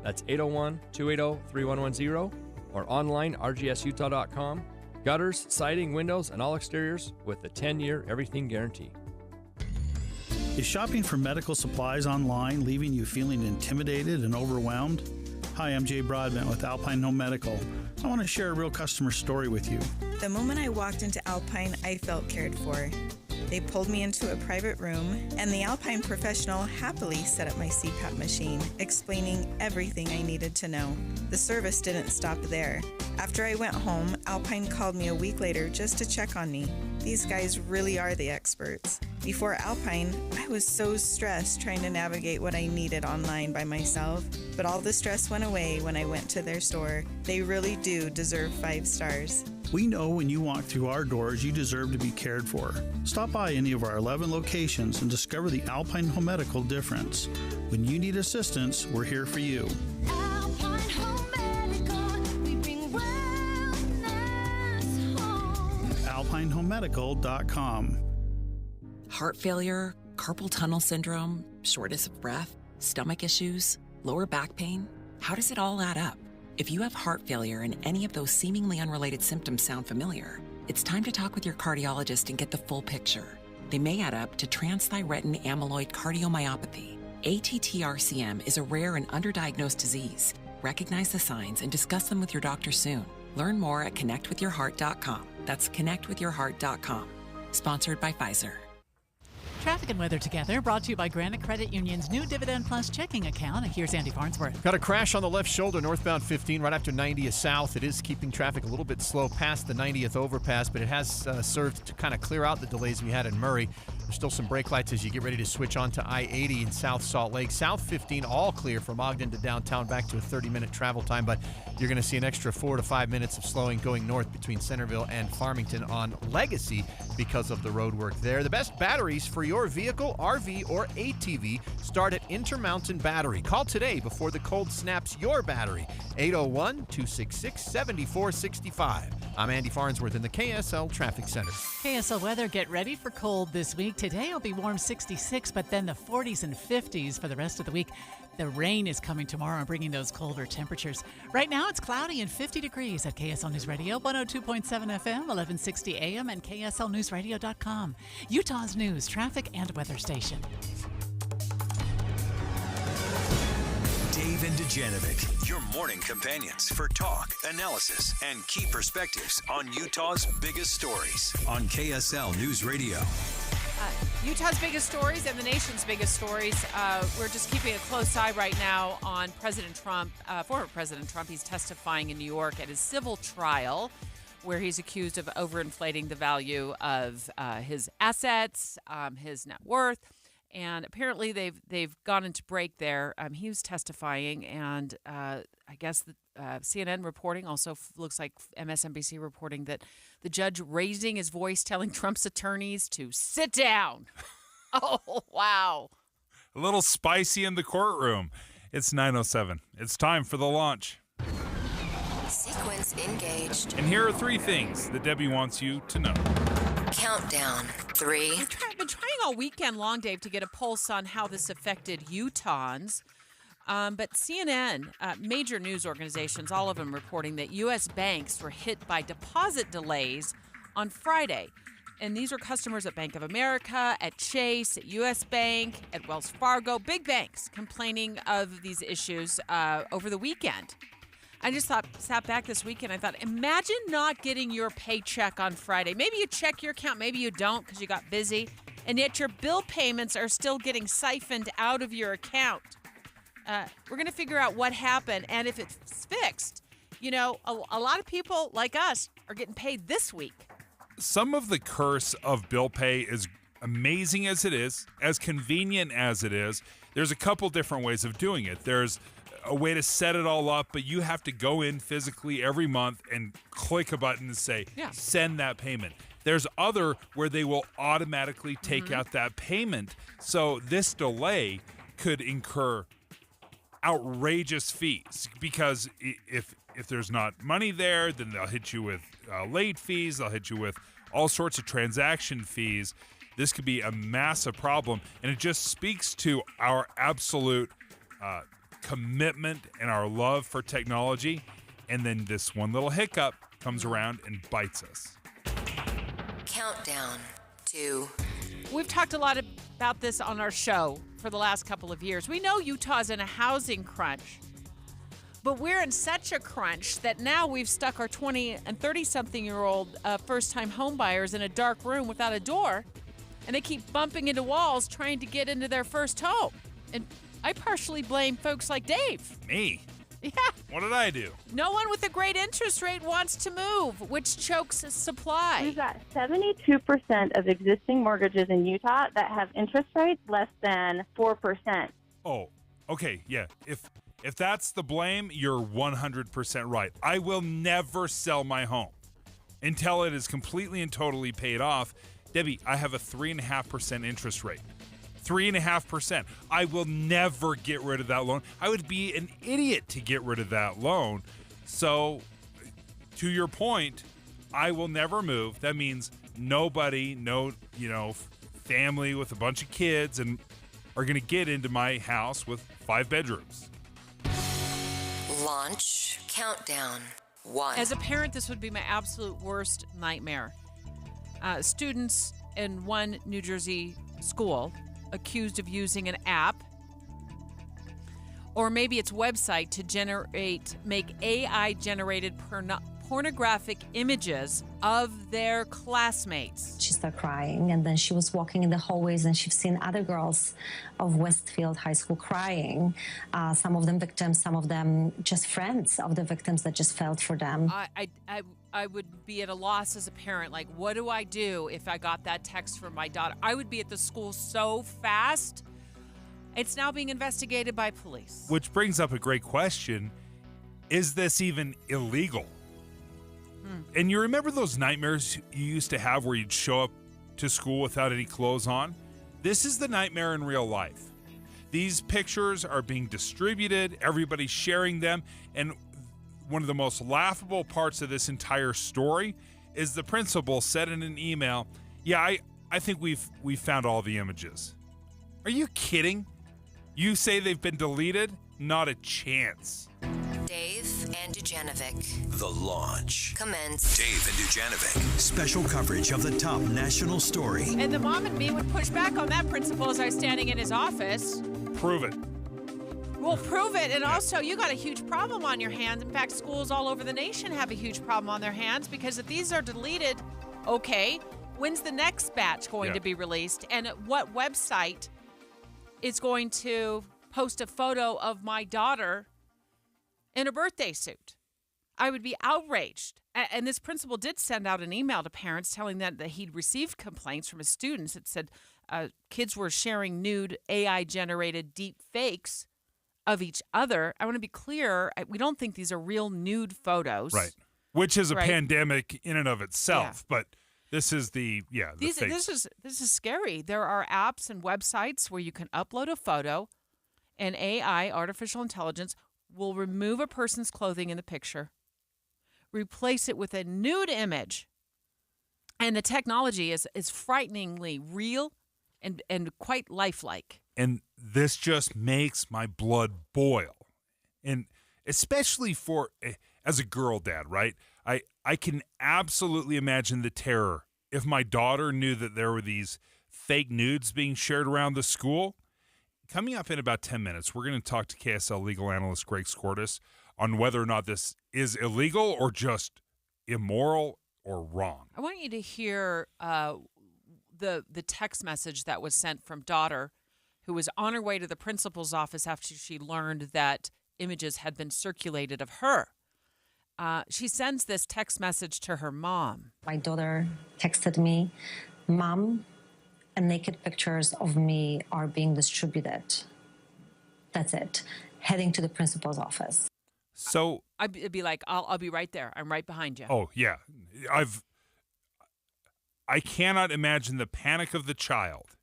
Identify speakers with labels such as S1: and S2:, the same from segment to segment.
S1: That's 801-280-3110 or online rgsutah.com. Gutters, siding, windows, and all exteriors with the 10-year everything guarantee.
S2: Is shopping for medical supplies online leaving you feeling intimidated and overwhelmed? Hi, I'm Jay Broadbent with Alpine Home Medical. I want to share a real customer story with you.
S3: The moment I walked into Alpine, I felt cared for. They pulled me into a private room, and the Alpine professional happily set up my CPAP machine, explaining everything I needed to know. The service didn't stop there. After I went home, Alpine called me a week later just to check on me. These guys really are the experts. Before Alpine, I was so stressed trying to navigate what I needed online by myself, but all the stress went away when I went to their store. They really do deserve 5 stars.
S2: We know when you walk through our doors, you deserve to be cared for. Stop by any of our 11 locations and discover the Alpine Home Medical difference. When you need assistance, we're here for you.
S4: Alpine Home Medical, we bring wellness home.
S2: AlpineHomeMedical.com.
S5: Heart failure, carpal tunnel syndrome, shortness of breath, stomach issues, lower back pain. How does it all add up? If you have heart failure and any of those seemingly unrelated symptoms sound familiar, it's time to talk with your cardiologist and get the full picture. They may add up to transthyretin amyloid cardiomyopathy. ATTR-CM is a rare and underdiagnosed disease. Recognize the signs and discuss them with your doctor soon. Learn more at connectwithyourheart.com. That's connectwithyourheart.com. Sponsored by Pfizer.
S6: Traffic and weather together, brought to you by Granite Credit Union's new Dividend Plus checking account. Here's Andy Farnsworth.
S7: Got a crash on the left shoulder, northbound 15, right after 90th south. It is keeping traffic a little bit slow past the 90th overpass, but it has served to kind of clear out the delays we had in Murray. There's still some brake lights as you get ready to switch on to I-80 in South Salt Lake. South 15, all clear from Ogden to downtown, back to a 30-minute travel time, but you're going to see an extra 4 to 5 minutes of slowing going north between Centerville and Farmington on Legacy because of the road work there. The best batteries for your vehicle, RV, or ATV start at Intermountain Battery. Call today before the cold snaps your battery. 801-266-7465. I'm Andy Farnsworth in the KSL Traffic Center.
S6: KSL weather, get ready for cold this week. Today it'll be warm 66, but then the 40s and 50s for the rest of the week. The rain is coming tomorrow and bringing those colder temperatures. Right now it's cloudy and 50 degrees at KSL News Radio, 102.7 FM, 1160 AM, and KSLNewsRadio.com. Utah's news, traffic, and weather station.
S8: Dave and Dujanovic, your morning companions for talk, analysis, and key perspectives on Utah's biggest stories on KSL News Radio.
S9: Utah's biggest stories and the nation's biggest stories. We're just keeping a close eye right now on President Trump, former President Trump. He's testifying in New York at his civil trial, where he's accused of overinflating the value of his assets, his net worth. And apparently they've gone into break there. He was testifying, and I guess the CNN reporting, also looks like MSNBC reporting, that the judge raising his voice, telling Trump's attorneys to sit down. Oh, wow.
S10: A little spicy in the courtroom. It's 9:07. It's time for the launch.
S11: Sequence engaged.
S10: And here are 3 things that Debbie wants you to know.
S11: Countdown. 3.
S9: I've been trying all weekend long, Dave, to get a pulse on how this affected Utahns. But CNN, major news organizations, all of them reporting that U.S. banks were hit by deposit delays on Friday. And these are customers at Bank of America, at Chase, at U.S. Bank, at Wells Fargo, big banks complaining of these issues over the weekend. I just sat back this weekend. I thought, imagine not getting your paycheck on Friday. Maybe you check your account, maybe you don't because you got busy, and yet your bill payments are still getting siphoned out of your account. We're going to figure out what happened, and if it's fixed, you know, a lot of people like us are getting paid this week.
S10: Some of the curse of bill pay is amazing as it is, as convenient as it is. There's a couple different ways of doing it. There's a way to set it all up, but you have to go in physically every month and click a button and say, send that payment. There's other where they will automatically take out that payment. So this delay could incur outrageous fees, because if there's not money there, then they'll hit you with late fees. They'll hit you with all sorts of transaction fees. This could be a massive problem, and it just speaks to our absolute commitment and our love for technology, and then this one little hiccup comes around and bites us.
S11: Countdown to...
S9: We've talked a lot about this on our show for the last couple of years. We know Utah's in a housing crunch, but we're in such a crunch that now we've stuck our 20 and 30-something-year-old first-time home buyers in a dark room without a door, and they keep bumping into walls trying to get into their first home. And I partially blame folks like Dave.
S10: Me?
S9: Yeah.
S10: What did I do?
S9: No one with a great interest rate wants to move, which chokes supply.
S12: We've got 72% of existing mortgages in Utah that have interest rates less than 4%.
S10: Oh, okay, yeah. If that's the blame, you're 100% right. I will never sell my home until it is completely and totally paid off. Debbie, I have a 3.5% interest rate. 3.5%. I will never get rid of that loan. I would be an idiot to get rid of that loan. So, to your point, I will never move. That means nobody, family with a bunch of kids and are going to get into my house with 5 bedrooms.
S11: Launch countdown 1.
S9: As a parent, this would be my absolute worst nightmare. Students in one New Jersey school accused of using an app or maybe its website to make AI-generated pornographic images of their classmates.
S13: She started crying, and then she was walking in the hallways, and she's seen other girls of Westfield High School crying. Some of them victims, some of them just friends of the victims that just felt for them.
S9: I would be at a loss as a parent. Like, what do I do if I got that text from my daughter? I would be at the school so fast. It's now being investigated by police.
S10: Which brings up a great question. Is this even illegal? And you remember those nightmares you used to have where you'd show up to school without any clothes on? This is the nightmare in real life. These pictures are being distributed, everybody's sharing them, and one of the most laughable parts of this entire story is the principal said in an email, yeah, I think we've found all the images. Are you kidding? You say they've been deleted? Not a chance.
S11: Dave and Dujanovic.
S8: The launch.
S11: Commence.
S8: Dave and Dujanovic. Special coverage of the top national story.
S9: And the mom and me would push back on that principal as I was standing in his office.
S10: Prove it.
S9: Well, prove it. And also, you got a huge problem on your hands. In fact, schools all over the nation have a huge problem on their hands because if these are deleted, okay, when's the next batch going to be released? And what website is going to post a photo of my daughter in a birthday suit? I would be outraged. And this principal did send out an email to parents telling them that he'd received complaints from his students. It said kids were sharing nude AI-generated deep fakes of each other. I want to be clear. We don't think these are real nude photos.
S10: Right. Which is a pandemic in and of itself.
S9: Yeah.
S10: But this is the
S9: This is scary. There are apps and websites where you can upload a photo and AI, artificial intelligence, will remove a person's clothing in the picture, replace it with a nude image. And the technology is frighteningly real and quite lifelike.
S10: And this just makes my blood boil. And especially as a girl dad, right? I can absolutely imagine the terror if my daughter knew that there were these fake nudes being shared around the school. Coming up in about 10 minutes, we're going to talk to KSL legal analyst Greg Skordas on whether or not this is illegal or just immoral or wrong.
S9: I want you to hear the text message that was sent from daughter who was on her way to the principal's office after she learned that images had been circulated of her. She sends this text message to her mom.
S13: My daughter texted me, "Mom, naked pictures of me are being distributed." That's it. Heading to the principal's office.
S10: So
S9: I'd be like, I'll be right there. I'm right behind you.
S10: Oh yeah, I cannot imagine the panic of the child,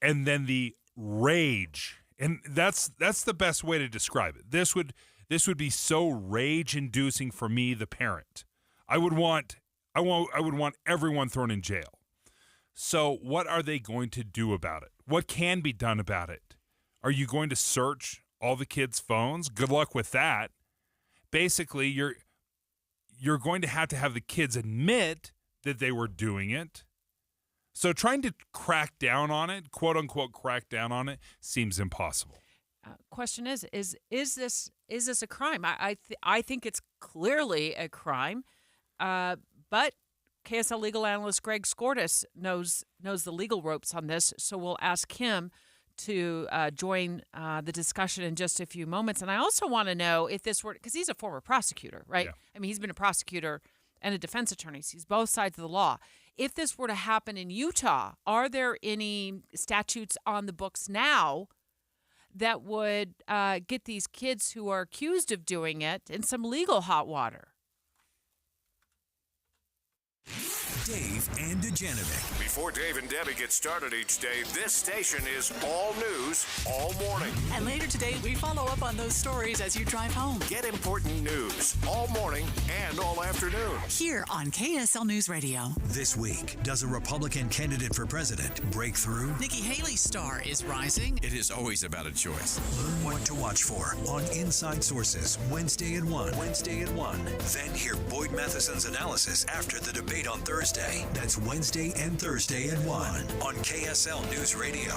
S10: and then the rage, and that's the best way to describe it. This would be so rage-inducing for me, the parent. I would want everyone thrown in jail. So what are they going to do about it? What can be done about it? Are you going to search all the kids' phones. Good luck with that. Basically, you're going to have the kids admit that they were doing it. So trying to crack down on it, quote unquote, crack down on it, seems impossible.
S9: Question is this a crime? I think it's clearly a crime, but KSL legal analyst Greg Skordas knows the legal ropes on this, so we'll ask him to join the discussion in just a few moments. And I also want to know if this were, because he's a former prosecutor, right?
S10: Yeah.
S9: I mean, he's been a prosecutor and a defense attorney. So he's both sides of the law. If this were to happen in Utah, are there any statutes on the books now that would get these kids who are accused of doing it in some legal hot water?
S8: Dave and Dujanovic.
S14: Before Dave and Debbie get started each day, this station is all news all morning.
S6: And later today, we follow up on those stories as you drive home.
S14: Get important news all morning and all afternoon.
S6: Here on KSL News Radio.
S8: This week, does a Republican candidate for president break through?
S6: Nikki Haley's star is rising.
S15: It is always about a choice.
S8: Learn what to watch for on Inside Sources, Wednesday at 1. Then hear Boyd Matheson's analysis after the debate on Thursday. That's Wednesday and Thursday at 1 on KSL News Radio.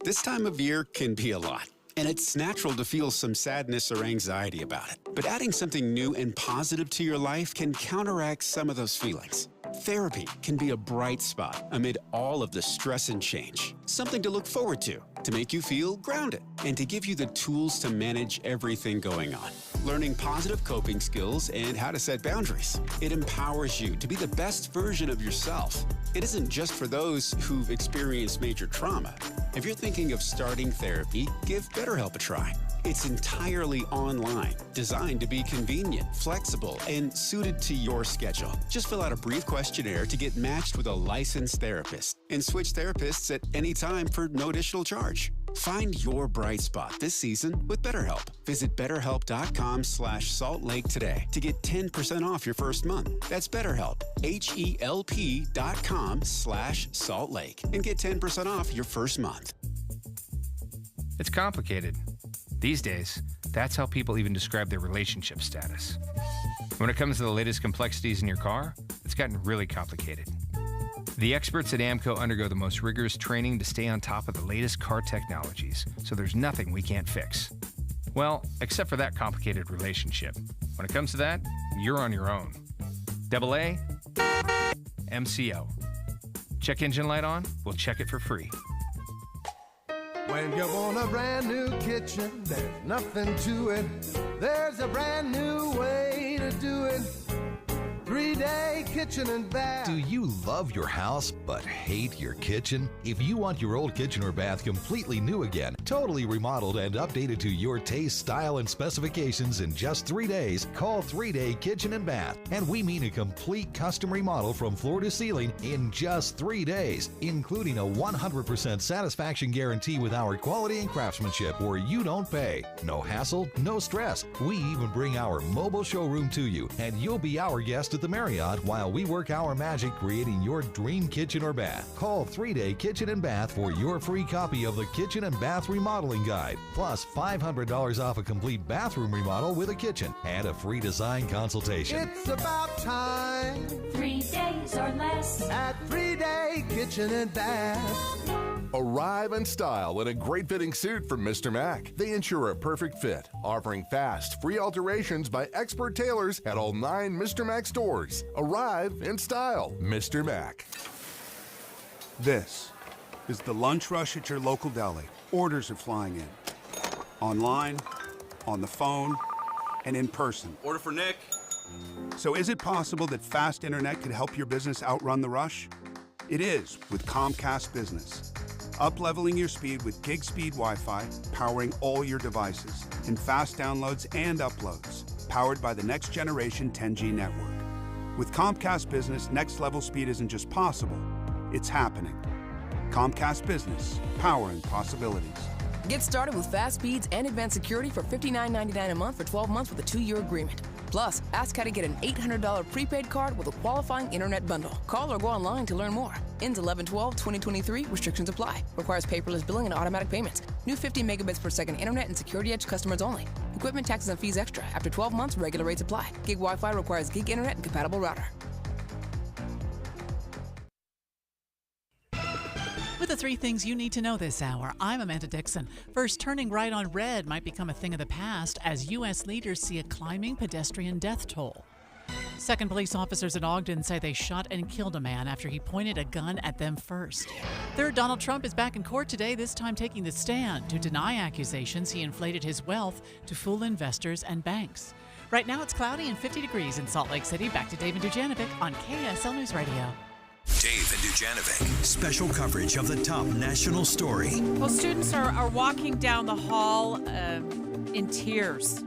S16: This time of year can be a lot, and it's natural to feel some sadness or anxiety about it. But adding something new and positive to your life can counteract some of those feelings. Therapy can be a bright spot amid all of the stress and change. Something to look forward to make you feel grounded, and to give you the tools to manage everything going on. Learning positive coping skills and how to set boundaries. It empowers you to be the best version of yourself. It isn't just for those who've experienced major trauma. If you're thinking of starting therapy, give BetterHelp a try. It's entirely online, designed to be convenient, flexible, and suited to your schedule. Just fill out a brief questionnaire to get matched with a licensed therapist, and switch therapists at any time for no additional charge. Find your bright spot this season with BetterHelp. Visit BetterHelp.com/Salt Lake today to get 10% off your first month. That's BetterHelp, HELP.com/Salt Lake, and get 10% off your first month.
S17: It's complicated. These days, that's how people even describe their relationship status. When it comes to the latest complexities in your car, it's gotten really complicated. The experts at AMCO undergo the most rigorous training to stay on top of the latest car technologies, so there's nothing we can't fix. Well, except for that complicated relationship. When it comes to that, you're on your own. AA, MCO. Check engine light on? We'll check it for free.
S18: When you want a brand new kitchen, there's nothing to it. There's a brand new way to do it. 3-day kitchen and bath.
S19: Do you love your house but hate your kitchen? If you want your old kitchen or bath completely new again, totally remodeled and updated to your taste, style, and specifications in just 3 days, call 3-Day Kitchen and Bath. And we mean a complete custom remodel from floor to ceiling in just 3 days, including a 100% satisfaction guarantee with our quality and craftsmanship where you don't pay. No hassle, no stress. We even bring our mobile showroom to you, and you'll be our guest at the Marriott while we work our magic creating your dream kitchen or bath. Call 3-Day Kitchen and Bath for your free copy of the Kitchen and Bath Remodeling Guide, plus $500 off a complete bathroom remodel with a kitchen and a free design consultation.
S18: It's about time.
S4: 3 days or less
S18: at 3-Day Kitchen and Bath.
S20: Arrive in style in a great fitting suit from Mr. Mac. They ensure a perfect fit, offering fast, free alterations by expert tailors at all 9 Mr. Mac stores. Arrive in style, Mr. Mac.
S21: This is the lunch rush at your local deli. Orders are flying in. Online, on the phone, and in person.
S22: Order for Nick.
S21: So is it possible that fast internet could help your business outrun the rush? It is with Comcast Business. Up-leveling your speed with gig speed Wi-Fi, powering all your devices, and fast downloads and uploads, powered by the next generation 10G network. With Comcast Business, next-level speed isn't just possible, it's happening. Comcast Business, powering possibilities.
S23: Get started with fast speeds and advanced security for $59.99 a month for 12 months with a 2-year agreement.
S15: Plus, ask how to get an $800 prepaid card with a qualifying internet bundle. Call or go online to learn more. Ends 11/12/2023. Restrictions apply. Requires paperless billing and automatic payments. New 50 megabits per second internet and Security Edge customers only. Equipment taxes and fees extra. After 12 months, regular rates apply. Gig Wi-Fi requires gig internet and compatible router.
S6: With the 3 things you need to know this hour, I'm Amanda Dixon. First, turning right on red might become a thing of the past as U.S. leaders see a climbing pedestrian death toll. Second, police officers in Ogden say they shot and killed a man after he pointed a gun at them first. Third, Donald Trump is back in court today, this time taking the stand to deny accusations he inflated his wealth to fool investors and banks. Right now it's cloudy and 50 degrees in Salt Lake City. Back to Dave and Dujanovic on KSL News Radio.
S8: Dave and Dujanovic. Special coverage of the top national story.
S9: Well, students are walking down the hall in tears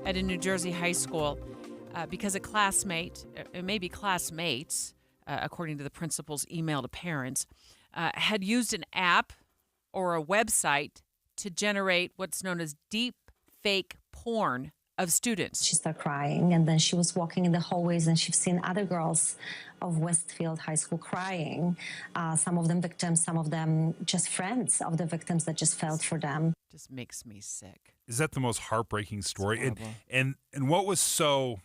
S9: at a New Jersey high school because a classmate, maybe classmates, according to the principal's email to parents, had used an app or a website to generate what's known as deep fake porn of students.
S13: She started crying, and then she was walking in the hallways, and she's seen other girls of Westfield High School crying. Some of them victims, some of them just friends of the victims that just felt for them.
S9: Just makes me sick.
S10: Is that the most heartbreaking story? And what was so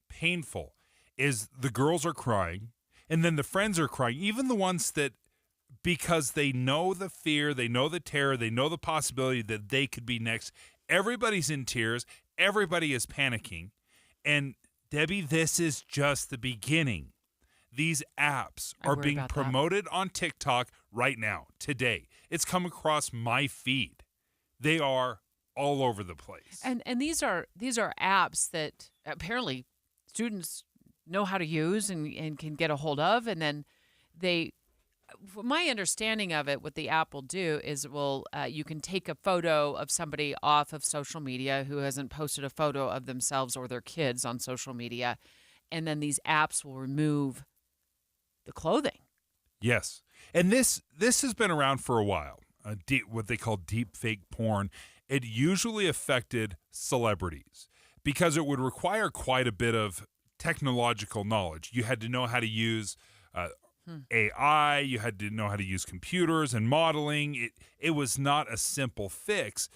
S10: painful is the girls are crying, and then the friends are crying, even the ones that, because they know the fear, they know the terror, they know the possibility that they could be next. Everybody's in tears. Everybody is panicking. And Debbie, this is just the beginning. These apps are being promoted on TikTok right now, today. It's come across my feed. They are all over the place.
S9: And these are apps that apparently students know how to use and can get a hold of. And then my understanding of it, what the app will do is you can take a photo of somebody off of social media who hasn't posted a photo of themselves or their kids on social media, and then these apps will remove the clothing.
S10: Yes. And this has been around for a while, what they call deep fake porn. It usually affected celebrities because it would require quite a bit of technological knowledge. You had to know how to use AI, you had to know how to use computers and modeling. It was not a simple fix.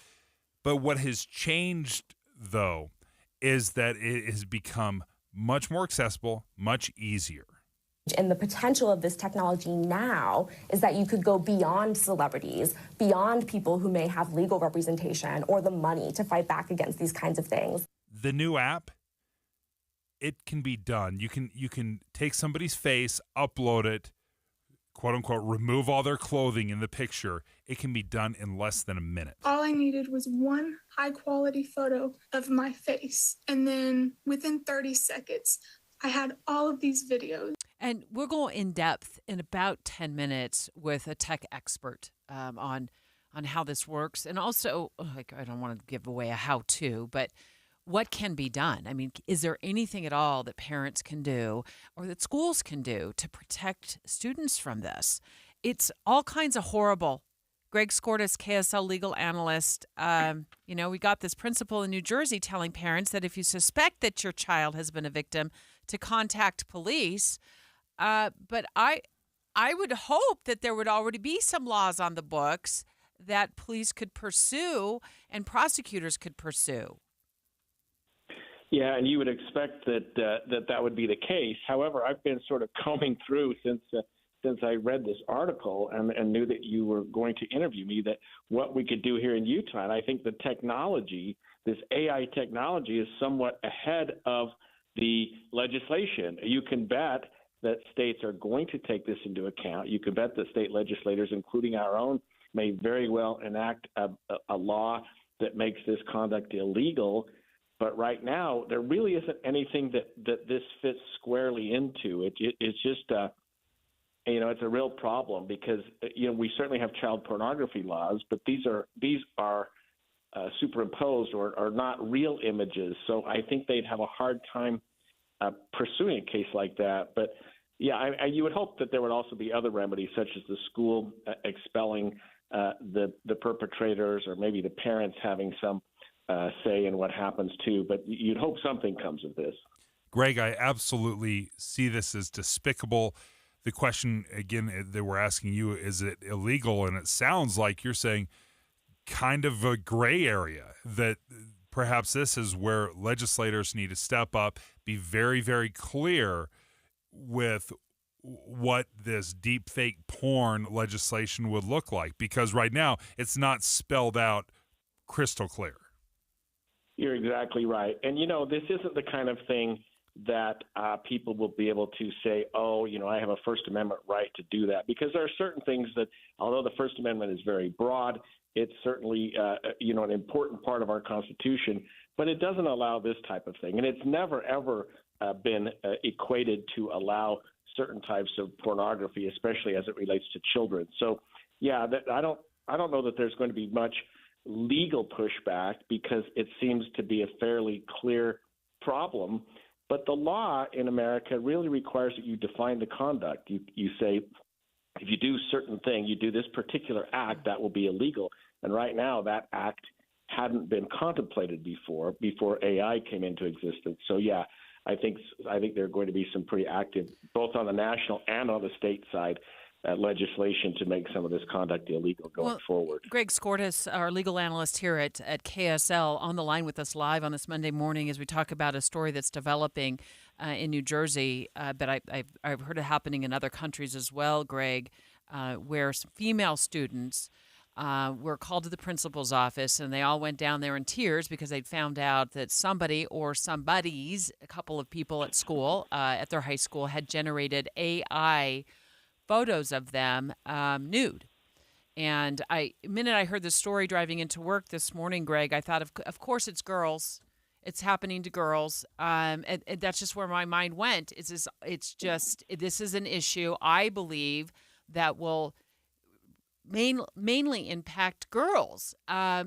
S10: But what has changed, though, is that it has become much more accessible, much easier.
S22: And the potential of this technology now is that you could go beyond celebrities, beyond people who may have legal representation or the money to fight back against these kinds of things.
S10: The new app, it can be done. You can take somebody's face, upload it, quote unquote, remove all their clothing in the picture. It can be done in less than a minute.
S23: All I needed was one high quality photo of my face. And then within 30 seconds, I had all of these videos.
S9: And we'll go in depth in about 10 minutes with a tech expert on how this works. And also, I don't want to give away a how-to, but what can be done? I mean, is there anything at all that parents can do or that schools can do to protect students from this? It's all kinds of horrible. Greg Skordas, KSL legal analyst, we got this principal in New Jersey telling parents that if you suspect that your child has been a victim, to contact police. But I would hope that there would already be some laws on the books that police could pursue and prosecutors could pursue.
S24: Yeah, and you would expect that would be the case. However, I've been sort of combing through since I read this article and knew that you were going to interview me, that what we could do here in Utah. And I think the technology, this AI technology, is somewhat ahead of the legislation. You can bet that states are going to take this into account. You can bet that state legislators, including our own, may very well enact a law that makes this conduct illegal. But right now, there really isn't anything that this fits squarely into. It's just, it's a real problem because, we certainly have child pornography laws, but these are superimposed or are not real images. So I think they'd have a hard time pursuing a case like that. But yeah, you would hope that there would also be other remedies, such as the school expelling the perpetrators, or maybe the parents having some say in what happens too. But you'd hope something comes of this.
S10: Greg, I absolutely see this as despicable. The question, again, that we're asking you, is it illegal? And it sounds like you're saying kind of a gray area, that perhaps this is where legislators need to step up, be very, very clear with what this deep fake porn legislation would look like. Because right now, it's not spelled out crystal clear.
S24: You're exactly right. And, this isn't the kind of thing that people will be able to say, oh, I have a First Amendment right to do that. Because there are certain things that, although the First Amendment is very broad, it's certainly, an important part of our Constitution, but it doesn't allow this type of thing. And it's never, ever been equated to allow certain types of pornography, especially as it relates to children. So, yeah, I don't know that there's going to be much legal pushback because it seems to be a fairly clear problem. But the law in America really requires that you define the conduct. You say, if you do certain thing, you do this particular act, that will be illegal. And right now, that act hadn't been contemplated before AI came into existence. So, yeah, I think there are going to be some pretty active, both on the national and on the state side, legislation to make some of this conduct illegal going forward.
S9: Greg Skordas, our legal analyst here at KSL, on the line with us live on this Monday morning as we talk about a story that's developing in New Jersey, but I've heard it happening in other countries as well, Greg, where some female students were called to the principal's office, and they all went down there in tears because they'd found out that somebody or somebodies, a couple of people at school, at their high school, had generated AI photos of them nude. And the minute I heard the story driving into work this morning, Greg, I thought, of course it's girls. It's happening to girls. And that's just where my mind went. This is an issue, I believe, that will mainly impact girls,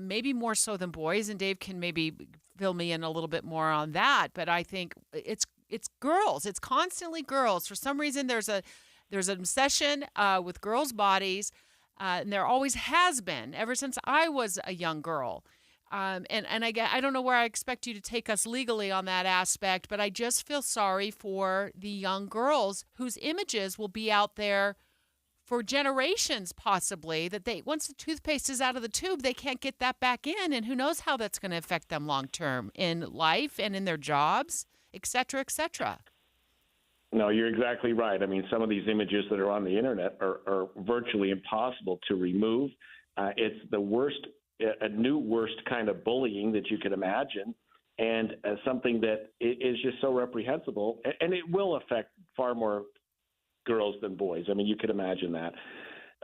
S9: maybe more so than boys. And Dave can maybe fill me in a little bit more on that. But I think it's girls. It's constantly girls. For some reason, there's an obsession with girls' bodies, and there always has been ever since I was a young girl. And I don't know where I expect you to take us legally on that aspect, but I just feel sorry for the young girls whose images will be out there for generations, possibly, that once the toothpaste is out of the tube, they can't get that back in, and who knows how that's going to affect them long term in life and in their jobs, et cetera, et cetera.
S24: No, you're exactly right. I mean, some of these images that are on the internet are virtually impossible to remove. It's the worst, a new worst kind of bullying that you could imagine, and something that is just so reprehensible. And it will affect far more girls than boys. I mean, you could imagine that.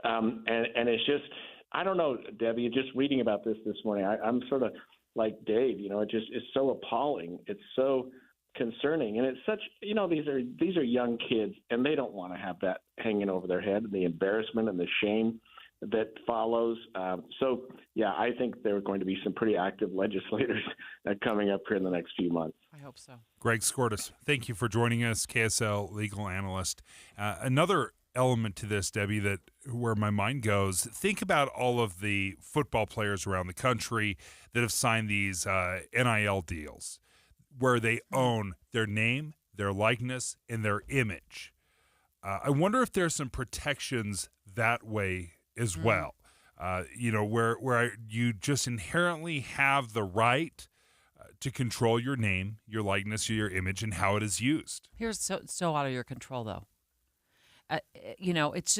S24: And it's just, I don't know, Debbie, just reading about this morning, I'm sort of like Dave, it's so appalling. It's so concerning, and it's such, these are young kids, and they don't want to have that hanging over their head, and the embarrassment and the shame that follows. So yeah, I think there are going to be some pretty active legislators coming up here in the next few months.
S9: I hope so.
S10: Greg Skordas, thank you for joining us, KSL legal analyst. Another element to this, Debbie, that where my mind goes, think about all of the football players around the country that have signed these NIL deals, where they own their name, their likeness, and their image. I wonder if there's some protections that way as well. Where you just inherently have the right to control your name, your likeness, your image, and how it is used.
S9: Here's so out of your control, though. It's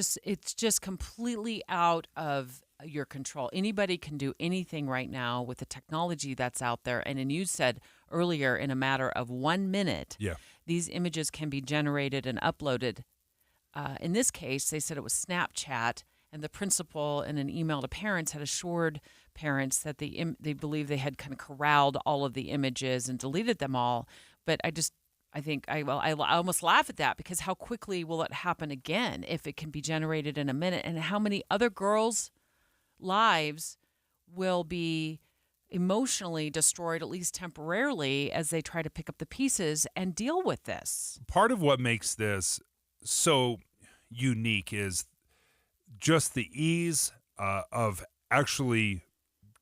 S9: just completely out of your control. Anybody can do anything right now with the technology that's out there. And you said earlier, in a matter of 1 minute, these images can be generated and uploaded. In this case, they said it was Snapchat, and the principal in an email to parents had assured parents that they believe they had kind of corralled all of the images and deleted them all. But I almost laugh at that, because how quickly will it happen again if it can be generated in a minute? And how many other girls' lives will be emotionally destroyed, at least temporarily, as they try to pick up the pieces and deal with this?
S10: Part of what makes this so unique is just the ease of actually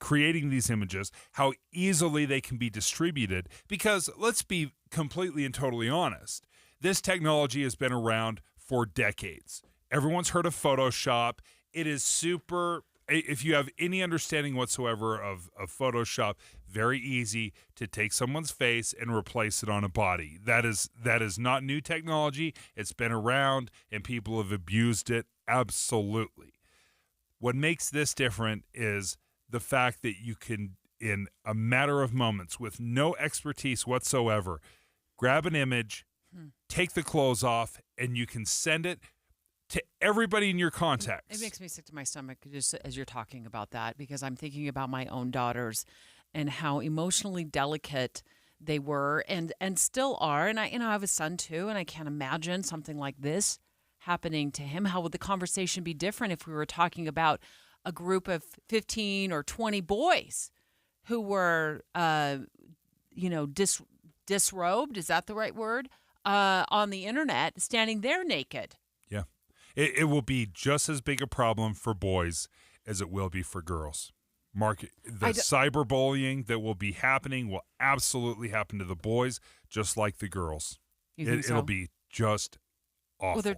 S10: creating these images, how easily they can be distributed. Because let's be completely and totally honest, this technology has been around for decades. Everyone's heard of Photoshop. It is super, if you have any understanding whatsoever of Photoshop, very easy to take someone's face and replace it on a body. That is not new technology. It's been around and people have abused it. Absolutely. What makes this different is the fact that you can, in a matter of moments, with no expertise whatsoever, grab an image, take the clothes off, and you can send it to everybody in your contacts.
S9: It makes me sick to my stomach just as you're talking about that, because I'm thinking about my own daughters and how emotionally delicate they were and still are. And I have a son too, and I can't imagine something like this happening to him. How would the conversation be different if we were talking about a group of 15 or 20 boys who were, disrobed? Is that the right word? On the internet, standing there naked.
S10: Yeah. It will be just as big a problem for boys as it will be for girls. Mark, the cyberbullying that will be happening will absolutely happen to the boys, just like the girls.
S9: You think so?
S10: It'll be just awful.
S9: Well,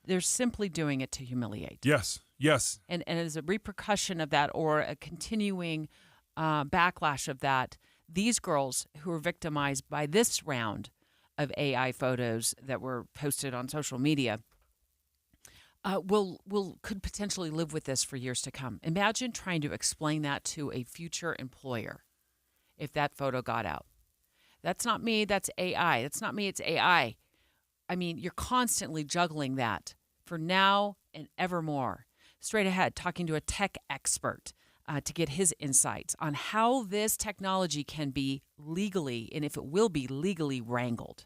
S9: they're simply doing it to humiliate.
S10: Yes.
S9: And as a repercussion of that, or a continuing backlash of that, these girls who were victimized by this round of AI photos that were posted on social media could potentially live with this for years to come. Imagine trying to explain that to a future employer if that photo got out. That's not me, that's AI. That's not me, it's AI. I mean, you're constantly juggling that for now and evermore. Straight ahead, talking to a tech expert to get his insights on how this technology can be legally, and if it will be legally, wrangled.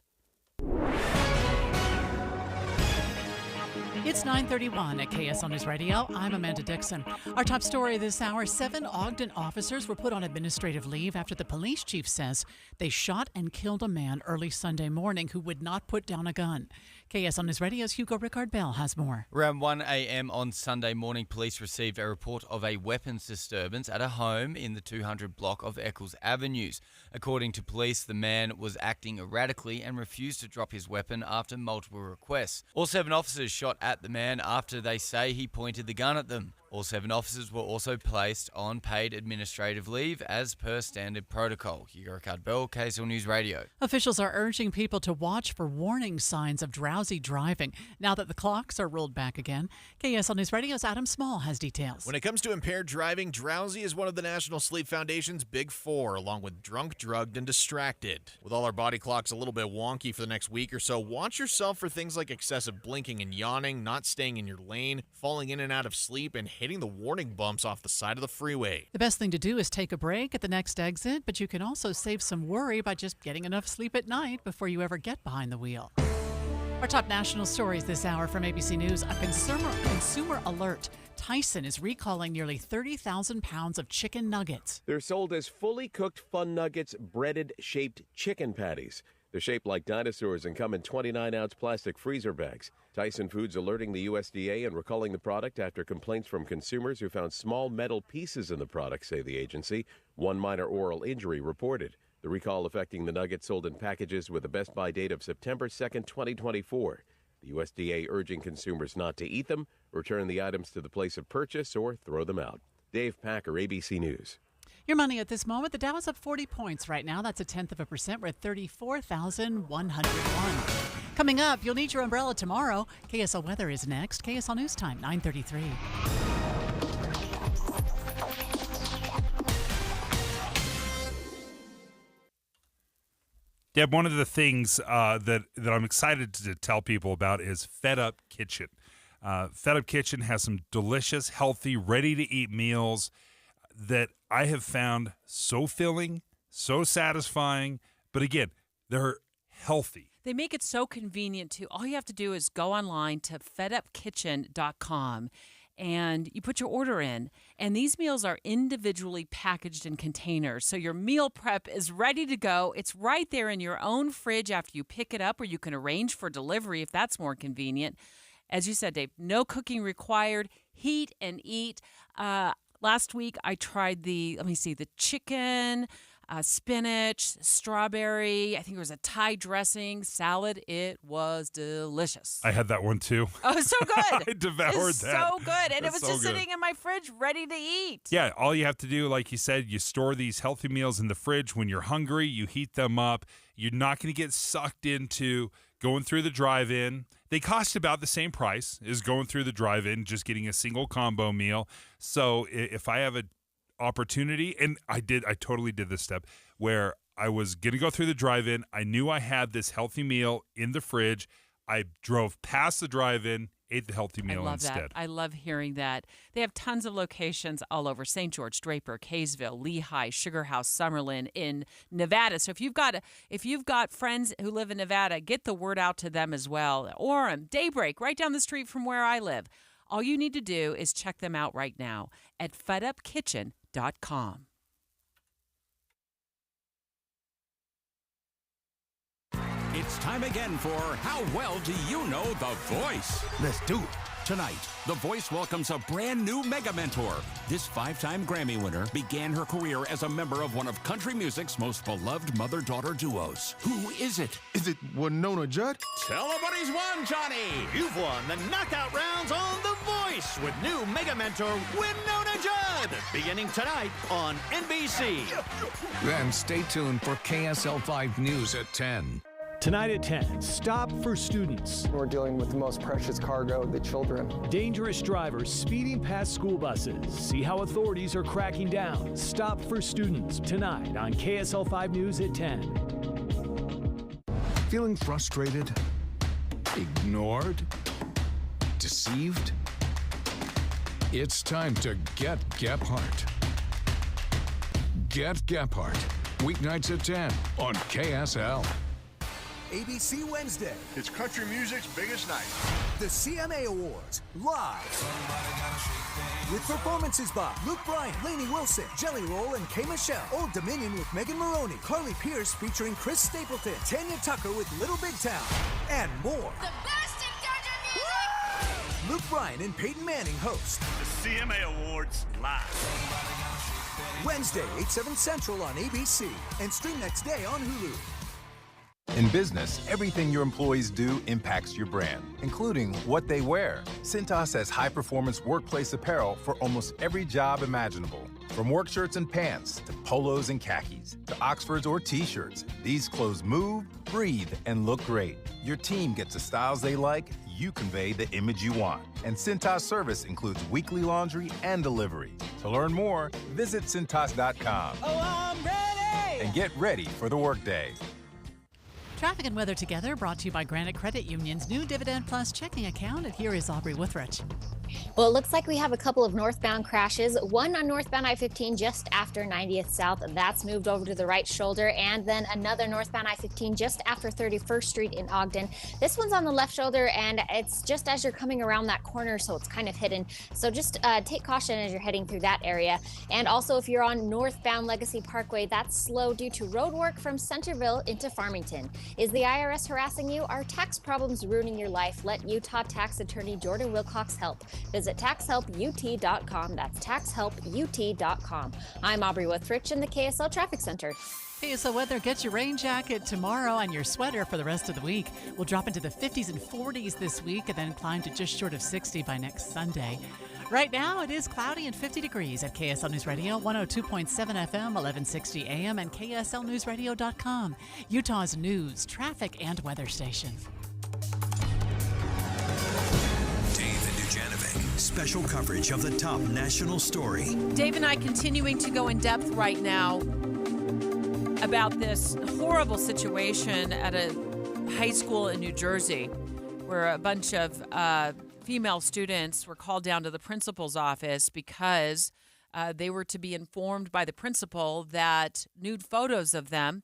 S6: It's 9:31 at KSL News Radio. I'm Amanda Dixon. Our top story this hour, 7 Ogden officers were put on administrative leave after the police chief says they shot and killed a man early Sunday morning who would not put down a gun. KSL News Radio's Hugo Rickard-Bell has more.
S1: Around 1 a.m. on Sunday morning, police received a report of a weapons disturbance at a home in the 200 block of Eccles Avenues. According to police, the man was acting erratically and refused to drop his weapon after multiple requests. All 7 officers shot at the man after they say he pointed the gun at them. All 7 officers were also placed on paid administrative leave as per standard protocol. Hugo Rickard-Bell, KSL News Radio.
S6: Officials are urging people to watch for warning signs of drowsy driving now that the clocks are rolled back again. KSL News Radio's Adam Small has details.
S2: When it comes to impaired driving, drowsy is one of the National Sleep Foundation's big 4, along with drunk, drugged, and distracted. With all our body clocks a little bit wonky for the next week or so, watch yourself for things like excessive blinking and yawning, not staying in your lane, falling in and out of sleep, and hitting the warning bumps off the side of the freeway.
S6: The best thing to do is take a break at the next exit, but you can also save some worry by just getting enough sleep at night before you ever get behind the wheel. Our top national stories this hour from ABC News. A consumer alert. Tyson is recalling nearly 30,000 pounds of chicken nuggets.
S3: They're sold as fully cooked Fun Nuggets breaded-shaped chicken patties. They're shaped like dinosaurs and come in 29-ounce plastic freezer bags. Tyson Foods alerting the USDA and recalling the product after complaints from consumers who found small metal pieces in the product, say the agency. 1 minor oral injury reported. The recall affecting the nuggets sold in packages with a Best By date of September 2nd, 2024. The USDA urging consumers not to eat them, return the items to the place of purchase, or throw them out. Dave Packer, ABC News.
S6: Your money at this moment, the Dow is up 40 points right now. That's 0.1%. We're at 34,101. Coming up, you'll need your umbrella tomorrow. KSL Weather is next. KSL News Time, 9:33.
S10: Deb, one of the things that I'm excited to tell people about is Fed Up Kitchen. Fed Up Kitchen has some delicious, healthy, ready-to-eat meals that I have found so filling, so satisfying, but again, they're healthy.
S9: They make it so convenient, too. All you have to do is go online to fedupkitchen.com, and you put your order in. And these meals are individually packaged in containers, so your meal prep is ready to go. It's right there in your own fridge after you pick it up, or you can arrange for delivery if that's more convenient. As you said, Dave, no cooking required. Heat and eat. Last week, I tried the chicken, spinach, strawberry. I think there was a Thai dressing, salad. It was delicious.
S10: I had that one too.
S9: Oh, it's so good.
S10: I devoured
S9: It's
S10: that.
S9: so good. And it
S10: It's
S9: was
S10: so
S9: just
S10: good.
S9: sitting in my fridge ready to eat.
S10: Yeah, all you have to do, like you said, you store these healthy meals in the fridge. When you're hungry, you heat them up. You're not going to get sucked into going through the drive-in. They cost about the same price as going through the drive-in, just getting a single combo meal. So if I have an opportunity, and I totally did this step where I was going to go through the drive-in. I knew I had this healthy meal in the fridge. I drove past the drive-in, ate the healthy meal
S9: I love
S10: instead.
S9: that. I love hearing that. They have tons of locations all over St. George, Draper, Kaysville, Lehigh, Sugar House, Summerlin in Nevada. So if you've got friends who live in Nevada, get the word out to them as well. Orem, Daybreak, right down the street from where I live. All you need to do is check them out right now at fedupkitchen.com.
S5: It's time again for How Well Do You Know The Voice?
S7: Let's do it.
S5: Tonight, The Voice welcomes a brand new mega mentor. This 5-time Grammy winner began her career as a member of one of country music's most beloved mother-daughter duos. Who is it?
S7: Is it Winona Judd?
S11: Tell them what he's won, Johnny. You've won the knockout rounds on The Voice with new mega mentor Winona Judd, beginning tonight on NBC.
S12: Then stay tuned for KSL 5 News at 10.
S25: Tonight at 10, Stop for Students.
S26: We're dealing with the most precious cargo, the children.
S25: Dangerous drivers speeding past school buses. See how authorities are cracking down. Stop for Students tonight on KSL 5 News at 10.
S12: Feeling frustrated? Ignored? Deceived? It's time to get Gephardt. Get Gephardt. Weeknights at 10 on KSL.
S27: ABC Wednesday.
S20: It's country music's biggest night.
S27: The CMA Awards, live. With performances by Luke Bryan, Lainey Wilson, Jelly Roll, and Kay Michelle. Old Dominion with Megan Maroney. Carly Pierce featuring Chris Stapleton. Tanya Tucker with Little Big Town. And more.
S4: The best in country music!
S27: Luke Bryan and Peyton Manning host.
S11: The CMA Awards live.
S27: Wednesday, 8/7 Central on ABC. And stream next day on Hulu.
S28: In business, everything your employees do impacts your brand, including what they wear. Cintas has high-performance workplace apparel for almost every job imaginable. From work shirts and pants, to polos and khakis, to Oxfords or T-shirts, these clothes move, breathe, and look great. Your team gets the styles they like, you convey the image you want. And Cintas service includes weekly laundry and delivery. To learn more, visit Cintas.com.
S6: Oh, I'm ready!
S28: And get ready for the workday.
S6: Traffic and weather together brought to you by Granite Credit Union's new Dividend Plus checking account. And here is Aubrey Withrich.
S29: Well, it looks like we have a couple of northbound crashes. One on northbound I-15 just after 90th South. That's moved over to the right shoulder. And then another northbound I-15 just after 31st Street in Ogden. This one's on the left shoulder, and it's just as you're coming around that corner, so it's kind of hidden. So just take caution as you're heading through that area. And also, if you're on northbound Legacy Parkway, that's slow due to road work from Centerville into Farmington. Is the IRS harassing you? Are tax problems ruining your life? Let Utah tax attorney Jordan Wilcox help. Visit taxhelput.com. That's taxhelput.com. I'm Aubrey Withrich in the KSL Traffic Center.
S6: KSL weather, get your rain jacket tomorrow and your sweater for the rest of the week. We'll drop into the 50s and 40s this week and then climb to just short of 60 by next Sunday. Right now, it is cloudy and 50 degrees at KSL News Radio, 102.7 FM, 1160 AM, and KSLNewsRadio.com, Utah's news, traffic, and weather station.
S8: Dujanovic, special coverage of the top national story.
S9: Dave and I continuing to go in depth right now about this horrible situation at a high school in New Jersey where a bunch of female students were called down to the principal's office because they were to be informed by the principal that nude photos of them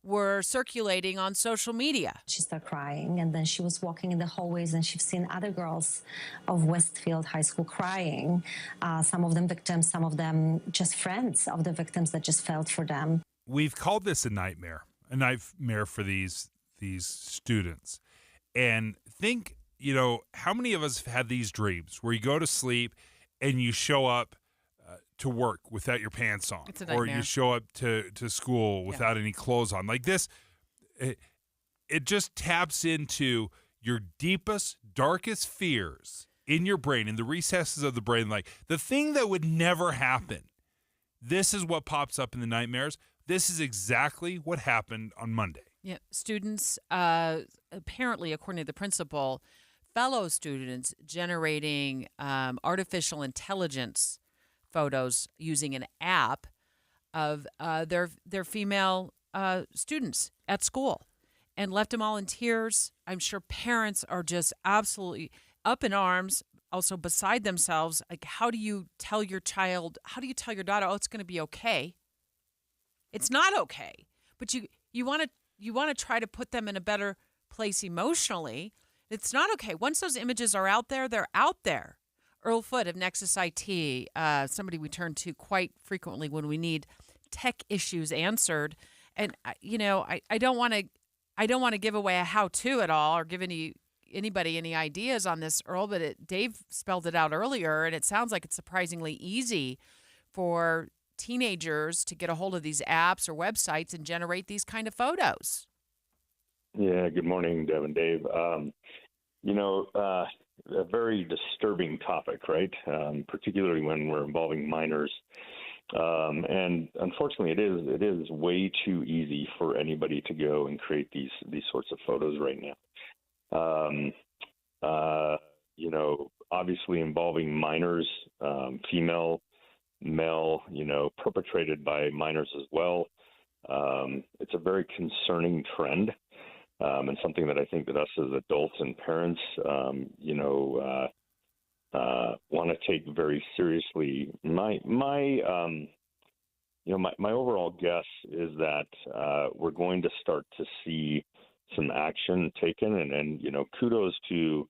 S9: were circulating on social media.
S13: She started crying, and then she was walking in the hallways, and she's seen other girls of Westfield High School crying. Some of them victims, some of them just friends of the victims that just felt for them.
S10: We've called this a nightmare for these students. And think, how many of us have had these dreams where you go to sleep and you show up to work without your pants on,
S9: It's a
S10: or
S9: nightmare.
S10: you show up to school without any clothes on. Like this, it just taps into your deepest, darkest fears in your brain, in the recesses of the brain. Like the thing that would never happen. This is what pops up in the nightmares. This is exactly what happened on Monday.
S9: Yeah, students, apparently, according to the principal, fellow students generating artificial intelligence photos using an app of their female students at school, and left them all in tears. I'm sure parents are just absolutely up in arms, also beside themselves. Like, how do you tell your child, how do you tell your daughter, oh, it's going to be okay? It's not okay. But you want to try to put them in a better place emotionally. It's not okay. Once those images are out there, they're out there. Earl Foote of Nexus IT, somebody we turn to quite frequently when we need tech issues answered. And I don't want to give away a how-to at all or give anybody any ideas on this, Earl. But Dave spelled it out earlier, and it sounds like it's surprisingly easy for teenagers to get a hold of these apps or websites and generate these kind of photos.
S7: Yeah, good morning, Deb and Dave. A very disturbing topic, right? Particularly when we're involving minors. And unfortunately, it is way too easy for anybody to go and create these sorts of photos right now. Obviously involving minors, female, male, perpetrated by minors as well. It's a very concerning trend. And something that I think that us as adults and parents, want to take very seriously. My overall guess is that we're going to start to see some action taken, and kudos to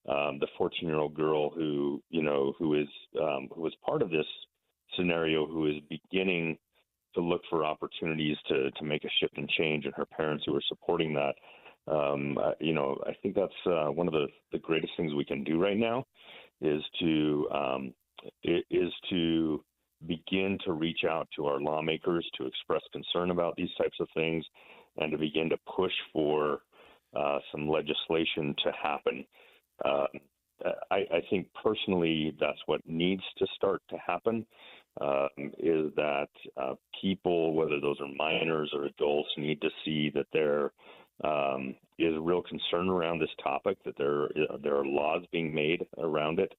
S7: the 14-year-old girl who was part of this scenario, who is beginning to look for opportunities to make a shift and change, and her parents who are supporting that. I think that's one of the greatest things we can do right now is to begin to reach out to our lawmakers to express concern about these types of things and to begin to push for some legislation to happen. I think personally that's what needs to start to happen. Is that people, whether those are minors or adults, need to see that there is real concern around this topic, that there are laws being made around it,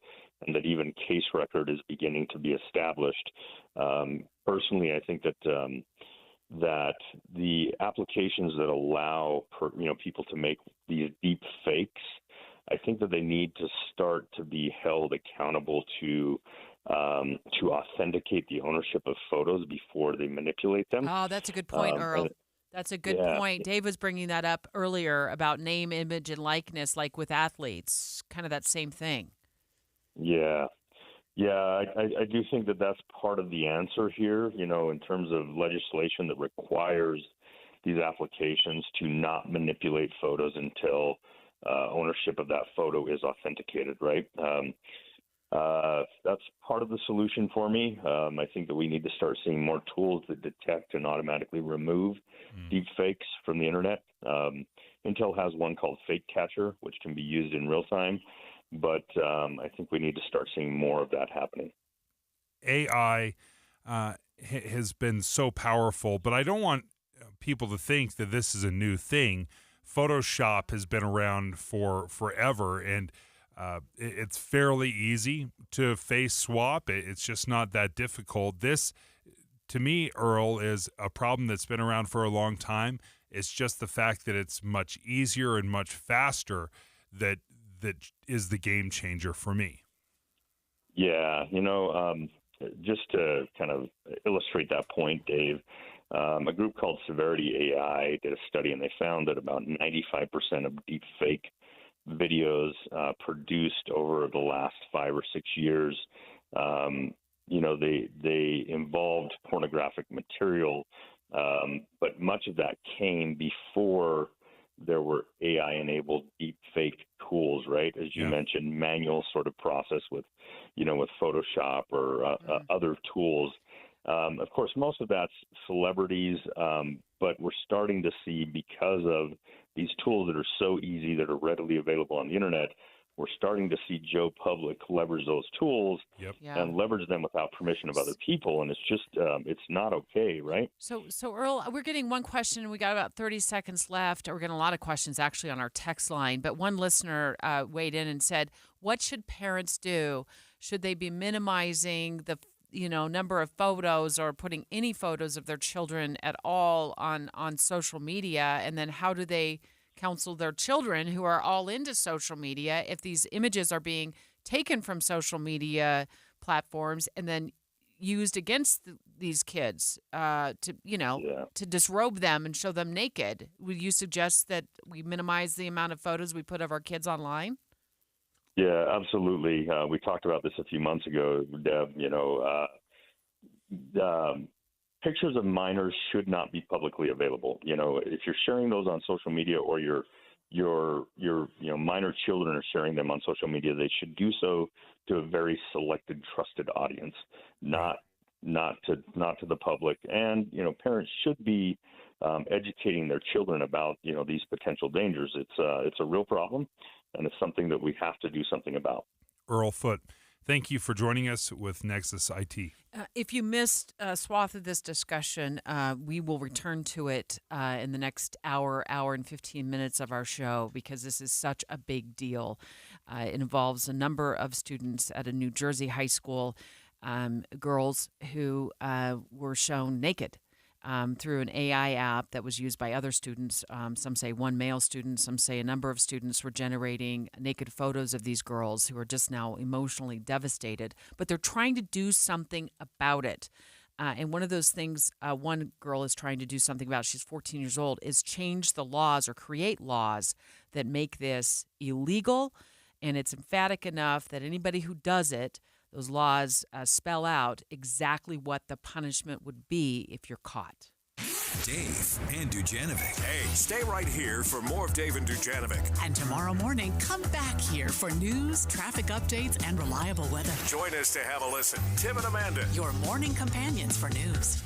S7: and that even case record is beginning to be established. Personally, I think that that the applications that allow people to make these deep fakes, I think that they need to start to be held accountable to authenticate the ownership of photos before they manipulate them.
S9: Oh, that's a good point, Earl. That's a good point. Dave was bringing that up earlier about name, image, and likeness, like with athletes, kind of that same thing.
S7: Yeah. I do think that that's part of the answer here, in terms of legislation that requires these applications to not manipulate photos until ownership of that photo is authenticated, right? That's part of the solution for me. I think that we need to start seeing more tools that detect and automatically remove deep fakes from the internet. Intel has one called Fake Catcher, which can be used in real time, but I think we need to start seeing more of that happening.
S10: AI has been so powerful, but I don't want people to think that this is a new thing. Photoshop has been around for forever, and it's fairly easy to face swap. It's just not that difficult. This, to me, Earl, is a problem that's been around for a long time. It's just the fact that it's much easier and much faster that is the game changer for me.
S7: Yeah, just to kind of illustrate that point, Dave, a group called Severity AI did a study, and they found that about 95% of deep fake videos produced over the last 5 or 6 years, they involved pornographic material, but much of that came before there were AI-enabled deep fake tools, right? right? As you mentioned, manual sort of process with Photoshop or other tools. Of course, most of that's celebrities, but we're starting to see, because of these tools that are so easy, that are readily available on the internet, we're starting to see Joe Public leverage those tools and leverage them without permission of other people. And it's just, it's not okay, right?
S9: So Earl, we're getting one question. We got about 30 seconds left. We're getting a lot of questions actually on our text line. But one listener weighed in and said, what should parents do? Should they be minimizing the number of photos or putting any photos of their children at all on social media? And then how do they counsel their children who are all into social media if these images are being taken from social media platforms and then used against these kids to disrobe them and show them naked? Would you suggest that we minimize the amount of photos we put of our kids online?
S7: Yeah, absolutely. We talked about this a few months ago, Deb. Pictures of minors should not be publicly available. If you're sharing those on social media, or your minor children are sharing them on social media, they should do so to a very selected, trusted audience, not to the public. And parents should be educating their children about these potential dangers. It's a real problem, and it's something that we have to do something about.
S10: Earl Foote, thank you for joining us with Nexus IT.
S9: If you missed a swath of this discussion, we will return to it in the next hour and 15 minutes of our show, because this is such a big deal. It involves a number of students at a New Jersey high school, girls who were shown naked through an AI app that was used by other students. Some say one male student, some say a number of students were generating naked photos of these girls who are just now emotionally devastated. But they're trying to do something about it. And one of those things one girl is trying to do something about, she's 14 years old, is change the laws or create laws that make this illegal. And it's emphatic enough that anybody who does it, those laws spell out exactly what the punishment would be if you're caught.
S8: Dave and Dujanovic. Hey, stay right here for more of Dave and Dujanovic.
S6: And tomorrow morning, come back here for news, traffic updates, and reliable weather.
S8: Join us to have a listen. Tim and Amanda.
S6: Your morning companions for news.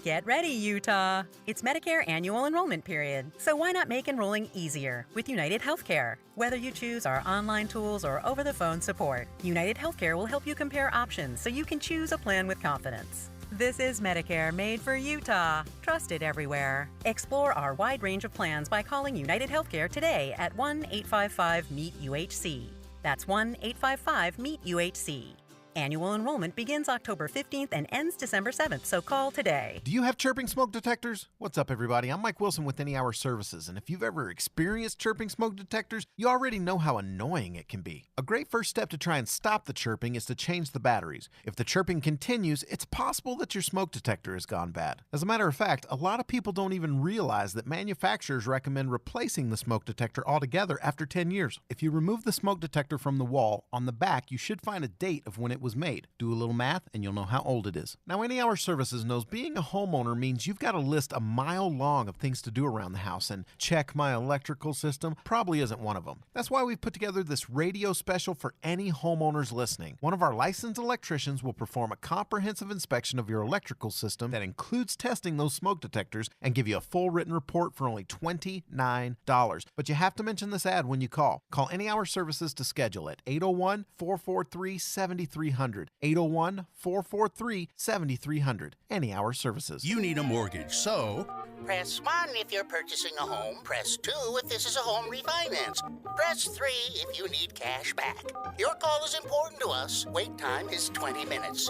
S14: Get ready, Utah! It's Medicare annual enrollment period, so why not make enrolling easier with United Healthcare? Whether you choose our online tools or over-the-phone support, United Healthcare will help you compare options so you can choose a plan with confidence. This is Medicare made for Utah, trusted everywhere. Explore our wide range of plans by calling United Healthcare today at 1-855-MEET-UHC. That's 1-855-MEET-UHC. Annual enrollment begins October 15th and ends December 7th, so call today.
S15: Do you have chirping smoke detectors? What's up, everybody? I'm Mike Wilson with Any Hour Services, and if you've ever experienced chirping smoke detectors, you already know how annoying it can be. A great first step to try and stop the chirping is to change the batteries. If the chirping continues, it's possible that your smoke detector has gone bad. As a matter of fact, a lot of people don't even realize that manufacturers recommend replacing the smoke detector altogether after 10 years. If you remove the smoke detector from the wall, on the back you should find a date of when it was made. Do a little math and you'll know how old it is. Now, Any Hour Services knows being a homeowner means you've got a list a mile long of things to do around the house, and check my electrical system probably isn't one of them. That's why we've put together this radio special for any homeowners listening. One of our licensed electricians will perform a comprehensive inspection of your electrical system that includes testing those smoke detectors and give you a full written report for only $29. But you have to mention this ad when you call. Call Any Hour Services to schedule it. 801-443-7300. 801-443-7300. Any Hour Services.
S16: You need a mortgage, so press 1 if you're purchasing a home. Press 2 if this is a home refinance. Press 3 if you need cash back. Your call is important to us. Wait time is 20 minutes.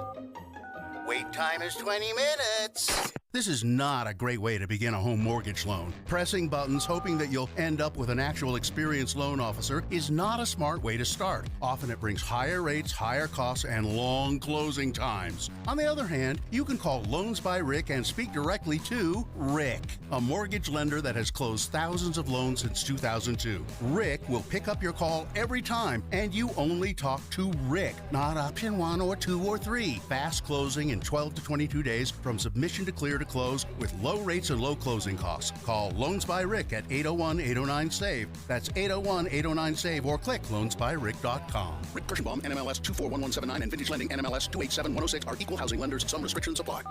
S16: Wait time is 20 minutes. This is not a great way to begin a home mortgage loan. Pressing buttons hoping that you'll end up with an actual experienced loan officer is not a smart way to start. Often it brings higher rates, higher costs, and long closing times. On the other hand, you can call Loans by Rick and speak directly to Rick, a mortgage lender that has closed thousands of loans since 2002. Rick will pick up your call every time, and you only talk to Rick, not option 1 or 2 or 3. Fast closing in 12 to 22 days from submission to clear
S1: to close with low rates and low closing costs. Call Loans by Rick at 801-809-SAVE. That's 801-809-SAVE or click loansbyrick.com. Rick Kirschenbaum, NMLS 241179 and Vintage Lending NMLS 287106 are equal housing lenders. Some restrictions apply.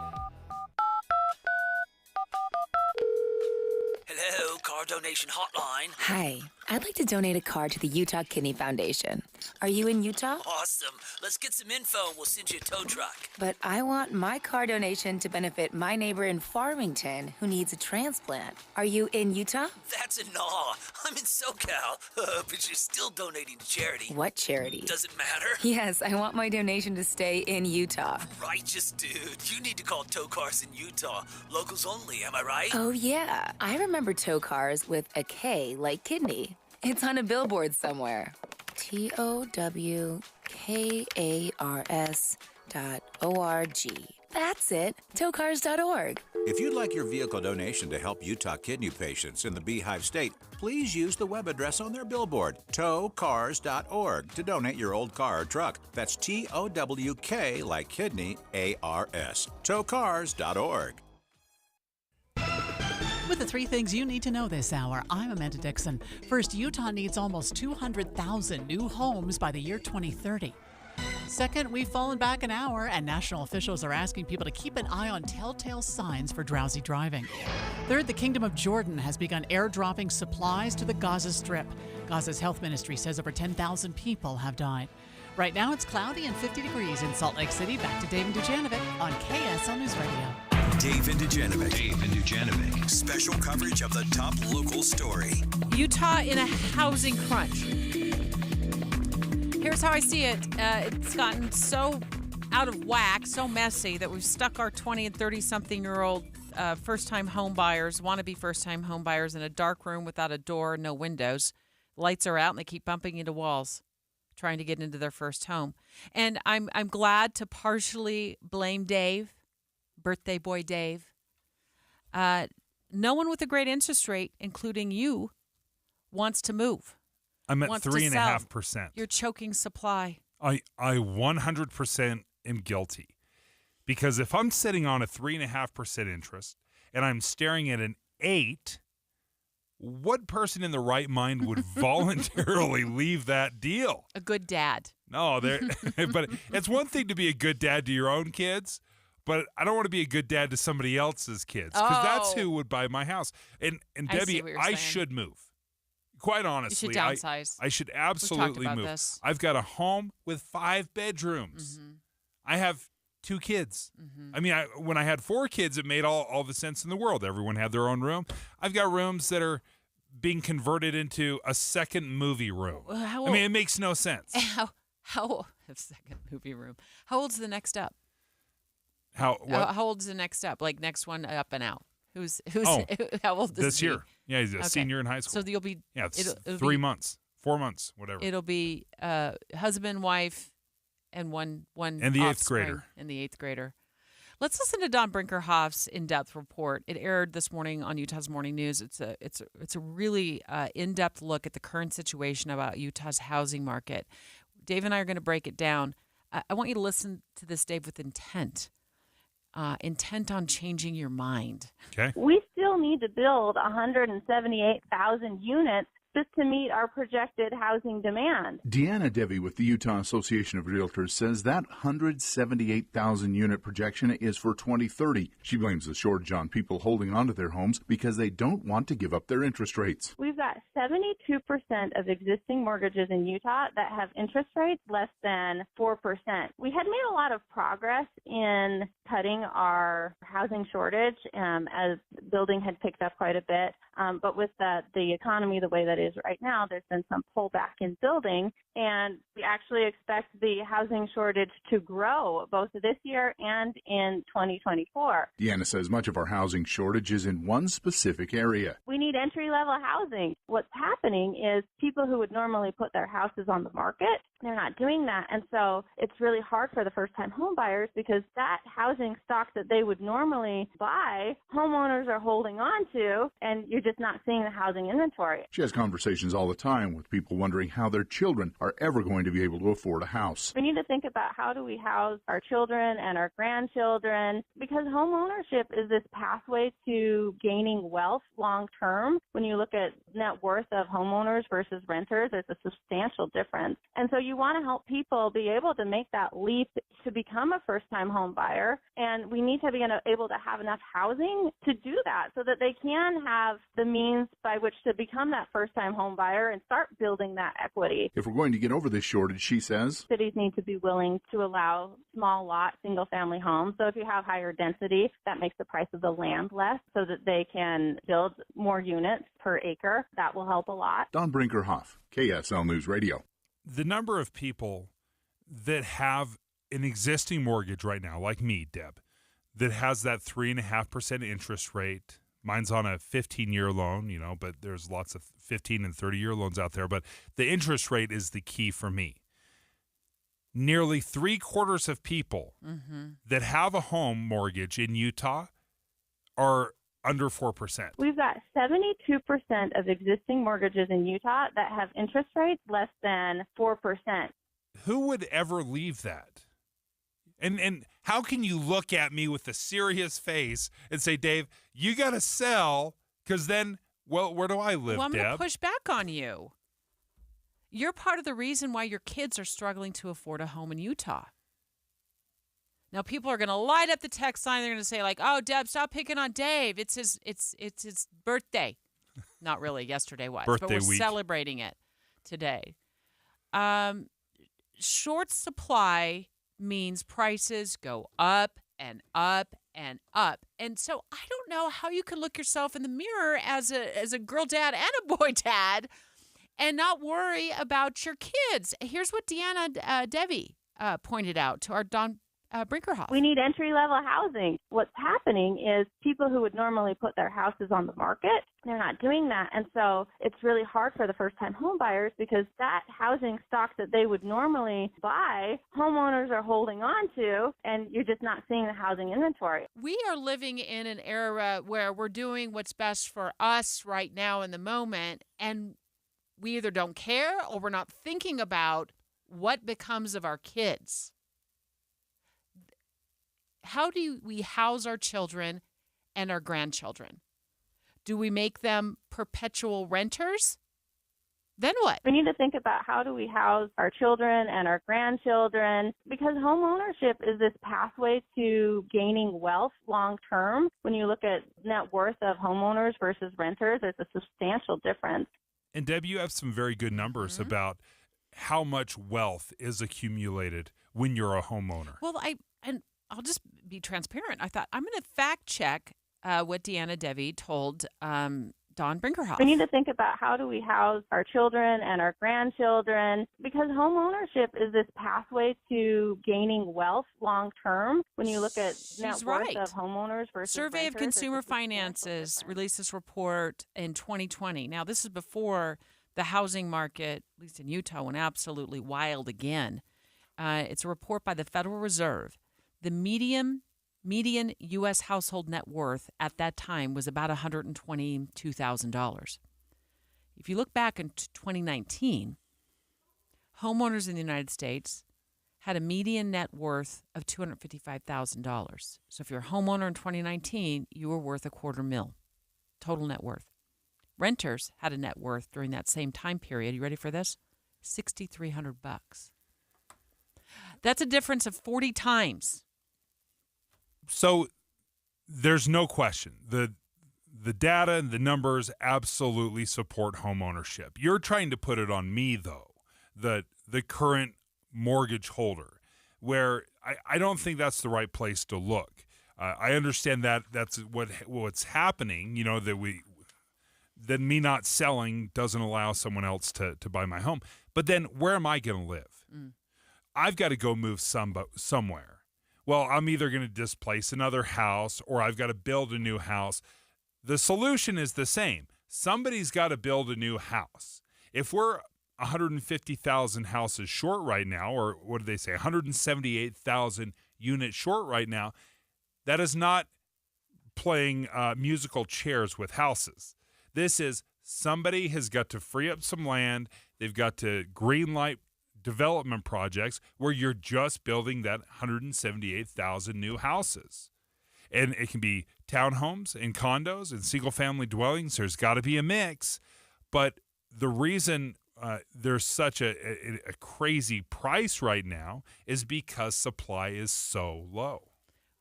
S2: Hello, car donation hotline.
S17: Hi, I'd like to donate a car to the Utah Kidney Foundation. Are you in Utah?
S2: Awesome. Let's get some info and we'll send you a tow truck.
S17: But I want my car donation to benefit my neighbor in Farmington who needs a transplant. Are you in Utah?
S2: That's a no. I'm in SoCal, but you're still donating to charity.
S17: What charity?
S2: Does it matter?
S17: Yes, I want my donation to stay in Utah.
S2: Righteous dude. You need to call tow cars in Utah. Locals only, am I right?
S17: Oh, yeah. I remember tow cars with a K like kidney. It's on a billboard somewhere. TOWKARS.org. That's it. Towcars.org.
S18: If you'd like your vehicle donation to help Utah kidney patients in the Beehive State, please use the web address on their billboard, towcars.org, to donate your old car or truck. That's TOWK like kidney, ARS. Towcars.org.
S6: With the three things you need to know this hour, I'm Amanda Dixon. First, Utah needs almost 200,000 new homes by the year 2030. Second, we've fallen back an hour, and national officials are asking people to keep an eye on telltale signs for drowsy driving. Third, the Kingdom of Jordan has begun airdropping supplies to the Gaza Strip. Gaza's health ministry says over 10,000 people have died. Right now, it's cloudy and 50 degrees in Salt Lake City. Back to Dave and Dujanovic on KSL News Radio.
S8: Dave and Dujanovic. Special coverage of the top local story.
S9: Utah in a housing crunch. Here's how I see it. It's gotten so out of whack, so messy, that we've stuck our 20 and 30-something-year-old first-time home buyers, wannabe first-time home buyers, in a dark room without a door, no windows. Lights are out, and they keep bumping into walls, trying to get into their first home. And I'm glad to partially blame Dave, birthday boy Dave. No one with a great interest rate, including you, wants to move.
S10: I'm at
S9: wants to
S10: 3.5%.
S9: You're choking supply.
S10: I 100% am guilty, because if I'm sitting on a 3.5% interest and I'm staring at an 8, what person in the right mind would voluntarily leave that deal?
S9: A good dad.
S10: No, but it's one thing to be a good dad to your own kids, but I don't want to be a good dad to somebody else's kids, because that's who would buy my house. And Debbie, I should move. Quite honestly,
S9: you should downsize.
S10: I should absolutely move.
S9: This.
S10: I've got a home with 5 bedrooms.
S9: Mm-hmm.
S10: I have 2 kids.
S9: Mm-hmm.
S10: I mean, when I had 4 kids, it made all the sense in the world. Everyone had their own room. I've got rooms that are being converted into a second movie room. I mean, it makes no sense.
S9: How a second movie room? How old's the next up?
S10: How
S9: old's the next up? Like next one up and out? Who's how old is
S10: this
S9: he?
S10: year? Yeah, he's a senior in high school.
S9: So you'll be
S10: it's 3 months, 4 months, whatever.
S9: It'll be husband, wife, and one
S10: and the 8th grader.
S9: And the 8th grader. Let's listen to Don Brinkerhoff's in-depth report. It aired this morning on Utah's Morning News. It's a really in-depth look at the current situation about Utah's housing market. Dave and I are going to break it down. I want you to listen to this, Dave, with intent. Intent on changing your mind.
S10: Okay.
S19: We still need to build 178,000 units just to meet our projected housing demand.
S21: Deanna Devi with the Utah Association of Realtors says that 178,000 unit projection is for 2030. She blames the shortage on people holding onto their homes because they don't want to give up their interest rates.
S19: We've got 72% of existing mortgages in Utah that have interest rates less than 4%. We had made a lot of progress in cutting our housing shortage as building had picked up quite a bit. But with the economy the way that is right now, there's been some pullback in building, and we actually expect the housing shortage to grow both this year and in 2024.
S21: Deanna says much of our housing shortage is in one specific area.
S19: We need entry-level housing. What's happening is people who would normally put their houses on the market, they're not doing that. And so it's really hard for the first-time home buyers because that housing stock that they would normally buy, homeowners are holding on to, and you're just not seeing the housing inventory.
S21: She has conversations all the time with people wondering how their children are are ever going to be able to afford a house.
S19: We need to think about how do we house our children and our grandchildren, because home ownership is this pathway to gaining wealth long term. When you look at net worth of homeowners versus renters, there's a substantial difference. And so you want to help people be able to make that leap to become a first-time home buyer, and we need to be able to have enough housing to do that so that they can have the means by which to become that first-time home buyer and start building that equity.
S21: If we're going to get over this shortage, she says,
S19: cities need to be willing to allow small lot, single-family homes. So if you have higher density, that makes the price of the land less so that they can build more units per acre. That will help a lot.
S21: Don Brinkerhoff, KSL News Radio.
S10: The number of people that have an existing mortgage right now, like me, Deb, that has that 3.5% interest rate. Mine's on a 15-year loan, but there's lots of 15 and 30-year loans out there. But the interest rate is the key for me. Nearly 3/4 of people that have a home mortgage in Utah are under 4%.
S19: We've got 72% of existing mortgages in Utah that have interest rates less than 4%.
S10: Who would ever leave that? And how can you look at me with a serious face and say, Dave, you got to sell, because then, well, where do I live,
S9: Well, I'm
S10: Deb?
S9: going to push back on you. You're part of the reason why your kids are struggling to afford a home in Utah. Now, people are going to light up the text line. They're going to say, like, oh, Deb, stop picking on Dave. It's his birthday. Not really. Yesterday was.
S10: Birthday
S9: but we're
S10: week.
S9: celebrating it today. Short supply means prices go up and up and up. And so I don't know how you can look yourself in the mirror as a girl dad and a boy dad and not worry about your kids. Here's what Deanna Devi pointed out to our Don Brinkerhoff.
S19: We need entry-level housing. What's happening is people who would normally put their houses on the market, they're not doing that. And so it's really hard for the first-time home buyers because that housing stock that they would normally buy, homeowners are holding on to, and you're just not seeing the housing inventory.
S9: We are living in an era where we're doing what's best for us right now in the moment, and we either don't care or we're not thinking about what becomes of our kids. How do we house our children and our grandchildren? Do we make them perpetual renters? Then what?
S19: We need to think about how do we house our children and our grandchildren, because home ownership is this pathway to gaining wealth long term. When you look at net worth of homeowners versus renters, there's a substantial difference.
S10: And Deb, you have some very good numbers about how much wealth is accumulated when you're a homeowner.
S9: Well, I'll just be transparent. I thought I'm going to fact check what Deanna Devi told Don Brinkerhoff.
S19: We need to think about how do we house our children and our grandchildren, because home ownership is this pathway to gaining wealth long term. When you look at net worth of homeowners versus
S9: Survey of
S19: renters,
S9: Consumer Finances released this report in 2020. Now, this is before the housing market, at least in Utah, went absolutely wild again. It's a report by the Federal Reserve. The median U.S. household net worth at that time was about $122,000. If you look back in 2019, homeowners in the United States had a median net worth of $255,000. So if you're a homeowner in 2019, you were worth $250,000 total net worth. Renters had a net worth during that same time period. You ready for this? $6,300. That's a difference of 40 times.
S10: So there's no question. The data and the numbers absolutely support home ownership. You're trying to put it on me, though, the current mortgage holder, where I don't think that's the right place to look. I understand that that's what's happening, that me not selling doesn't allow someone else to buy my home. But then where am I going to live? I've got to go move somewhere. Well, I'm either going to displace another house or I've got to build a new house. The solution is the same. Somebody's got to build a new house. If we're 150,000 houses short right now, or what do they say, 178,000 units short right now, that is not playing musical chairs with houses. This is somebody has got to free up some land. They've got to green light development projects where you're just building that 178,000 new houses. And it can be townhomes and condos and single-family dwellings. There's got to be a mix. But the reason there's such a crazy price right now is because supply is so low.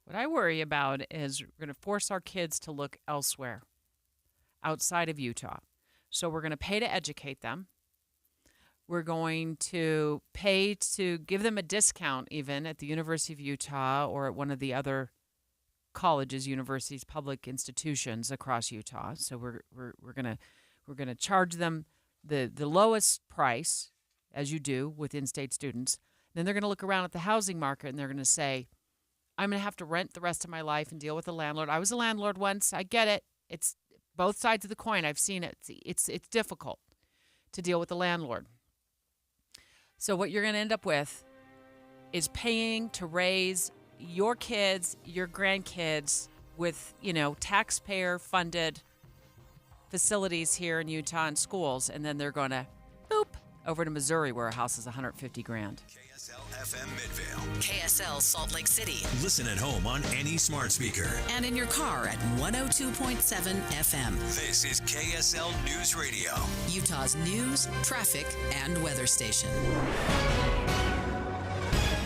S9: What I worry about is we're going to force our kids to look elsewhere outside of Utah. So we're going to pay to educate them. We're going to pay to give them a discount even at the University of Utah or at one of the other colleges, universities, public institutions across Utah. So we're gonna charge them the lowest price, as you do with in-state students. Then they're going to look around at the housing market and they're going to say, I'm going to have to rent the rest of my life and deal with a landlord. I was a landlord once. I get it. It's both sides of the coin. I've seen it. It's difficult to deal with the landlord. So what you're going to end up with is paying to raise your kids, your grandkids with, taxpayer-funded facilities here in Utah and schools, and then they're going to boop over to Missouri where a house is $150,000.
S8: KSL FM Midvale.
S3: KSL Salt Lake City.
S8: Listen at home on any smart speaker.
S3: And in your car at 102.7 FM.
S8: This is KSL News Radio.
S3: Utah's news, traffic, and weather station.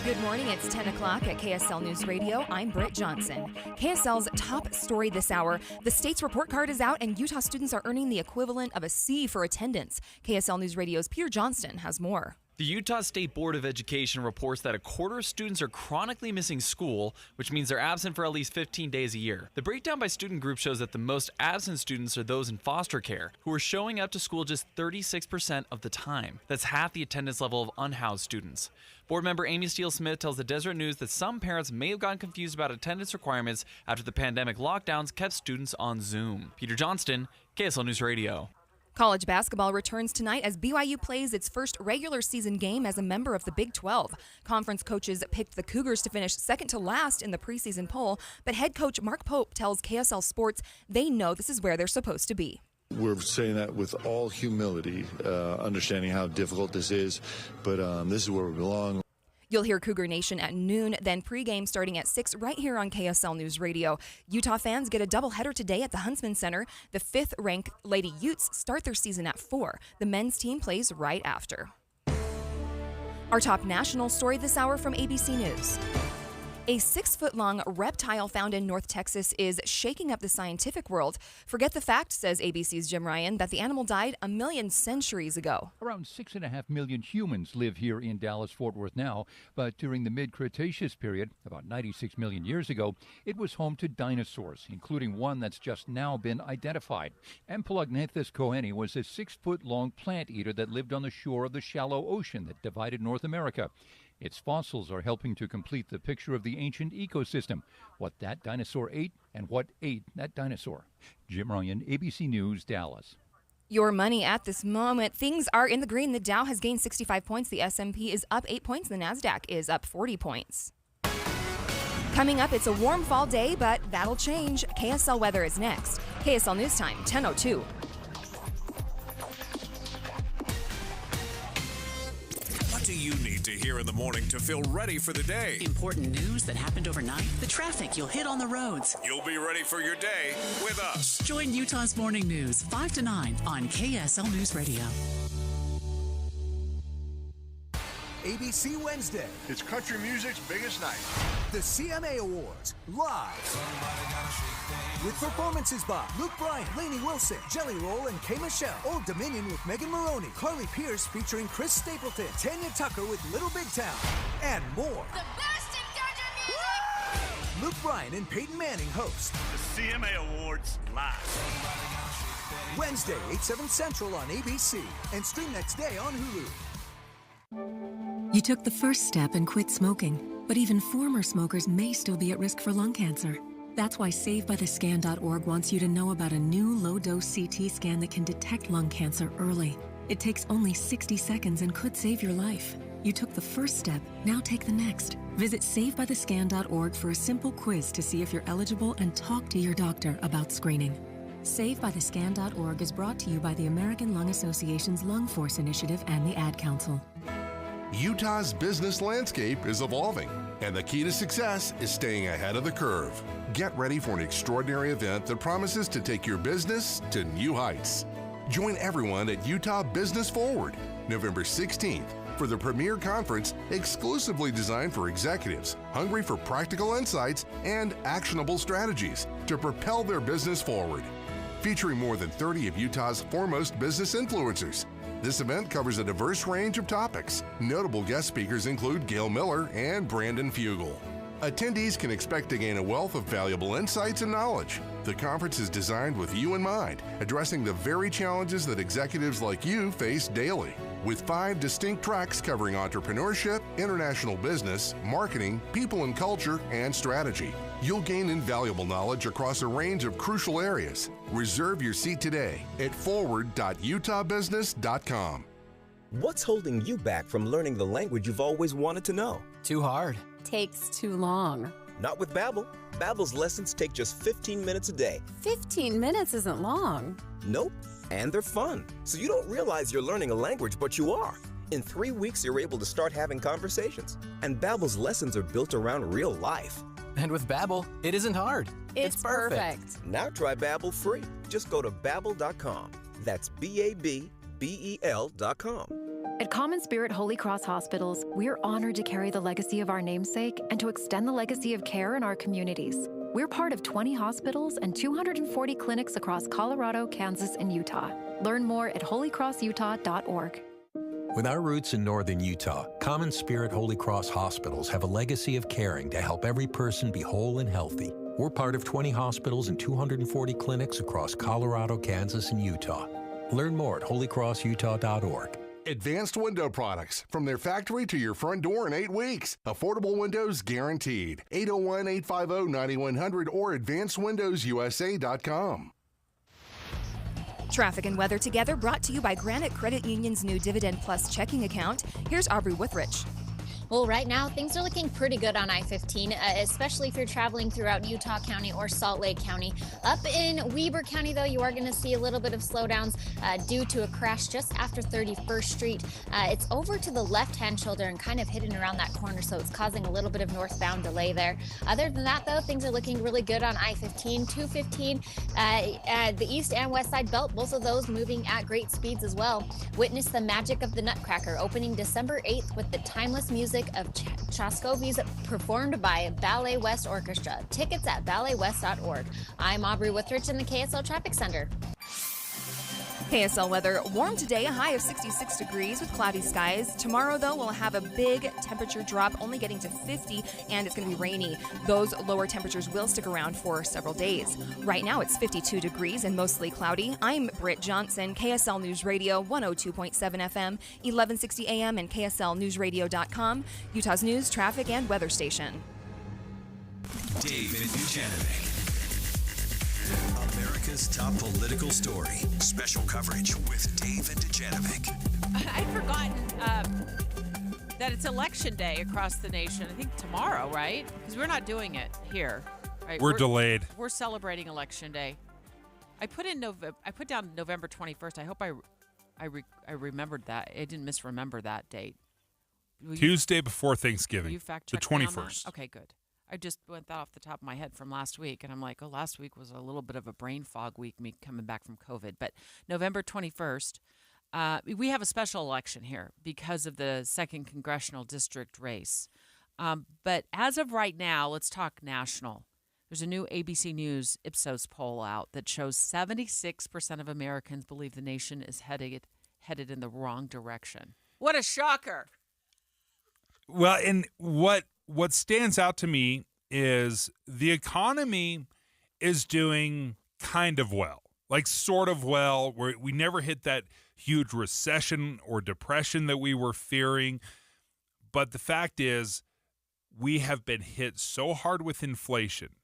S5: Good morning. It's 10 o'clock at KSL News Radio. I'm Britt Johnson. KSL's top story this hour. The state's report card is out, and Utah students are earning the equivalent of a C for attendance. KSL News Radio's Peter Johnston has more.
S12: The Utah State Board of Education reports that a quarter of students are chronically missing school, which means they're absent for at least 15 days a year. The breakdown by student group shows that the most absent students are those in foster care, who are showing up to school just 36% of the time. That's half the attendance level of unhoused students. Board member Amy Steele-Smith tells the Deseret News that some parents may have gotten confused about attendance requirements after the pandemic lockdowns kept students on Zoom. Peter Johnston, KSL News Radio.
S5: College basketball returns tonight as BYU plays its first regular season game as a member of the Big 12. Conference coaches picked the Cougars to finish second to last in the preseason poll, but head coach Mark Pope tells KSL Sports they know this is where they're supposed to be.
S20: We're saying that with all humility, understanding how difficult this is, but this is where we belong.
S5: You'll hear Cougar Nation at noon, then pregame starting at 6 right here on KSL News Radio. Utah fans get a doubleheader today at the Huntsman Center. The 5th-ranked Lady Utes start their season at 4. The men's team plays right after. Our top national story this hour from ABC News. A 6-foot-long reptile found in North Texas is shaking up the scientific world. Forget the fact, says ABC's Jim Ryan, that the animal died 1 million centuries ago.
S22: Around 6.5 million humans live here in Dallas-Fort Worth now, but during the mid-Cretaceous period, about 96 million years ago, it was home to dinosaurs, including one that's just now been identified. Ampelognathes coheni was a 6-foot-long plant eater that lived on the shore of the shallow ocean that divided North America. Its fossils are helping to complete the picture of the ancient ecosystem, what that dinosaur ate and what ate that dinosaur. Jim Ryan, ABC News, Dallas.
S5: Your money at this moment. Things are in the green. The Dow has gained 65 points. The S&P is up 8 points. The NASDAQ is up 40 points. Coming up, it's a warm fall day, but that'll change. KSL weather is next. KSL News Time, 10:02.
S8: What do you need to hear in the morning to feel ready for the day?
S3: Important news that happened overnight, the traffic you'll hit on the roads.
S8: You'll be ready for your day with us.
S3: Join Utah's Morning News 5 to 9 on KSL News Radio.
S27: ABC Wednesday.
S23: It's country music's biggest night.
S27: The CMA Awards, live. With performances by Luke Bryan, Lainey Wilson, Jelly Roll, and K. Michelle. Old Dominion with Megan Maroney. Carly Pierce featuring Chris Stapleton. Tanya Tucker with Little Big Town. And more.
S4: The best in country music!
S27: Luke Bryan and Peyton Manning host.
S23: The CMA Awards live.
S27: Wednesday, 8/7 Central on ABC. And stream next day on Hulu.
S24: You took the first step and quit smoking, but even former smokers may still be at risk for lung cancer. That's why SaveByTheScan.org wants you to know about a new low-dose CT scan that can detect lung cancer early. It takes only 60 seconds and could save your life. You took the first step, now take the next. Visit SaveByTheScan.org for a simple quiz to see if you're eligible and talk to your doctor about screening. SaveByTheScan.org is brought to you by the American Lung Association's Lung Force Initiative and the Ad Council.
S7: Utah's business landscape is evolving, and the key to success is staying ahead of the curve. Get ready for an extraordinary event that promises to take your business to new heights. Join everyone at Utah Business Forward, November 16th, for the premier conference exclusively designed for executives hungry for practical insights and actionable strategies to propel their business forward. Featuring more than 30 of Utah's foremost business influencers, this event covers a diverse range of topics. Notable guest speakers include Gail Miller and Brandon Fugel. Attendees can expect to gain a wealth of valuable insights and knowledge. The conference is designed with you in mind, addressing the very challenges that executives like you face daily. With 5 distinct tracks covering entrepreneurship, international business, marketing, people and culture, and strategy. You'll gain invaluable knowledge across a range of crucial areas. Reserve your seat today at forward.utahbusiness.com.
S11: What's holding you back from learning the language you've always wanted to know?
S13: Too hard. Takes too long.
S11: Not with Babbel. Babbel's lessons take just 15 minutes a day.
S13: 15 minutes isn't long.
S11: Nope. And they're fun. So you don't realize you're learning a language, but you are. In 3 weeks, you're able to start having conversations. And Babbel's lessons are built around real life.
S13: And with Babbel, it isn't hard. It's perfect.
S11: Now try Babbel free. Just go to Babbel.com. That's BABBEL.com.
S14: At Common Spirit Holy Cross Hospitals, we're honored to carry the legacy of our namesake and to extend the legacy of care in our communities. We're part of 20 hospitals and 240 clinics across Colorado, Kansas, and Utah. Learn more at holycrossutah.org.
S15: With our roots in northern Utah, Common Spirit Holy Cross Hospitals have a legacy of caring to help every person be whole and healthy. We're part of 20 hospitals and 240 clinics across Colorado, Kansas, and Utah. Learn more at holycrossutah.org.
S7: Advanced window products, from their factory to your front door in 8 weeks. Affordable windows guaranteed. 801-850-9100 or advancedwindowsusa.com.
S5: Traffic and weather together, brought to you by Granite Credit Union's new Dividend Plus checking account. Here's Aubrey Withrich.
S25: Well, right now, things are looking pretty good on I-15, especially if you're traveling throughout Utah County or Salt Lake County. Up in Weber County, though, you are going to see a little bit of slowdowns due to a crash just after 31st Street. It's over to the left-hand shoulder and kind of hidden around that corner, so it's causing a little bit of northbound delay there. Other than that, though, things are looking really good on I-15, 215, the east and west side belt, both of those moving at great speeds as well. Witness the magic of the Nutcracker, opening December 8th with the timeless music of Chascovi's performed by Ballet West Orchestra. Tickets at balletwest.org. I'm Aubrey Withrich in the KSL Traffic Center.
S5: KSL weather, warm today, a high of 66 degrees with cloudy skies. Tomorrow, though, we'll have a big temperature drop, only getting to 50, and it's going to be rainy. Those lower temperatures will stick around for several days. Right now, it's 52 degrees and mostly cloudy. I'm Britt Johnson, KSL News Radio, 102.7 FM, 1160 AM, and KSLNewsRadio.com, Utah's news, traffic, and weather station.
S8: David Dujanovic. America's top political story. Special coverage with David Dujanovic.
S9: I'd forgotten that it's election day across the nation. I think tomorrow, right? Because we're not doing it here. Right?
S10: We're delayed.
S9: We're celebrating election day. I put down November 21st. I hope I remembered that. I didn't misremember that date.
S10: Tuesday before Thanksgiving.
S9: You fact
S10: the
S9: check me on
S10: 21st.
S9: that? Okay, good. I just went that off the top of my head from last week, and I'm like, oh, last week was a little bit of a brain fog week, me coming back from COVID. But November 21st, we have a special election here because of the 2nd Congressional District race. But as of right now, let's talk national. There's a new ABC News Ipsos poll out that shows 76% of Americans believe the nation is headed in the wrong direction. What a shocker.
S10: Well, and what stands out to me is the economy is doing kind of well, like sort of well. We never hit that huge recession or depression that we were fearing. But the fact is, we have been hit so hard with inflation.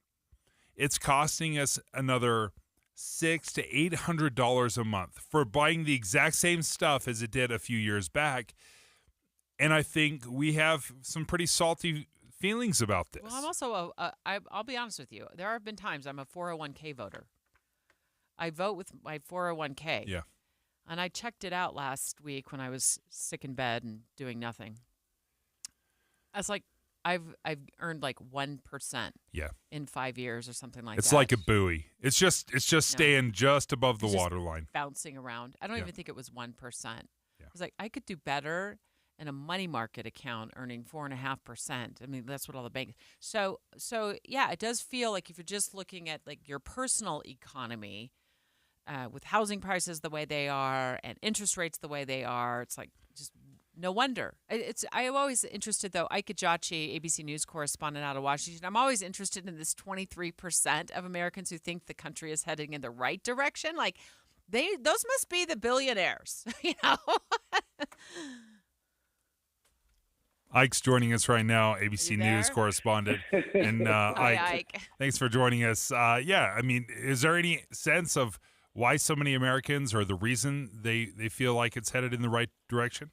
S10: It's costing us another $600 to $800 a month for buying the exact same stuff as it did a few years back. And I think we have some pretty salty feelings about this.
S9: Well, I'm also I'll be honest with you. There have been times I'm a 401k voter. I vote with my 401k.
S10: Yeah.
S9: And I checked it out last week when I was sick in bed and doing nothing. I was like, I've earned like 1%
S10: Yeah.
S9: in 5 years or something like
S10: It's
S9: that.
S10: like a buoy. It's just staying just above the
S9: It's just
S10: waterline.
S9: bouncing around. I don't
S10: Yeah.
S9: even think it was 1%. I was like, I could do better in a money market account earning 4.5%. I mean, that's what all the banks. So yeah, it does feel like if you're just looking at like your personal economy, with housing prices the way they are and interest rates the way they are, it's like just no wonder. I'm always interested though. Ike Ajachi, ABC News correspondent out of Washington. I'm always interested in this 23% of Americans who think the country is heading in the right direction. Like those must be the billionaires, you know.
S10: Ike's joining us right now, ABC News correspondent. And
S9: Hi, Ike.
S10: Thanks for joining us. Yeah, I mean, is there any sense of why so many Americans or the reason they feel like it's headed in the right direction?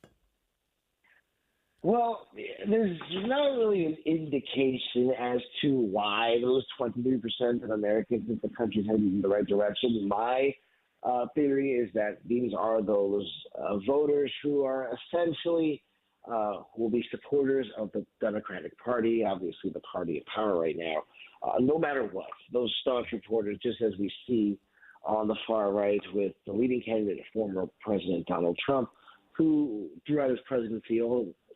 S1: Well, there's not really an indication as to why those 23% of Americans think the country's headed in the right direction. My theory is that these are those voters who are essentially will be supporters of the Democratic Party, obviously the party in power right now, no matter what. Those staunch reporters, just as we see on the far right with the leading candidate, former President Donald Trump, who throughout his presidency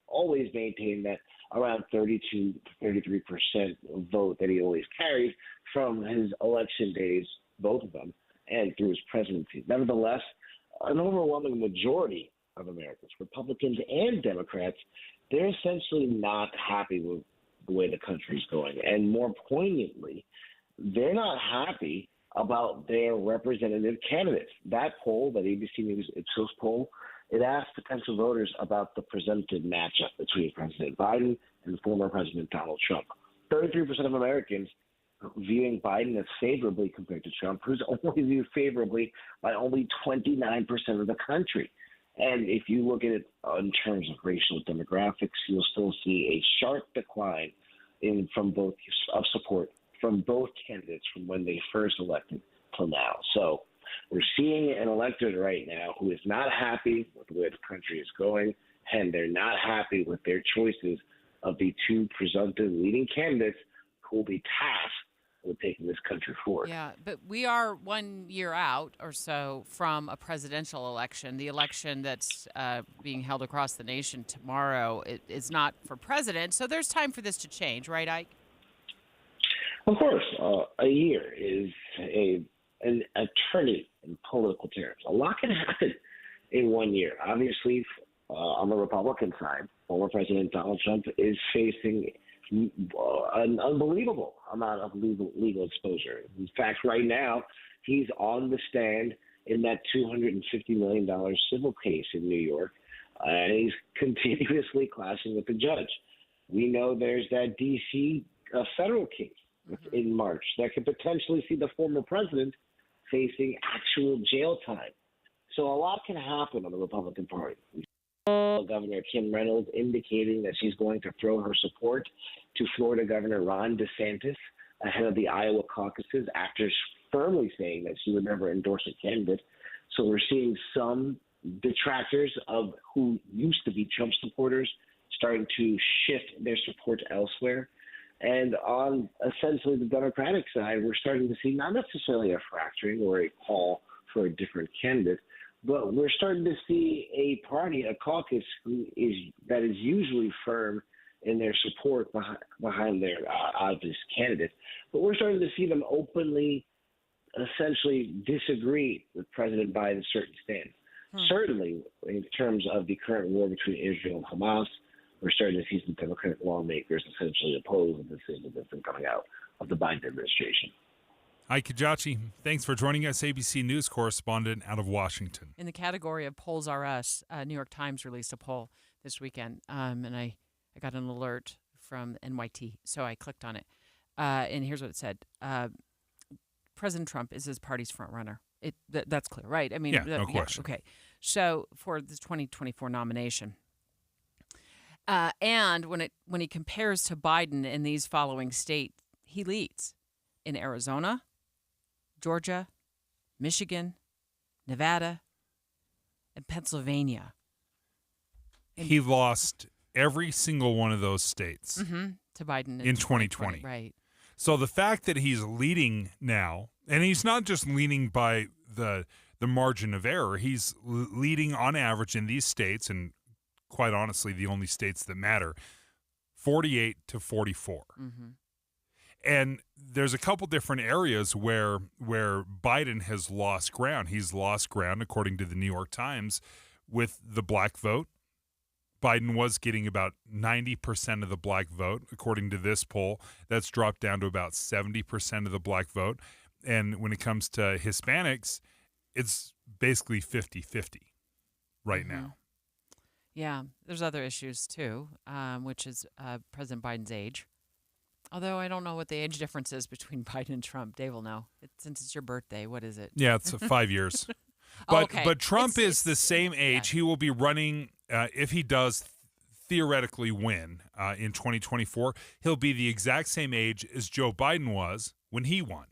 S1: always maintained that around 32 to 33% vote that he always carried from his election days, both of them, and through his presidency. Nevertheless, an overwhelming majority of Americans, Republicans and Democrats, they're essentially not happy with the way the country's going. And more poignantly, they're not happy about their representative candidates. That poll, that ABC News Ipsos poll, it asked potential voters about the presumptive matchup between President Biden and former President Donald Trump. 33% of Americans viewing Biden as favorably compared to Trump, who's only viewed favorably by only 29% of the country. And if you look at it in terms of racial demographics, you'll still see a sharp decline from both of support from both candidates from when they first elected till now. So we're seeing an electorate right now who is not happy with the way the country is going, and they're not happy with their choices of the two presumptive leading candidates who will be tasked with taking this country forward.
S9: Yeah, but we are 1 year out or so from a presidential election. The election that's being held across the nation tomorrow is not for president, so there's time for this to change, right, Ike?
S1: Of course, a year is an attorney in political terms. A lot can happen in 1 year. Obviously, on the Republican side, former President Donald Trump is facing an unbelievable amount of legal exposure. In fact, right now, he's on the stand in that $250 million civil case in New York, and he's continuously clashing with the judge. We know there's that D.C. Federal case in March that could potentially see the former president facing actual jail time. So a lot can happen on the Republican Party. Governor Kim Reynolds indicating that she's going to throw her support to Florida Governor Ron DeSantis ahead of the Iowa caucuses after firmly saying that she would never endorse a candidate. So we're seeing some detractors of who used to be Trump supporters starting to shift their support elsewhere. And on essentially the Democratic side, we're starting to see not necessarily a fracturing or a call for a different candidate, but we're starting to see a party, a caucus, that is usually firm in their support behind their obvious candidate. But we're starting to see them openly, essentially disagree with President Biden's certain stance. Certainly, in terms of the current war between Israel and Hamas, we're starting to see some Democratic lawmakers essentially oppose the decision that's been coming out of the Biden administration.
S10: Ike Ajachi, thanks for joining us, ABC News correspondent out of Washington.
S9: In the category of Polls R Us, New York Times released a poll this weekend, and I got an alert from NYT, so I clicked on it. And here's what it said. President Trump is his party's front runner. That's clear, right? I mean,
S10: yeah, no question.
S9: Okay. So for the 2024 nomination. And when he compares to Biden in these following states, he leads in Arizona, Georgia, Michigan, Nevada, and Pennsylvania.
S10: He lost every single one of those states
S9: to Biden
S10: in 2020.
S9: Right.
S10: So the fact that he's leading now, and he's not just leading by the margin of error, he's leading on average in these states, and quite honestly, the only states that matter, 48 to 44. And there's a couple different areas where Biden has lost ground. He's lost ground, according to the New York Times, with the black vote. Biden was getting about 90% of the black vote, according to this poll. That's dropped down to about 70% of the black vote. And when it comes to Hispanics, it's basically 50-50 right now.
S9: Yeah, there's other issues too, which is President Biden's age. Although I don't know what the age difference is between Biden and Trump. Dave will know. Since it's your birthday, what is it?
S10: Yeah, it's 5 years. But Trump is the same age. He will be running, if he does theoretically win in 2024, he'll be the exact same age as Joe Biden was when he won.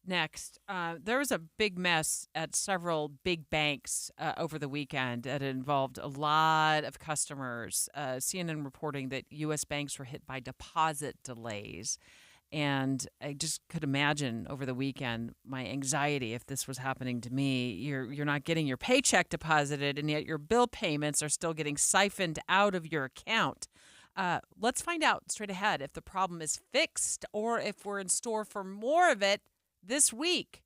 S9: Next, there was a big mess at several big banks over the weekend that involved a lot of customers. CNN reporting that U.S. banks were hit by deposit delays. And I just could imagine over the weekend my anxiety if this was happening to me. You're not getting your paycheck deposited, and yet your bill payments are still getting siphoned out of your account. Let's find out straight ahead if the problem is fixed or if we're in store for more of it this week.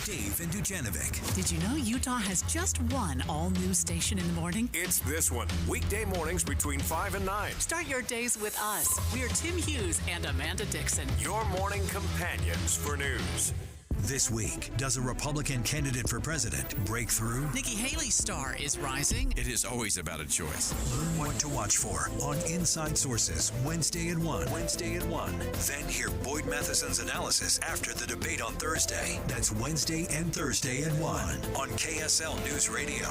S8: Dave and Dujanovic.
S3: Did you know Utah has just one all-news station in the morning?
S2: It's this one. Weekday mornings between 5 and 9.
S3: Start your days with us. We're Tim Hughes and Amanda Dixon.
S2: Your morning companions for news.
S8: This week, does a Republican candidate for president break through?
S3: Nikki Haley's star is rising.
S2: It is always about a choice.
S8: Learn what to watch for on Inside Sources, Wednesday at 1. Then hear Boyd Matheson's analysis after the debate on Thursday. That's Wednesday and Thursday at 1 on KSL News Radio.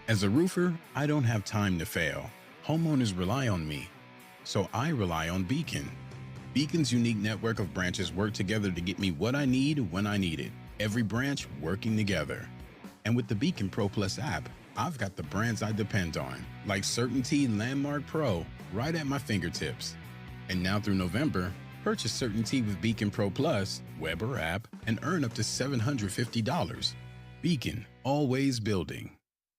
S6: As a roofer, I don't have time to fail. Homeowners rely on me, so I rely on Beacon. Beacon's unique network of branches work together to get me what I need when I need it. Every branch working together. And with the Beacon Pro Plus app, I've got the brands I depend on, like Certainty Landmark Pro, right at my fingertips. And now through November, purchase Certainty with Beacon Pro Plus, web or app, and earn up to $750. Beacon, always building.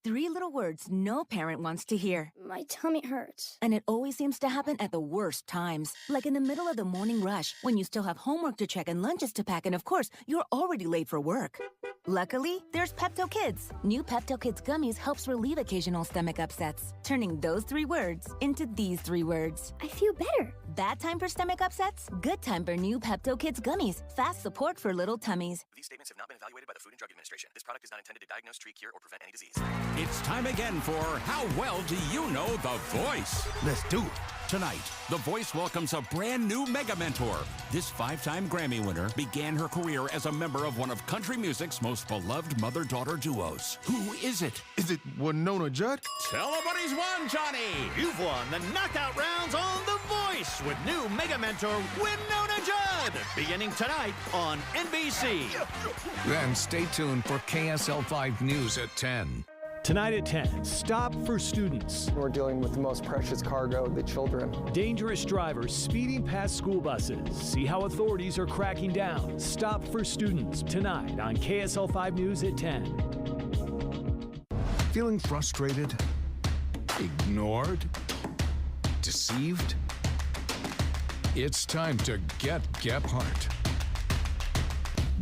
S16: 3 little words no parent wants to hear.
S17: My tummy hurts.
S16: And it always seems to happen at the worst times. Like in the middle of the morning rush, when you still have homework to check and lunches to pack, and of course, you're already late for work. Luckily, there's Pepto Kids. New Pepto Kids gummies helps relieve occasional stomach upsets, turning those 3 words into these 3 words.
S17: I feel better.
S16: Bad time for stomach upsets? Good time for new Pepto Kids gummies. Fast support for little tummies.
S18: These statements have not been evaluated by the Food and Drug Administration. This product is not intended to diagnose, treat, cure, or prevent any disease.
S21: It's time again for How Well Do You Know The Voice? Let's do it. Tonight, The Voice welcomes a brand new mega mentor. This 5-time Grammy winner began her career as a member of one of country music's most beloved mother-daughter duos. Who is it?
S26: Is it Winona Judd?
S21: Tell her what he's won, Johnny!
S28: You've won the knockout rounds on The Voice with new mega mentor Winona Judd, beginning tonight on NBC.
S29: Then stay tuned for KSL 5 News at 10.
S30: Tonight at 10, Stop for Students.
S31: We're dealing with the most precious cargo, the children.
S30: Dangerous drivers speeding past school buses. See how authorities are cracking down. Stop for Students, tonight on KSL 5 News at 10.
S29: Feeling frustrated? Ignored? Deceived? It's time to get Gephardt.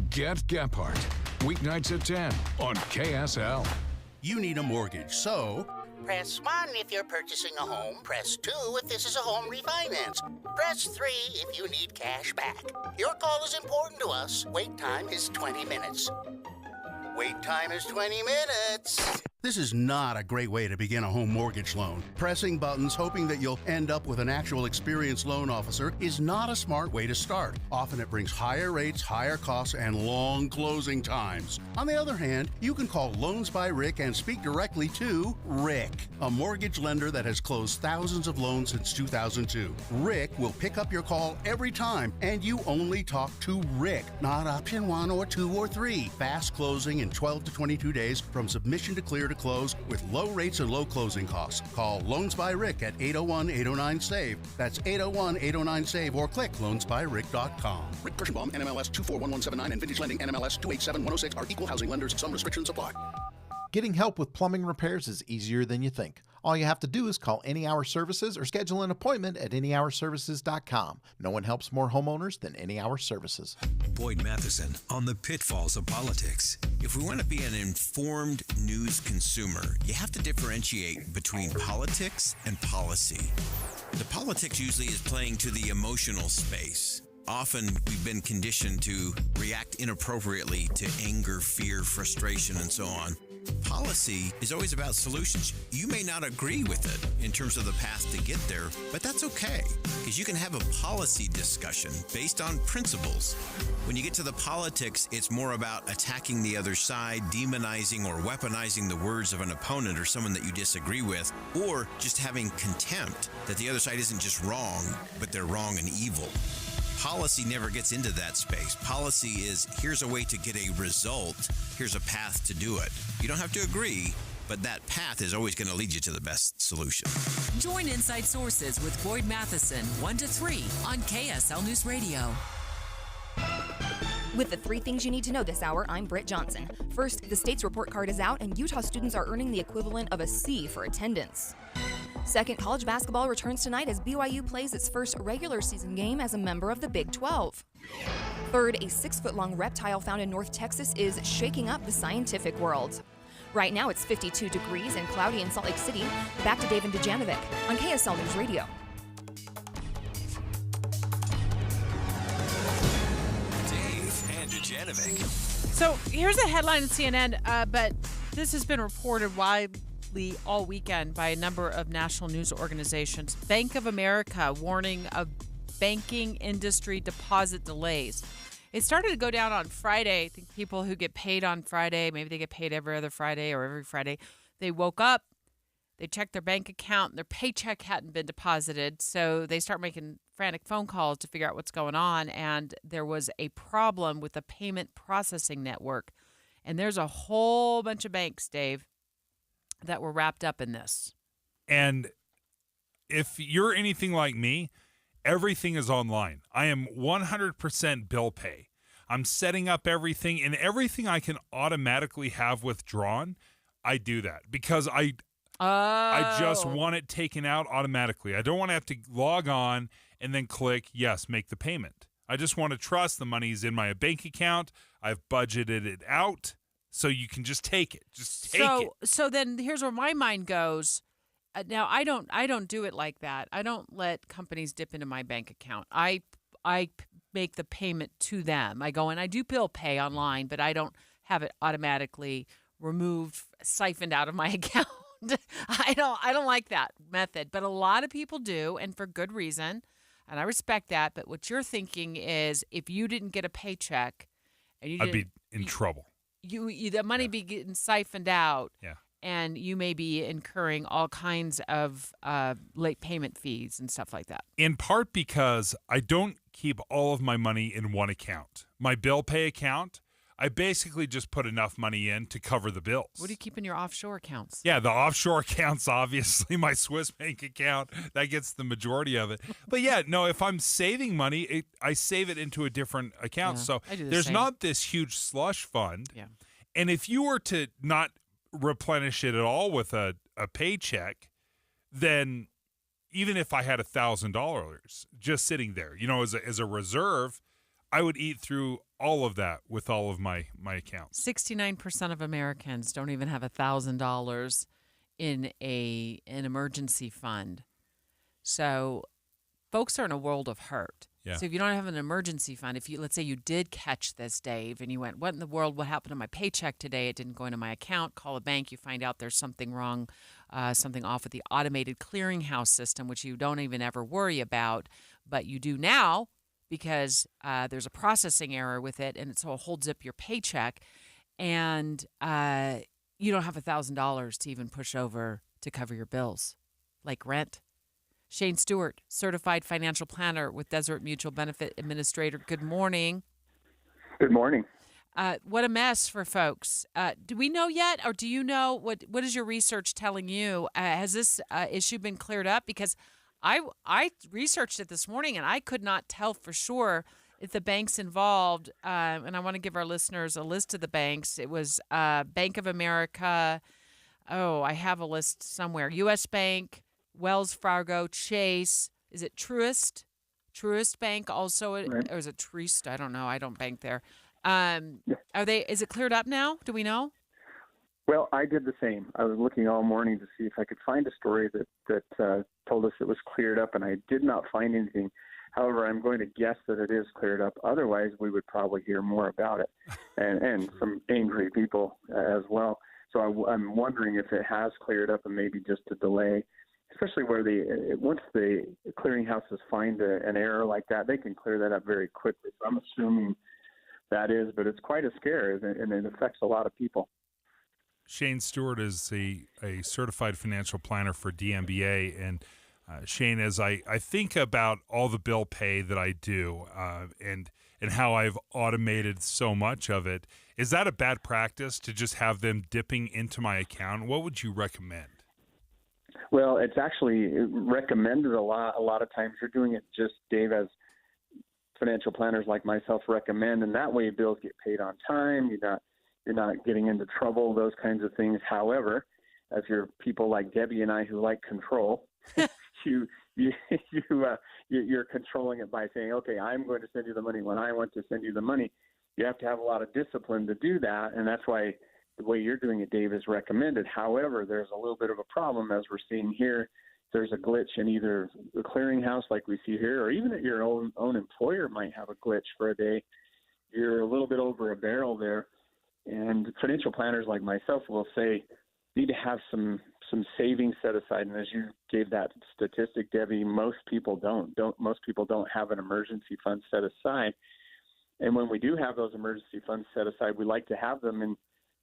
S29: Get Gephardt, weeknights at 10 on KSL.
S32: You need a mortgage, so
S33: press 1 if you're purchasing a home. Press 2 if this is a home refinance. Press 3 if you need cash back. Your call is important to us. Wait time is 20 minutes. Wait time is 20 minutes.
S32: This is not a great way to begin a home mortgage loan. Pressing buttons hoping that you'll end up with an actual experienced loan officer is not a smart way to start. Often it brings higher rates, higher costs, and long closing times. On the other hand, you can call Loans by Rick and speak directly to Rick, a mortgage lender that has closed thousands of loans since 2002. Rick will pick up your call every time, and you only talk to Rick, not option 1 or 2 or 3. Fast closing in 12 to 22 days from submission to clear to close with low rates and low closing costs. Call Loans by Rick at 801-809-SAVE. That's 801-809-SAVE or click loansbyrick.com.
S33: Rick Kirschenbaum, NMLS 241179 and Vintage Lending, NMLS 287106 are equal housing lenders. Some restrictions apply.
S4: Getting help with plumbing repairs is easier than you think. All you have to do is call Any Hour Services or schedule an appointment at anyhourservices.com. No one helps more homeowners than Any Hour Services.
S8: Boyd Matheson on the pitfalls of politics.
S11: If we want to be an informed news consumer, you have to differentiate between politics and policy. The politics usually is playing to the emotional space. Often we've been conditioned to react inappropriately to anger, fear, frustration, and so on. Policy is always about solutions. You may not agree with it in terms of the path to get there, but that's okay, because you can have a policy discussion based on principles. When you get to the politics, it's more about attacking the other side, demonizing or weaponizing the words of an opponent or someone that you disagree with, or just having contempt that the other side isn't just wrong, but they're wrong and evil. Policy never gets into that space. Policy is, here's a way to get a result. Here's a path to do it. You don't have to agree, but that path is always going to lead you to the best solution.
S3: Join Inside Sources with Boyd Matheson, 1 to 3 on KSL News Radio.
S5: With the 3 things you need to know this hour, I'm Britt Johnson. First, the state's report card is out, and Utah students are earning the equivalent of a C for attendance. Second, college basketball returns tonight as BYU plays its first regular season game as a member of the Big 12. Third, a 6-foot-long reptile found in North Texas is shaking up the scientific world. Right now, it's 52 degrees and cloudy in Salt Lake City. Back to Dave and Dujanovic on KSL News Radio.
S11: Dave and Dujanovic.
S9: So here's a headline in CNN, but this has been reported widely all weekend by a number of national news organizations. Bank of America warning of banking industry deposit delays. It started to go down on Friday. I think people who get paid on Friday, maybe they get paid every other Friday or every Friday, they woke up, they checked their bank account, and their paycheck hadn't been deposited. So they start making frantic phone calls to figure out what's going on. And there was a problem with the payment processing network. And there's a whole bunch of banks, Dave, that were wrapped up in this.
S10: And if you're anything like me, everything is online. I am 100% bill pay. I'm setting up everything, and everything I can automatically have withdrawn, I do that because I just want it taken out automatically. I don't want to have to log on and then click, yes, make the payment. I just want to trust the money's in my bank account. I've budgeted it out. So you can just take it. Just take it.
S9: So then here's where my mind goes. Now I don't do it like that. I don't let companies dip into my bank account. I make the payment to them. I go and I do bill pay online, but I don't have it automatically removed, siphoned out of my account. I don't like that method, but a lot of people do, and for good reason. And I respect that. But what you're thinking is, if you didn't get a paycheck, and
S10: I'd be in trouble.
S9: The money be getting siphoned out, and you may be incurring all kinds of late payment fees and stuff like that.
S10: In part because I don't keep all of my money in one account. My bill pay account, I basically just put enough money in to cover the bills.
S9: What do you keep in your offshore accounts?
S10: Yeah, the offshore accounts, obviously, my Swiss bank account, that gets the majority of it. But yeah, no, if I'm saving money, I save it into a different account.
S9: Yeah,
S10: so
S9: there's
S10: same. Not this huge slush fund.
S9: Yeah.
S10: And if you were to not replenish it at all with a paycheck, then even if I had $1,000 just sitting there, as a reserve, I would eat through all of that with all of my accounts.
S9: 69% of Americans don't even have $1,000 in an emergency fund. So folks are in a world of hurt.
S10: Yeah.
S9: So if you don't have an emergency fund, let's say you did catch this, Dave, and you went, what in the world, what happened to my paycheck today? It didn't go into my account. Call a bank. You find out there's something wrong, something off with the automated clearinghouse system, which you don't even ever worry about, but you do now because there's a processing error with it, and so it holds up your paycheck, and you don't have $1,000 to even push over to cover your bills, like rent. Shane Stewart, certified financial planner with Desert Mutual Benefit Administrator. Good morning.
S12: Good morning.
S9: What a mess for folks. Do we know yet, or do you know what is your research telling you? Has this issue been cleared up? Because I researched it this morning, and I could not tell for sure if the banks involved. And I want to give our listeners a list of the banks. It was Bank of America. Oh, I have a list somewhere. U.S. Bank, Wells Fargo, Chase. Is it Truist? Truist Bank also,
S7: Right.
S9: or is it Truist? I don't know. I don't bank there. Is it cleared up now? Do we know?
S7: Well, I did the same. I was looking all morning to see if I could find a story that told us it was cleared up, and I did not find anything. However, I'm going to guess that it is cleared up. Otherwise, we would probably hear more about it, and some angry people as well. So I'm wondering if it has cleared up and maybe just a delay, especially where once the clearinghouses find an error like that, they can clear that up very quickly. So I'm assuming that is, but it's quite a scare, and it affects a lot of people.
S10: Shane Stewart is a certified financial planner for DMBA. And Shane, as I think about all the bill pay that I do and how I've automated so much of it, is that a bad practice to just have them dipping into my account? What would you recommend?
S7: Well, it's actually recommended a lot of times. You're doing it just, Dave, as financial planners like myself recommend, and that way bills get paid on time. You're not getting into trouble, those kinds of things. However, as you're people like Debbie and I who like control, you're controlling it by saying, okay, I'm going to send you the money when I want to send you the money. You have to have a lot of discipline to do that, and that's why the way you're doing it, Dave, is recommended. However, there's a little bit of a problem, as we're seeing here. There's a glitch in either the clearinghouse like we see here, or even at your own employer might have a glitch for a day. You're a little bit over a barrel there. And financial planners like myself will say, need to have some savings set aside. And as you gave that statistic, Debbie, most people don't. Most people don't have an emergency fund set aside. And when we do have those emergency funds set aside, we like to have them in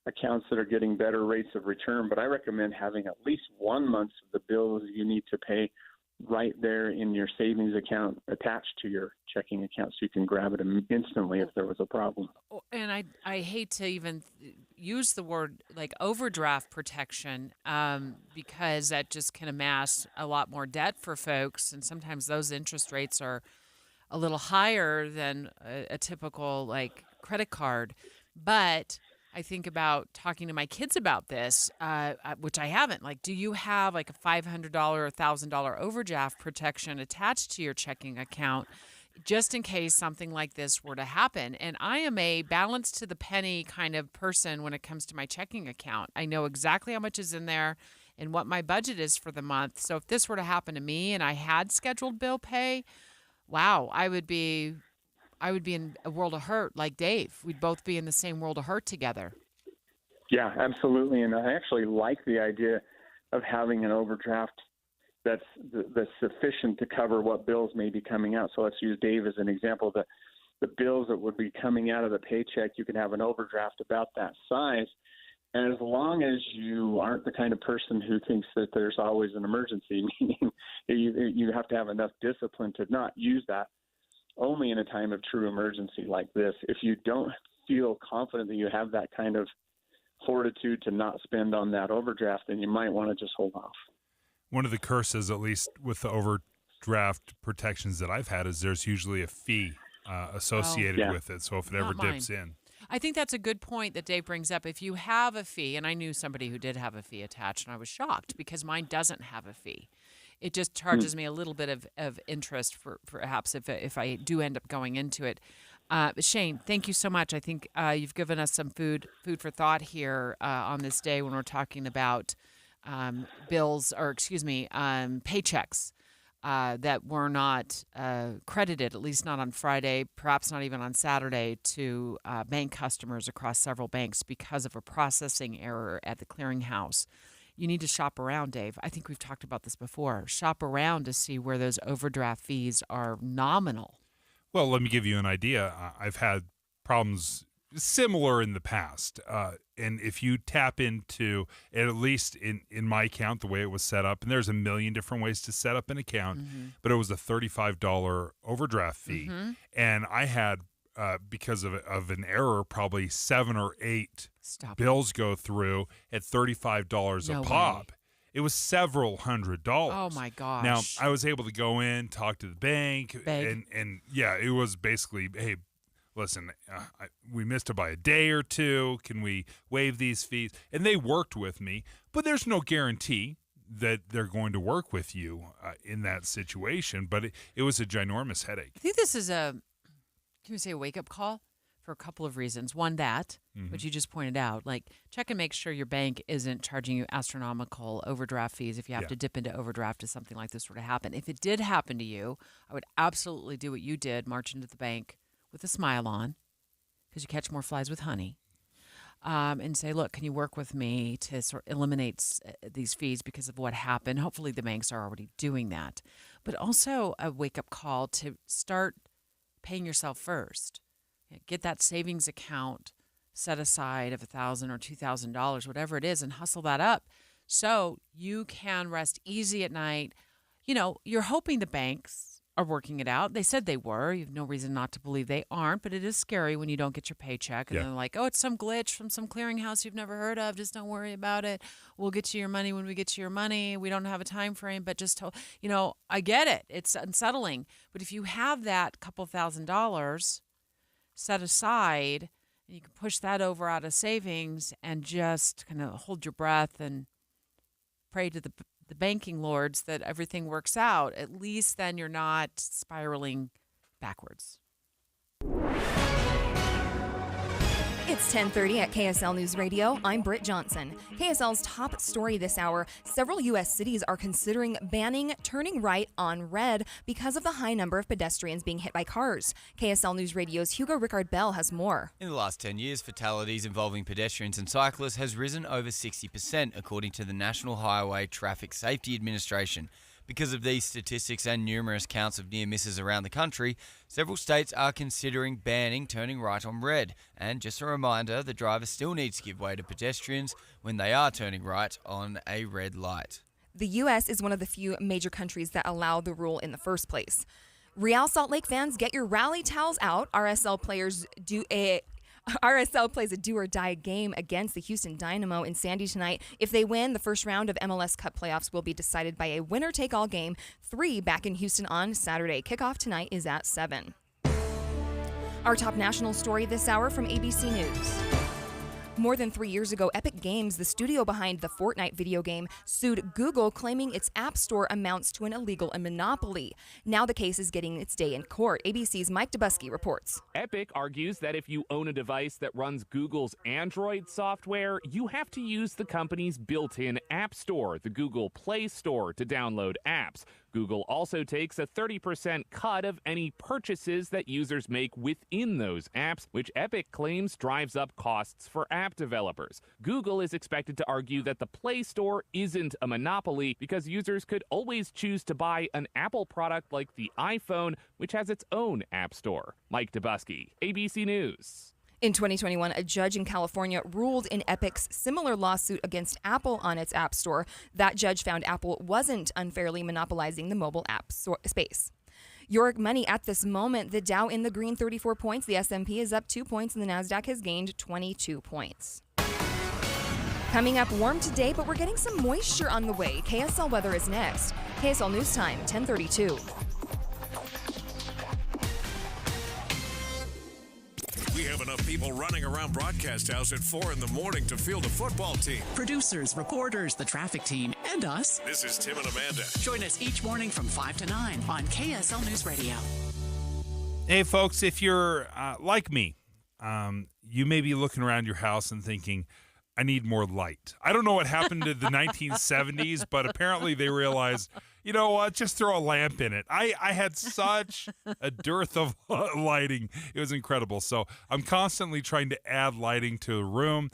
S7: accounts that are getting better rates of return. But I recommend having at least 1 month of the bills you need to pay right there in your savings account attached to your checking account, so you can grab it instantly if there was a problem.
S9: And I hate to even use the word like overdraft protection because that just can amass a lot more debt for folks. And sometimes those interest rates are a little higher than a typical like credit card. But I think about talking to my kids about this, which I haven't. Like, do you have like a $500 or $1,000 overdraft protection attached to your checking account just in case something like this were to happen? And I am a balance to the penny kind of person when it comes to my checking account. I know exactly how much is in there and what my budget is for the month. So if this were to happen to me and I had scheduled bill pay, wow, I would be in a world of hurt like Dave. We'd both be in the same world of hurt together.
S7: Yeah, absolutely. And I actually like the idea of having an overdraft that's sufficient to cover what bills may be coming out. So let's use Dave as an example. The bills that would be coming out of the paycheck, you can have an overdraft about that size. And as long as you aren't the kind of person who thinks that there's always an emergency, meaning you have to have enough discipline to not use that only in a time of true emergency like this. If you don't feel confident that you have that kind of fortitude to not spend on that overdraft, then you might want to just hold off.
S10: One of the curses, at least with the overdraft protections that I've had, is there's usually a fee associated with it. So if it ever dips in.
S9: I think that's a good point that Dave brings up. If you have a fee, and I knew somebody who did have a fee attached, and I was shocked because mine doesn't have a fee. It just charges me a little bit of interest for perhaps if I do end up going into it. Shane, thank you so much. I think you've given us some food for thought here on this day when we're talking about paychecks that were not credited, at least not on Friday, perhaps not even on Saturday, to bank customers across several banks because of a processing error at the clearinghouse. You need to shop around, Dave. I think we've talked about this before. Shop around to see where those overdraft fees are nominal.
S10: Well, let me give you an idea. I've had problems similar in the past. And if you tap into, at least in my account, the way it was set up, and there's a million different ways to set up an account, but it was a $35 overdraft fee. And I had because of an error, probably 7 or 8 bills go through at $35 a pop.
S9: Way.
S10: It was several $100.
S9: Oh my gosh.
S10: Now, I was able to go in, talk to the bank,
S9: Beg.
S10: and yeah, it was basically, hey, listen, we missed it by a day or two. Can we waive these fees? And they worked with me, but there's no guarantee that they're going to work with you in that situation. But it was a ginormous headache.
S9: I think this is can we say a wake-up call for a couple of reasons. One, which you just pointed out, like check and make sure your bank isn't charging you astronomical overdraft fees if you have to dip into overdraft if something like this were to happen. If it did happen to you, I would absolutely do what you did, march into the bank with a smile on, because you catch more flies with honey, and say, look, can you work with me to sort of eliminate these fees because of what happened? Hopefully the banks are already doing that. But also a wake-up call to start paying yourself first. Get that savings account set aside of $1,000 or $2,000, whatever it is, and hustle that up so you can rest easy at night. You know, you're hoping the banks are working it out. They said they were. You have no reason not to believe they aren't, but it is scary when you don't get your paycheck and they're like, oh, it's some glitch from some clearinghouse you've never heard of. Just don't worry about it. We'll get you your money when we get you your money. We don't have a time frame, but just, I get it. It's unsettling. But if you have that couple $1,000 set aside, and you can push that over out of savings and just kind of hold your breath and pray to the banking lords that everything works out, at least then you're not spiraling backwards.
S5: It's 10:30 at KSL News Radio. I'm Britt Johnson. KSL's top story this hour: several U.S. cities are considering banning turning right on red because of the high number of pedestrians being hit by cars. KSL News Radio's Hugo Rickard-Bell has more.
S1: In the last 10 years, fatalities involving pedestrians and cyclists has risen over 60%, according to the National Highway Traffic Safety Administration. Because of these statistics and numerous counts of near misses around the country, several states are considering banning turning right on red. And just a reminder, the driver still needs to give way to pedestrians when they are turning right on a red light.
S5: The U.S. is one of the few major countries that allow the rule in the first place. Real Salt Lake fans, get your rally towels out. RSL plays a do-or-die game against the Houston Dynamo in Sandy tonight. If they win, the first round of MLS Cup playoffs will be decided by a winner-take-all game. 3 back in Houston on Saturday. Kickoff tonight is at 7. Our top national story this hour from ABC News. More than 3 years ago, Epic Games, the studio behind the Fortnite video game, sued Google, claiming its App Store amounts to an illegal monopoly. Now the case is getting its day in court. ABC's Mike Dubusky reports.
S12: Epic argues that if you own a device that runs Google's Android software, you have to use the company's built-in App Store, the Google Play Store, to download apps. Google also takes a 30% cut of any purchases that users make within those apps, which Epic claims drives up costs for app developers. Google is expected to argue that the Play Store isn't a monopoly because users could always choose to buy an Apple product like the iPhone, which has its own app store. Mike Dubusky, ABC News.
S5: In 2021, a judge in California ruled in Epic's similar lawsuit against Apple on its App Store. That judge found Apple wasn't unfairly monopolizing the mobile app space. Your money at this moment: the Dow in the green, 34 points. The S&P is up 2 points, and the NASDAQ has gained 22 points. Coming up, warm today, but we're getting some moisture on the way. KSL weather is next. KSL News Time, 10:32.
S2: We have enough people running around Broadcast House at 4 in the morning to field a football team.
S13: Producers, reporters, the traffic team, and us.
S2: This is Tim and Amanda.
S13: Join us each morning from 5 to 9 on KSL News Radio.
S10: Hey, folks, if you're like me, you may be looking around your house and thinking, I need more light. I don't know what happened to the 1970s, but apparently they realized, you know what, just throw a lamp in it. I had such a dearth of lighting. It was incredible. So I'm constantly trying to add lighting to the room.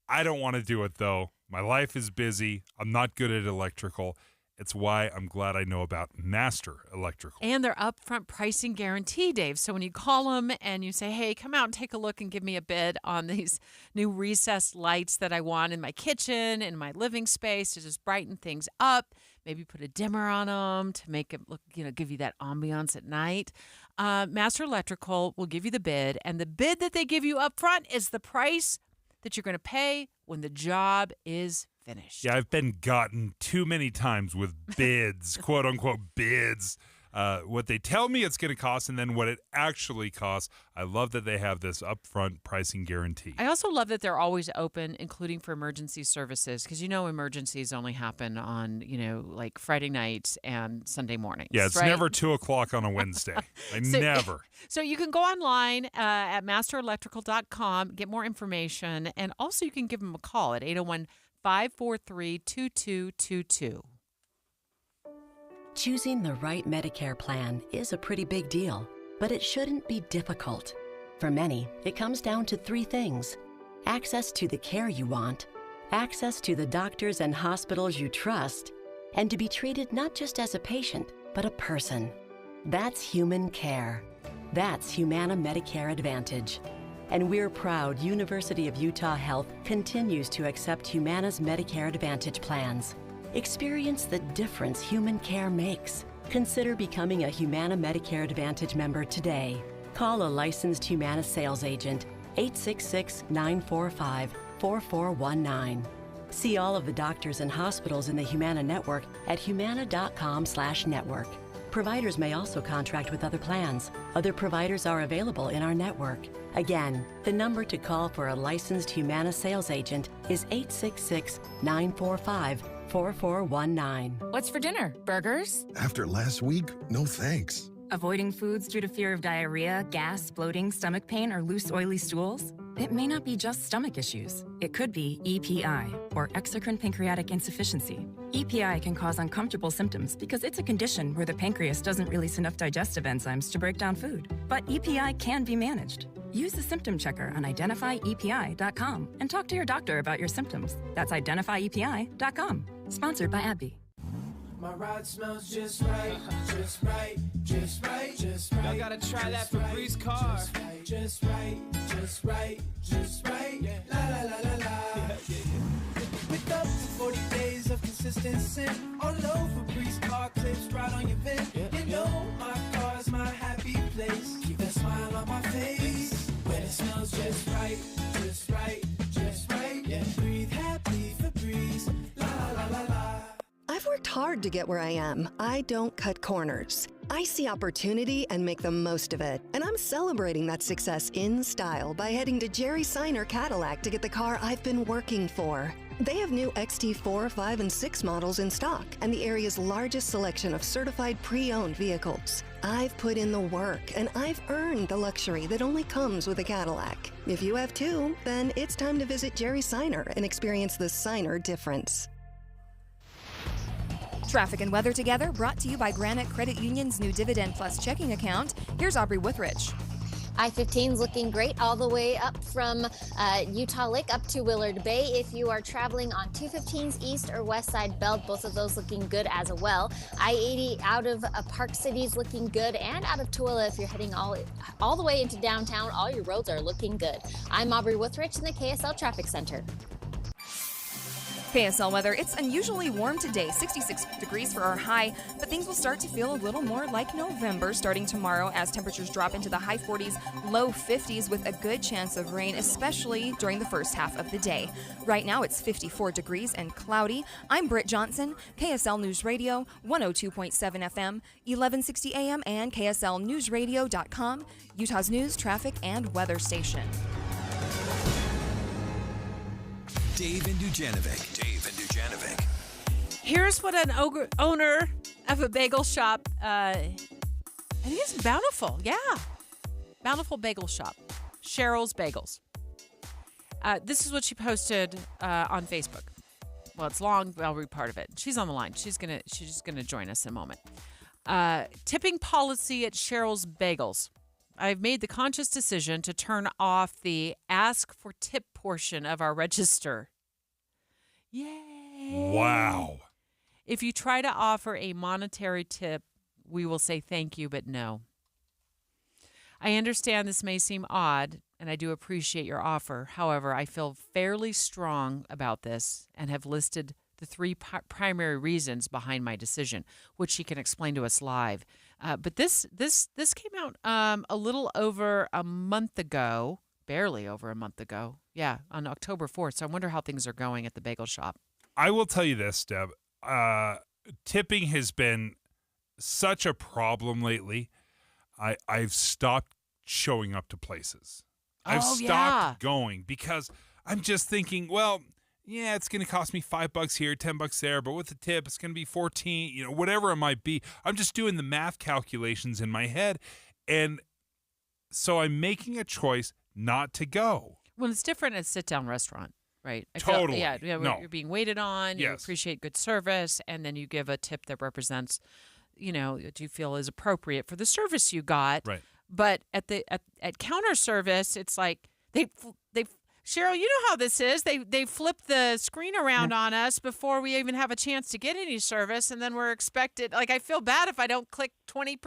S10: I don't want to do it, though. My life is busy. I'm not good at electrical. It's why I'm glad I know about Master Electrical.
S9: And their upfront pricing guarantee, Dave. So when you call them and you say, hey, come out and take a look and give me a bid on these new recessed lights that I want in my kitchen, in my living space to just brighten things up, maybe put a dimmer on them to make it look, give you that ambiance at night. Master Electrical will give you the bid, and the bid that they give you up front is the price that you're going to pay when the job is finished.
S10: Yeah, I've been gotten too many times with bids, quote unquote bids. What they tell me it's going to cost and then what it actually costs. I love that they have this upfront pricing guarantee.
S9: I also love that they're always open, including for emergency services, because emergencies only happen on, like Friday nights and Sunday mornings.
S10: Yeah, it's
S9: right?
S10: never 2 o'clock on a Wednesday. Never.
S9: So you can go online at masterelectrical.com, get more information, and also you can give them a call at 801-543-2222.
S6: Choosing the right Medicare plan is a pretty big deal, but it shouldn't be difficult. For many, it comes down to 3 things: access to the care you want, access to the doctors and hospitals you trust, and to be treated not just as a patient, but a person. That's human care. That's Humana Medicare Advantage. And we're proud University of Utah Health continues to accept Humana's Medicare Advantage plans. Experience the difference human care makes. Consider becoming a Humana Medicare Advantage member today. Call a licensed Humana sales agent, 866-945-4419. See all of the doctors and hospitals in the Humana network at humana.com/network. Providers may also contract with other plans. Other providers are available in our network. Again, the number to call for a licensed Humana sales agent is 866-945-4419.
S14: What's for dinner? Burgers?
S15: After last week, no thanks.
S14: Avoiding foods due to fear of diarrhea, gas, bloating, stomach pain, or loose, oily stools? It may not be just stomach issues. It could be EPI, or exocrine pancreatic insufficiency. EPI can cause uncomfortable symptoms because it's a condition where the pancreas doesn't release enough digestive enzymes to break down food. But EPI can be managed. Use the symptom checker on identifyepi.com and talk to your doctor about your symptoms. That's identifyepi.com. Sponsored by AbbVie.
S16: My ride smells just right, just right, just right, just right. Y'all gotta try that Febreze car. Just right, just right, just right, just right. La la la la la. With up to 40 days of consistent scent, all over Febreze car clips right on your vent. You know my car's my happy place. Keep that smile on my face when it smells just right, just right, just right. Yeah, breathe happy Febreze. La la la la.
S17: I've worked hard to get where I am. I don't cut corners. I see opportunity and make the most of it. And I'm celebrating that success in style by heading to Jerry Seiner Cadillac to get the car I've been working for. They have new XT4, 5, and 6 models in stock and the area's largest selection of certified pre-owned vehicles. I've put in the work and I've earned the luxury that only comes with a Cadillac. If you have too, then it's time to visit Jerry Seiner and experience the Seiner difference.
S5: Traffic and weather together, brought to you by Granite Credit Union's new Dividend Plus checking account. Here's Aubrey Withrich.
S19: I-15's looking great all the way up from Utah Lake up to Willard Bay. If you are traveling on 215's east or west side belt, both of those looking good as well. I-80 out of Park City's looking good, and out of Tooele, if you're heading all the way into downtown, all your roads are looking good. I'm Aubrey Withrich in the KSL Traffic Center.
S5: KSL weather, it's unusually warm today, 66 degrees for our high, but things will start to feel a little more like November starting tomorrow as temperatures drop into the high 40s, low 50s with a good chance of rain, especially during the first half of the day. Right now it's 54 degrees and cloudy. I'm Britt Johnson, KSL News Radio, 102.7 FM, 1160 AM, and KSLNewsRadio.com, Utah's news, traffic, and weather station.
S8: Dave and Dujanovic.
S9: Here's what an owner of a bagel shop, I think it's Bountiful. Yeah. Bountiful Bagel Shop. Cheryl's Bagels. This is what she posted on Facebook. Well, it's long, but I'll read part of it. She's on the line. She's just gonna join us in a moment. Tipping policy at Cheryl's Bagels. I've made the conscious decision to turn off the ask for tip portion of our register. Yay!
S10: Wow.
S9: If you try to offer a monetary tip, we will say thank you, but no. I understand this may seem odd, and I do appreciate your offer. However, I feel fairly strong about this and have listed the three primary reasons behind my decision, which she can explain to us live. But this came out a little over a month ago, barely over a month ago. Yeah, on October 4th. So I wonder how things are going at the bagel shop.
S10: I will tell you this, Deb. Tipping has been such a problem lately. I've stopped showing up to places. I've stopped going because I'm just thinking, well, yeah, it's going to cost me $5 here, $10 there, but with the tip, it's going to be 14, whatever it might be. I'm just doing the math calculations in my head. And so I'm making a choice not to go.
S9: Well, it's different at a sit-down restaurant, right?
S10: Totally.
S9: You're being waited on, you
S10: Yes.
S9: appreciate good service, and then you give a tip that represents, what you feel is appropriate for the service you got.
S10: Right.
S9: But at counter service, it's like they Cheryl, you know how this is. They flip the screen around on us before we even have a chance to get any service, and then we're expected. Like, I feel bad if I don't click 20%.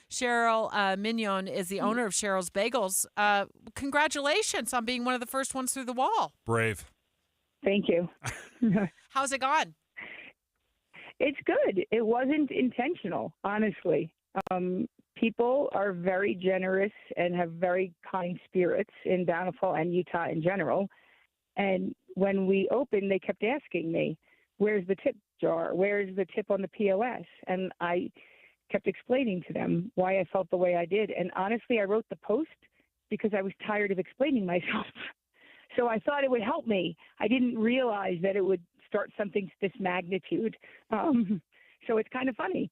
S9: Cheryl Mignon is the owner of Cheryl's Bagels. Congratulations on being one of the first ones through the wall.
S10: Brave.
S18: Thank you.
S9: How's it gone?
S18: It's good. It wasn't intentional, honestly. People are very generous and have very kind spirits in Bountiful and Utah in general. And when we opened, they kept asking me, where's the tip jar? Where's the tip on the POS? And I kept explaining to them why I felt the way I did. And honestly, I wrote the post because I was tired of explaining myself. So I thought it would help me. I didn't realize that it would start something to this magnitude. So it's kind of funny.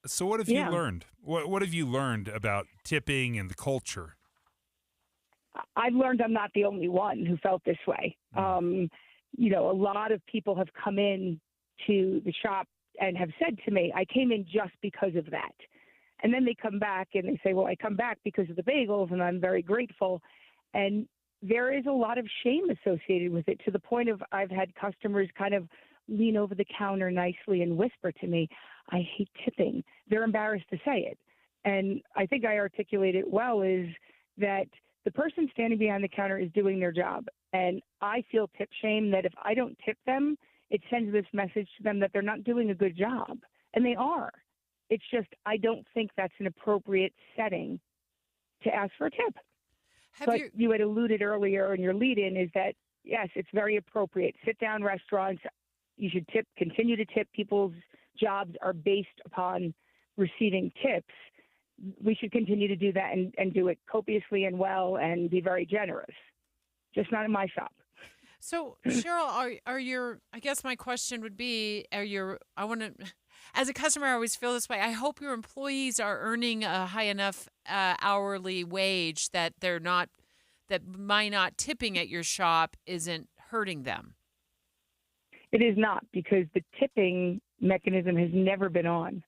S10: So what have you learned? What have you learned about tipping and the culture?
S18: I've learned I'm not the only one who felt this way. A lot of people have come in to the shop and have said to me, I came in just because of that. And then they come back and they say, well, I come back because of the bagels, and I'm very grateful. And there is a lot of shame associated with it, to the point of I've had customers kind of lean over the counter nicely and whisper to me, I hate tipping. They're embarrassed to say it. And I think I articulate it well, is that the person standing behind the counter is doing their job. And I feel tip shame that if I don't tip them, it sends this message to them that they're not doing a good job. And they are. It's just, I don't think that's an appropriate setting to ask for a tip. But you had alluded earlier in your lead-in is that, yes, it's very appropriate. Sit-down restaurants, you should continue to tip. People's jobs are based upon receiving tips. We should continue to do that and do it copiously and well and be very generous. Just not in my shop.
S9: So, Cheryl, I guess my question would be, as a customer, I always feel this way. I hope your employees are earning a high enough hourly wage that my not tipping at your shop isn't hurting them.
S18: It is not, because the tipping mechanism has never been on.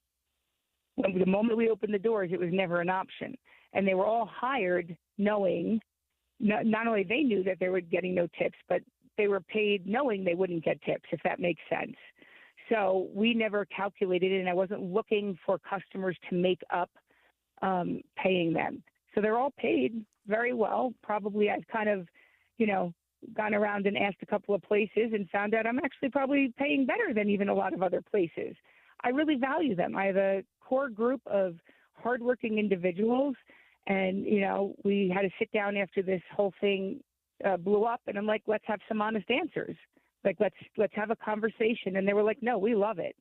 S18: The moment we opened the doors, it was never an option. And they were all hired knowing, not only they knew that they were getting no tips, but they were paid knowing they wouldn't get tips, if that makes sense. So we never calculated it, and I wasn't looking for customers to make up paying them. So they're all paid very well. Probably I've kind of, gone around and asked a couple of places and found out I'm actually probably paying better than even a lot of other places. I really value them. I have a core group of hardworking individuals, and, we had to sit down after this whole thing blew up, and I'm like, let's have some honest answers. Like, let's have a conversation. And they were like, no, we love it.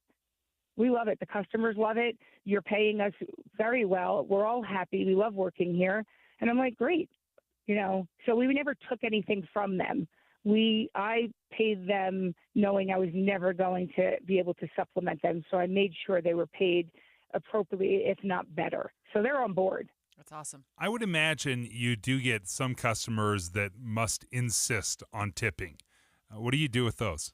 S18: We love it. The customers love it. You're paying us very well. We're all happy. We love working here. And I'm like, great. So we never took anything from them. I paid them knowing I was never going to be able to supplement them. So I made sure they were paid appropriately, if not better. So they're on board.
S9: That's awesome.
S10: I would imagine you do get some customers that must insist on tipping. What do you do with those?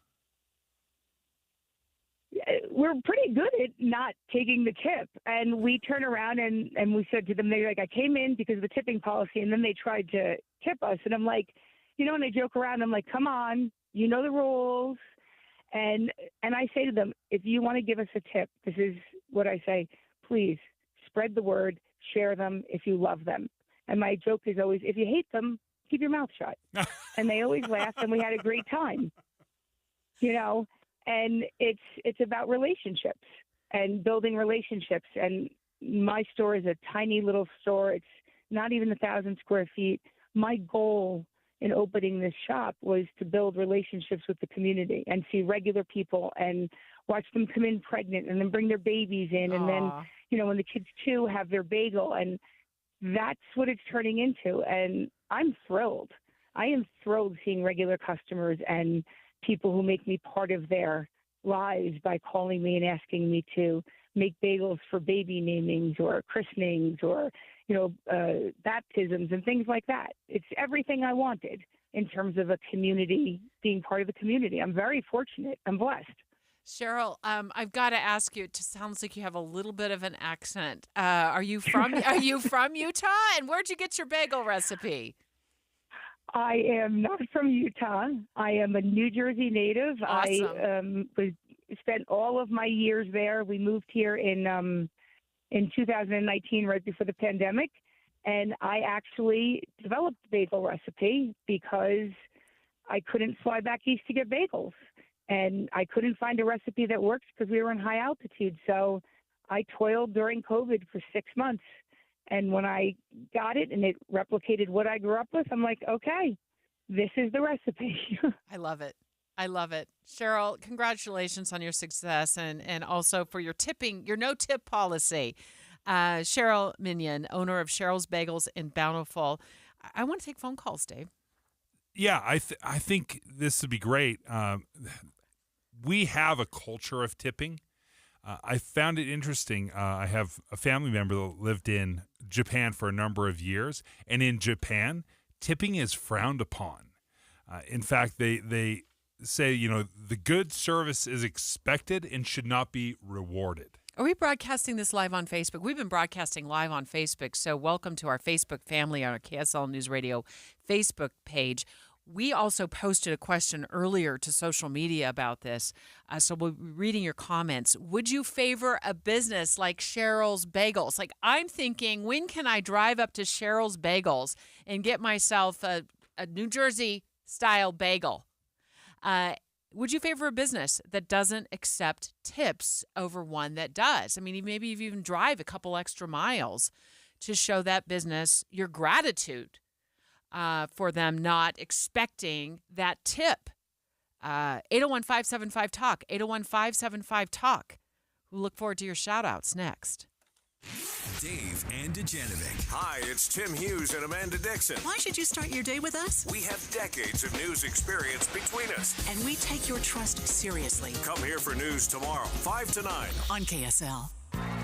S18: We're pretty good at not taking the tip. And we turn around and we said to them, they're like, I came in because of the tipping policy, and then they tried to tip us. And I'm like, and they joke around. I'm like, come on, you know the rules. And I say to them, if you want to give us a tip, this is what I say, please spread the word, share them if you love them. And my joke is always, if you hate them, keep your mouth shut. And they always laugh, and we had a great time. And it's about relationships and building relationships. And my store is a tiny little store. It's not even 1,000 square feet. My goal in opening this shop was to build relationships with the community and see regular people and watch them come in pregnant and then bring their babies in. And then, when the kids too have their bagel, and that's what it's turning into. And I'm thrilled. I am thrilled seeing regular customers and people who make me part of their lives by calling me and asking me to make bagels for baby namings or christenings or, baptisms and things like that. It's everything I wanted in terms of a community, being part of the community. I'm very fortunate. I'm blessed.
S9: Cheryl, I've got to ask you. It sounds like you have a little bit of an accent. Are you from Utah? And where'd you get your bagel recipe?
S18: I am not from Utah. I am a New Jersey native.
S9: Awesome.
S18: I spent all of my years there. We moved here in 2019, right before the pandemic, and I actually developed the bagel recipe because I couldn't fly back east to get bagels, and I couldn't find a recipe that works because we were in high altitude. So I toiled during COVID for 6 months. And when I got it and it replicated what I grew up with, I'm like, okay, this is the recipe.
S9: I love it. I love it. Cheryl, congratulations on your success and also for your tipping, your no-tip policy. Cheryl Minion, owner of Cheryl's Bagels in Bountiful. I want to take phone calls, Dave.
S10: Yeah, I think this would be great. We have a culture of tipping. I found it interesting. I have a family member that lived in Japan for a number of years, and in Japan, tipping is frowned upon. In fact, they say, the good service is expected and should not be rewarded.
S9: Are we broadcasting this live on Facebook? We've been broadcasting live on Facebook, so welcome to our Facebook family on our KSL News Radio Facebook page. We also posted a question earlier to social media about this, so we'll be reading your comments. Would you favor a business like Cheryl's Bagels? Like, I'm thinking, when can I drive up to Cheryl's Bagels and get myself a New Jersey-style bagel? Would you favor a business that doesn't accept tips over one that does? I mean, maybe you even drive a couple extra miles to show that business your gratitude for them not expecting that tip. 801-575-TALK, 801-575-TALK. We look forward to your shout-outs next.
S8: Dave and Dujanovic.
S2: Hi, it's Tim Hughes and Amanda Dixon.
S13: Why should you start your day with us?
S2: We have decades of news experience between us.
S13: And we take your trust seriously.
S2: Come here for news tomorrow, 5 to 9.
S13: On KSL.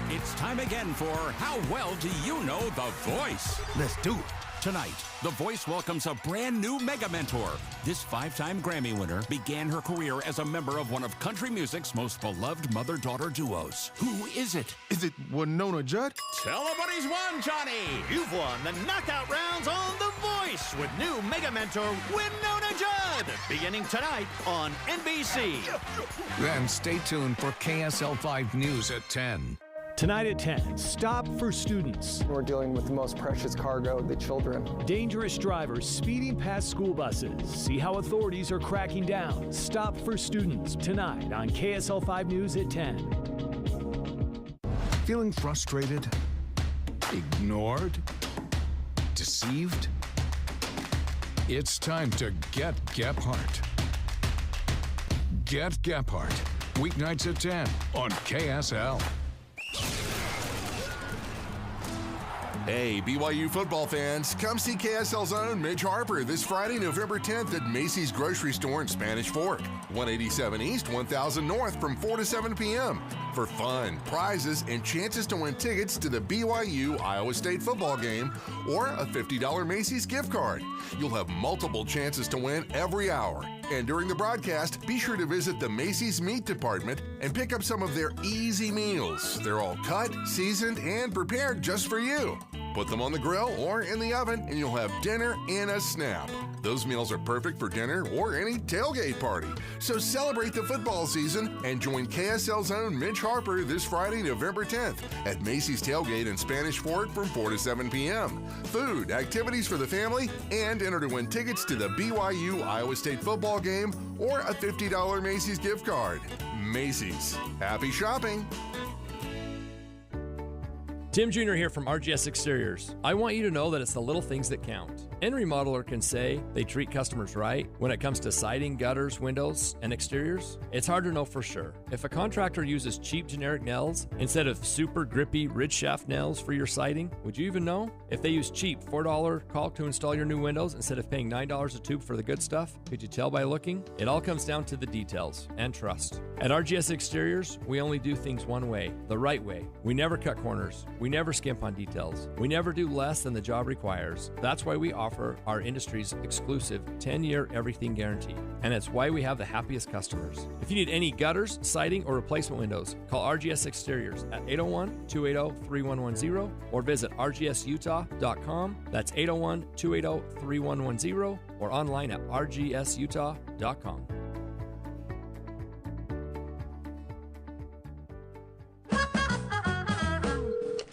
S20: It's time again for How Well Do You Know The Voice?
S15: Let's do it.
S20: Tonight, The Voice welcomes a brand new mega mentor. This 5-time Grammy winner began her career as a member of one of country music's most beloved mother-daughter duos. Who is it?
S15: Is it Winona Judd?
S20: Tell them what he's won, Johnny!
S21: You've won the knockout rounds on The Voice with new mega mentor Winona Judd, beginning tonight on NBC.
S22: Then stay tuned for KSL 5 News at 10.
S23: Tonight at 10, Stop for Students.
S24: We're dealing with the most precious cargo, the children.
S23: Dangerous drivers speeding past school buses. See how authorities are cracking down. Stop for Students, tonight on KSL 5 News at 10.
S22: Feeling frustrated? Ignored? Deceived? It's time to get Gephardt. Get Gephardt, weeknights at 10 on KSL.
S25: Hey, BYU football fans, come see KSL's own Midge Harper this Friday, November 10th at Macy's Grocery Store in Spanish Fork, 187 East, 1000 North from 4 to 7 p.m. for fun, prizes, and chances to win tickets to the BYU Iowa State football game or a $50 Macy's gift card. You'll have multiple chances to win every hour. And during the broadcast, be sure to visit the Macy's Meat Department and pick up some of their easy meals. They're all cut, seasoned, and prepared just for you. Put them on the grill or in the oven, and you'll have dinner in a snap. Those meals are perfect for dinner or any tailgate party. So celebrate the football season and join KSL's own Mitch Harper this Friday, November 10th at Macy's Tailgate in Spanish Fork from 4 to 7 p.m. Food, activities for the family, and enter to win tickets to the BYU Iowa State football game or a $50 Macy's gift card. Macy's. Happy shopping.
S1: Tim Jr. here from RGS Exteriors. I want you to know that it's the little things that count. Any remodeler can say they treat customers right when it comes to siding, gutters, windows, and exteriors. It's hard to know for sure. If a contractor uses cheap generic nails instead of super grippy ridge shaft nails for your siding, would you even know? If they use cheap $4 caulk to install your new windows instead of paying $9 a tube for the good stuff, could you tell by looking? It all comes down to the details and trust. At RGS Exteriors, we only do things one way, the right way. We never cut corners. We never skimp on details. We never do less than the job requires. That's why we offer our industry's exclusive 10-year everything guarantee. And it's why we have the happiest customers. If you need any gutters, siding, or replacement windows, call RGS Exteriors at 801-280-3110 or visit rgsutah.com. That's 801-280-3110 or online at rgsutah.com.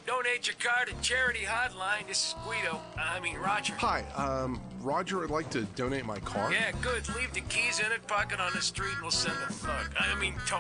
S3: Donate your car to Charity Hotline. This is Roger.
S15: Hi, Roger, I'd like to donate my car.
S3: Yeah, good. Leave the keys in it, park it on the street, and we'll send a thug. Tow.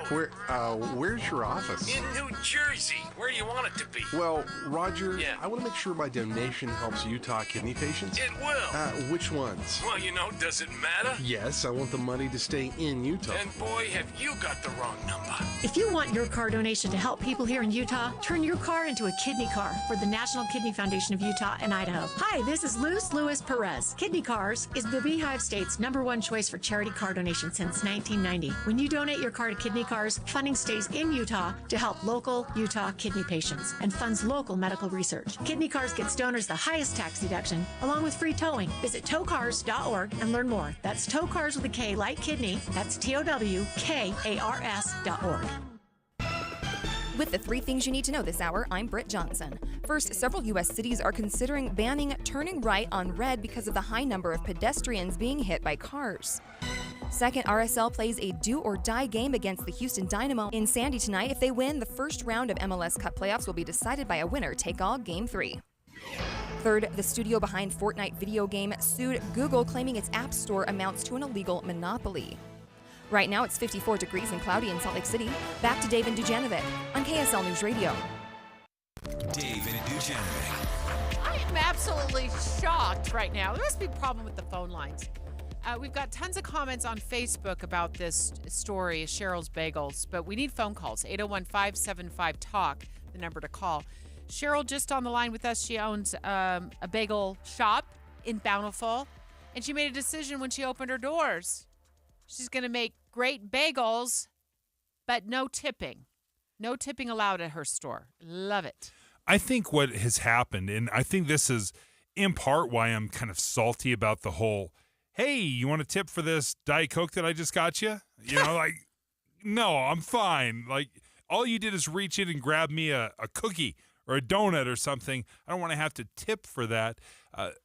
S15: Where's your office?
S3: In New Jersey. Where do you want it to be?
S15: Well, Roger,
S3: Yeah.
S15: I want to make sure my donation helps Utah kidney patients.
S3: It will.
S15: Which ones?
S3: Well, does it matter?
S15: Yes, I want the money to stay in Utah.
S3: And boy, have you got the wrong number.
S4: If you want your car donation to help people here in Utah, turn your car into a kidney car for the National Kidney Foundation of Utah and Idaho. Hi, this is Luz Lewis Perez. Kidney Cars is the Beehive State's #1 choice for charity car donation since 1990. When you donate your car to Kidney Cars, funding stays in Utah to help local Utah kidney patients and funds local medical research. Kidney Cars gets donors the highest tax deduction, along with free towing. Visit towcars.org and learn more. That's tow cars with a K like kidney. That's TOWKARS.org.
S5: With the 3 things you need to know this hour, I'm Britt Johnson. First, several U.S. cities are considering banning turning right on red because of the high number of pedestrians being hit by cars. Second, RSL plays a do-or-die game against the Houston Dynamo in Sandy tonight. If they win, the first round of MLS Cup playoffs will be decided by a winner-take-all Game 3. Third, the studio behind Fortnite video game sued Google, claiming its App Store amounts to an illegal monopoly. Right now, it's 54 degrees and cloudy in Salt Lake City. Back to Dave and Dujanovic on KSL News Radio.
S8: Dave and Dujanovic.
S9: I am absolutely shocked right now. There must be a problem with the phone lines. We've got tons of comments on Facebook about this story, Cheryl's Bagels, but we need phone calls. 801-575-TALK, the number to call. Cheryl just on the line with us. She owns a bagel shop in Bountiful, and she made a decision when she opened her doors. She's going to make great bagels, but no tipping. No tipping allowed at her store. Love it.
S10: I think what has happened, and I think this is in part why I'm kind of salty about the whole, hey, you want a tip for this Diet Coke that I just got you? No, I'm fine. All you did is reach in and grab me a cookie or a donut or something. I don't want to have to tip for that.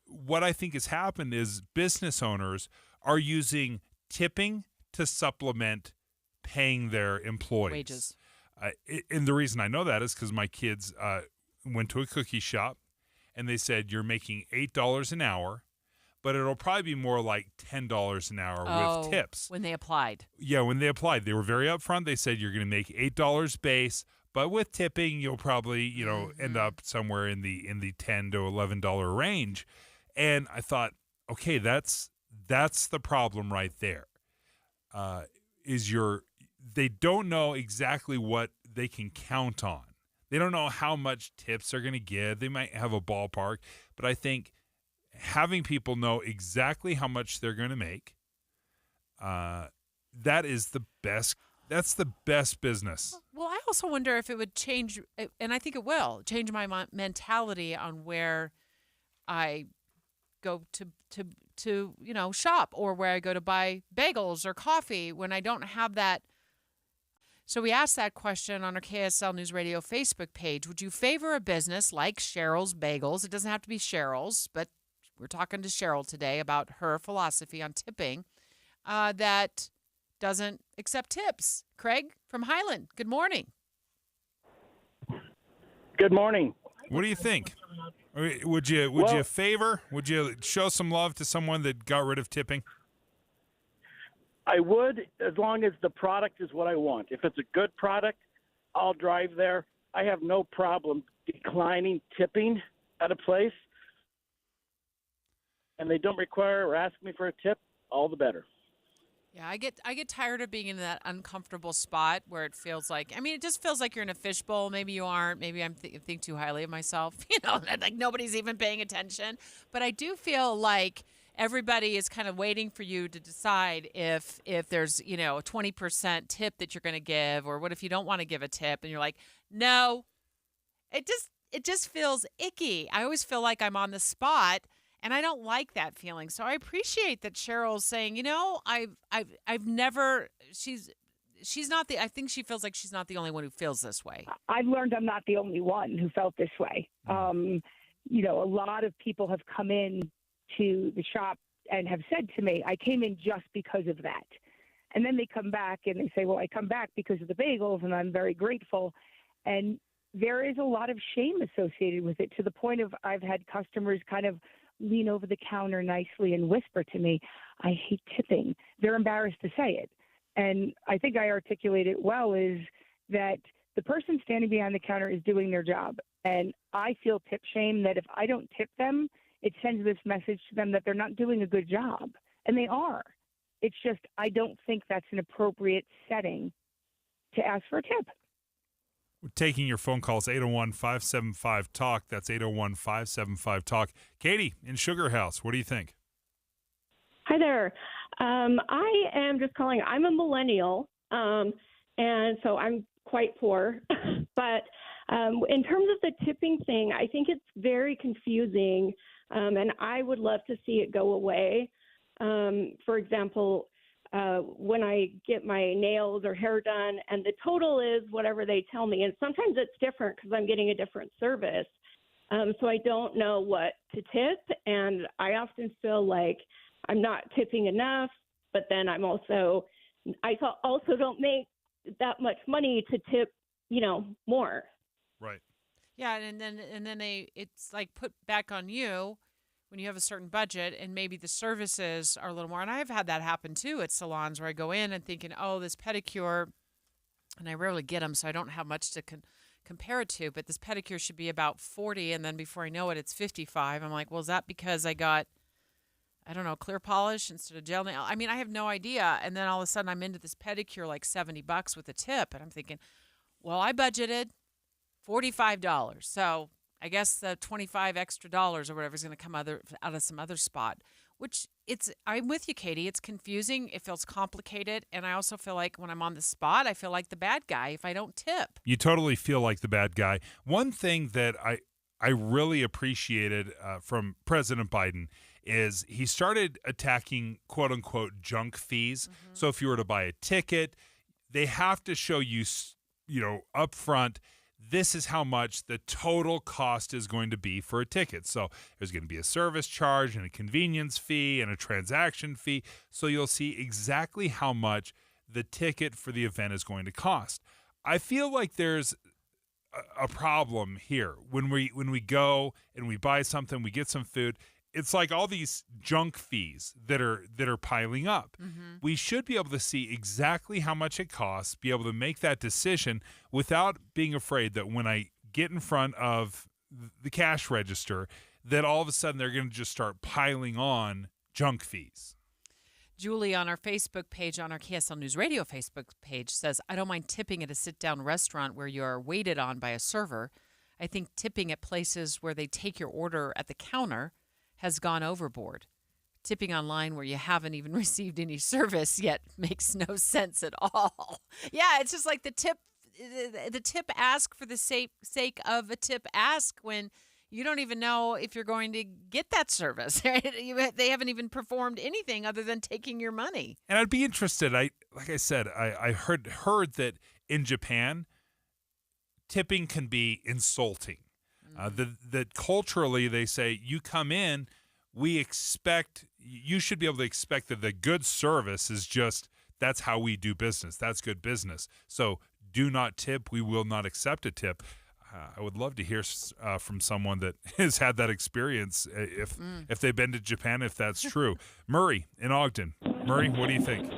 S10: What I think has happened is business owners are using tipping to supplement paying their employees.
S9: Wages.
S10: And the reason I know that is because my kids went to a cookie shop and they said, you're making $8 an hour, but it'll probably be more like $10 an hour with tips.
S9: When they applied.
S10: Yeah, when they applied. They were very upfront. They said, you're going to make $8 base, but with tipping, you'll probably, end up somewhere in the $10 to $11 range. And I thought, okay, that's the problem right there. They don't know exactly what they can count on. They don't know how much tips they're going to give. They might have a ballpark, but I think having people know exactly how much they're going to make, that is the best. That's the best business.
S9: Well, I also wonder if it would change, and I think it will change my mentality on where I go to shop, or where I go to buy bagels or coffee when I don't have that. So we asked that question on our KSL News Radio Facebook page. Would you favor a business like Cheryl's Bagels? It doesn't have to be Cheryl's, but we're talking to Cheryl today about her philosophy on tipping that doesn't accept tips. Craig from Highland, good morning.
S6: Good morning.
S10: What do you think? Would you favor? Would you show some love to someone that got rid of tipping?
S6: I would, as long as the product is what I want. If it's a good product, I'll drive there. I have no problem declining tipping at a place, and they don't require or ask me for a tip, all the better.
S9: Yeah, I get tired of being in that uncomfortable spot where it feels like, it just feels like you're in a fishbowl. Maybe you aren't. Maybe I'm think too highly of myself. Like nobody's even paying attention. But I do feel like everybody is kind of waiting for you to decide if there's, a 20% tip that you're going to give, or what if you don't want to give a tip and you're like, no. It just feels icky. I always feel like I'm on the spot. And I don't like that feeling. So I appreciate that Cheryl's saying, I've never, she's not I think she feels like she's not the only one who feels this way.
S18: I've learned I'm not the only one who felt this way. A lot of people have come in to the shop and have said to me, I came in just because of that. And then they come back and they say, well, I come back because of the bagels and I'm very grateful. And there is a lot of shame associated with it, to the point of I've had customers kind of lean over the counter nicely and whisper to me, I hate tipping. They're embarrassed to say it. And I think I articulate it well, is that the person standing behind the counter is doing their job. And I feel tip shame that if I don't tip them, it sends this message to them that they're not doing a good job. And they are. It's just, I don't think that's an appropriate setting to ask for a tip.
S10: We're taking your phone calls, 801-575-TALK. That's 801-575-TALK. Katie in Sugar House, what do you think?
S7: Hi there. I am just calling. I'm a millennial, and so I'm quite poor. But in terms of the tipping thing, I think it's very confusing, and I would love to see it go away. For example, when I get my nails or hair done, and the total is whatever they tell me. And sometimes it's different because I'm getting a different service. So I don't know what to tip. And I often feel like I'm not tipping enough, but then I also don't make that much money to tip, more.
S10: Right.
S9: Yeah. And then it's like put back on you when you have a certain budget, and maybe the services are a little more. And I've had that happen too at salons where I go in and thinking, oh, this pedicure, and I rarely get them, so I don't have much to compare it to, but this pedicure should be about $40, and then before I know it, it's $55. I'm like, well, is that because I got, I don't know, clear polish instead of gel nail? I have no idea. And then all of a sudden I'm into this pedicure like $70 with a tip, and I'm thinking, well, I budgeted $45, so I guess the $25 extra or whatever is going to come out of some other spot, which I'm with you, Katie. It's confusing. It feels complicated. And I also feel like when I'm on the spot, I feel like the bad guy if I don't tip.
S10: You totally feel like the bad guy. One thing that I really appreciated from President Biden is he started attacking quote unquote junk fees. Mm-hmm. So if you were to buy a ticket, they have to show you, up front, this is how much the total cost is going to be for a ticket. So there's going to be a service charge and a convenience fee and a transaction fee. So you'll see exactly how much the ticket for the event is going to cost. I feel like there's a problem here. When we go and we buy something, we get some food, it's like all these junk fees that are piling up. Mm-hmm. We should be able to see exactly how much it costs, be able to make that decision without being afraid that when I get in front of the cash register, that all of a sudden they're going to just start piling on junk fees.
S9: Julie on our Facebook page, on our KSL News Radio Facebook page, says, I don't mind tipping at a sit-down restaurant where you are waited on by a server. I think tipping at places where they take your order at the counter has gone overboard. Tipping online where you haven't even received any service yet makes no sense at all. Yeah, it's just like the tip ask for the sake of a tip ask when you don't even know if you're going to get that service. They haven't even performed anything other than taking your money.
S10: And I'd be interested. I heard that in Japan, tipping can be insulting. That culturally they say, you come in, you should be able to expect that the good service is just, that's how we do business. That's good business. So do not tip. We will not accept a tip. I would love to hear from someone that has had that experience, if they've been to Japan, if that's true. Murray in Ogden. Murray, what do you think?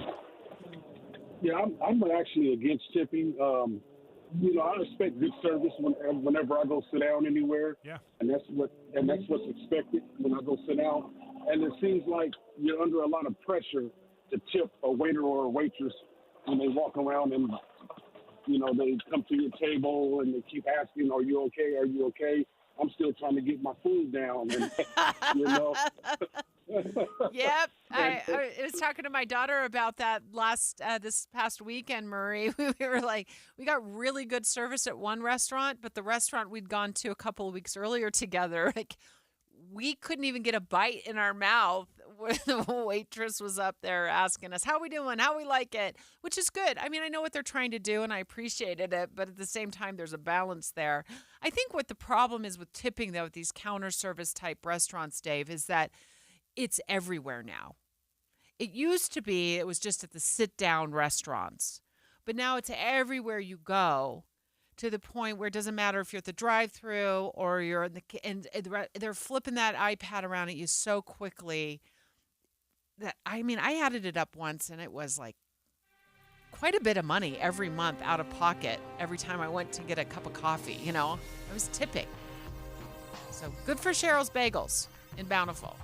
S11: Yeah, I'm actually against tipping. I expect good service whenever I go sit down anywhere.
S10: Yeah.
S11: And that's what's expected when I go sit down. And it seems like you're under a lot of pressure to tip a waiter or a waitress when they walk around and they come to your table and they keep asking, "Are you okay? Are you okay?" I'm still trying to get my food down, and
S9: Yep. I was talking to my daughter about that this past weekend, Murray. We were like, we got really good service at one restaurant, but the restaurant we'd gone to a couple of weeks earlier together, like, we couldn't even get a bite in our mouth when the waitress was up there asking us, how we doing, how we like it, which is good. I mean, I know what they're trying to do, and I appreciated it, but at the same time, there's a balance there. I think what the problem is with tipping, though, with these counter service type restaurants, Dave, is that it's everywhere now. It used to be it was just at the sit-down restaurants, but now it's everywhere you go, to the point where it doesn't matter if you're at the drive-thru or you're in they're flipping that iPad around at you so quickly that, I mean, I added it up once and it was like quite a bit of money every month out of pocket every time I went to get a cup of coffee. I was tipping. So good for Cheryl's Bagels in Bountiful.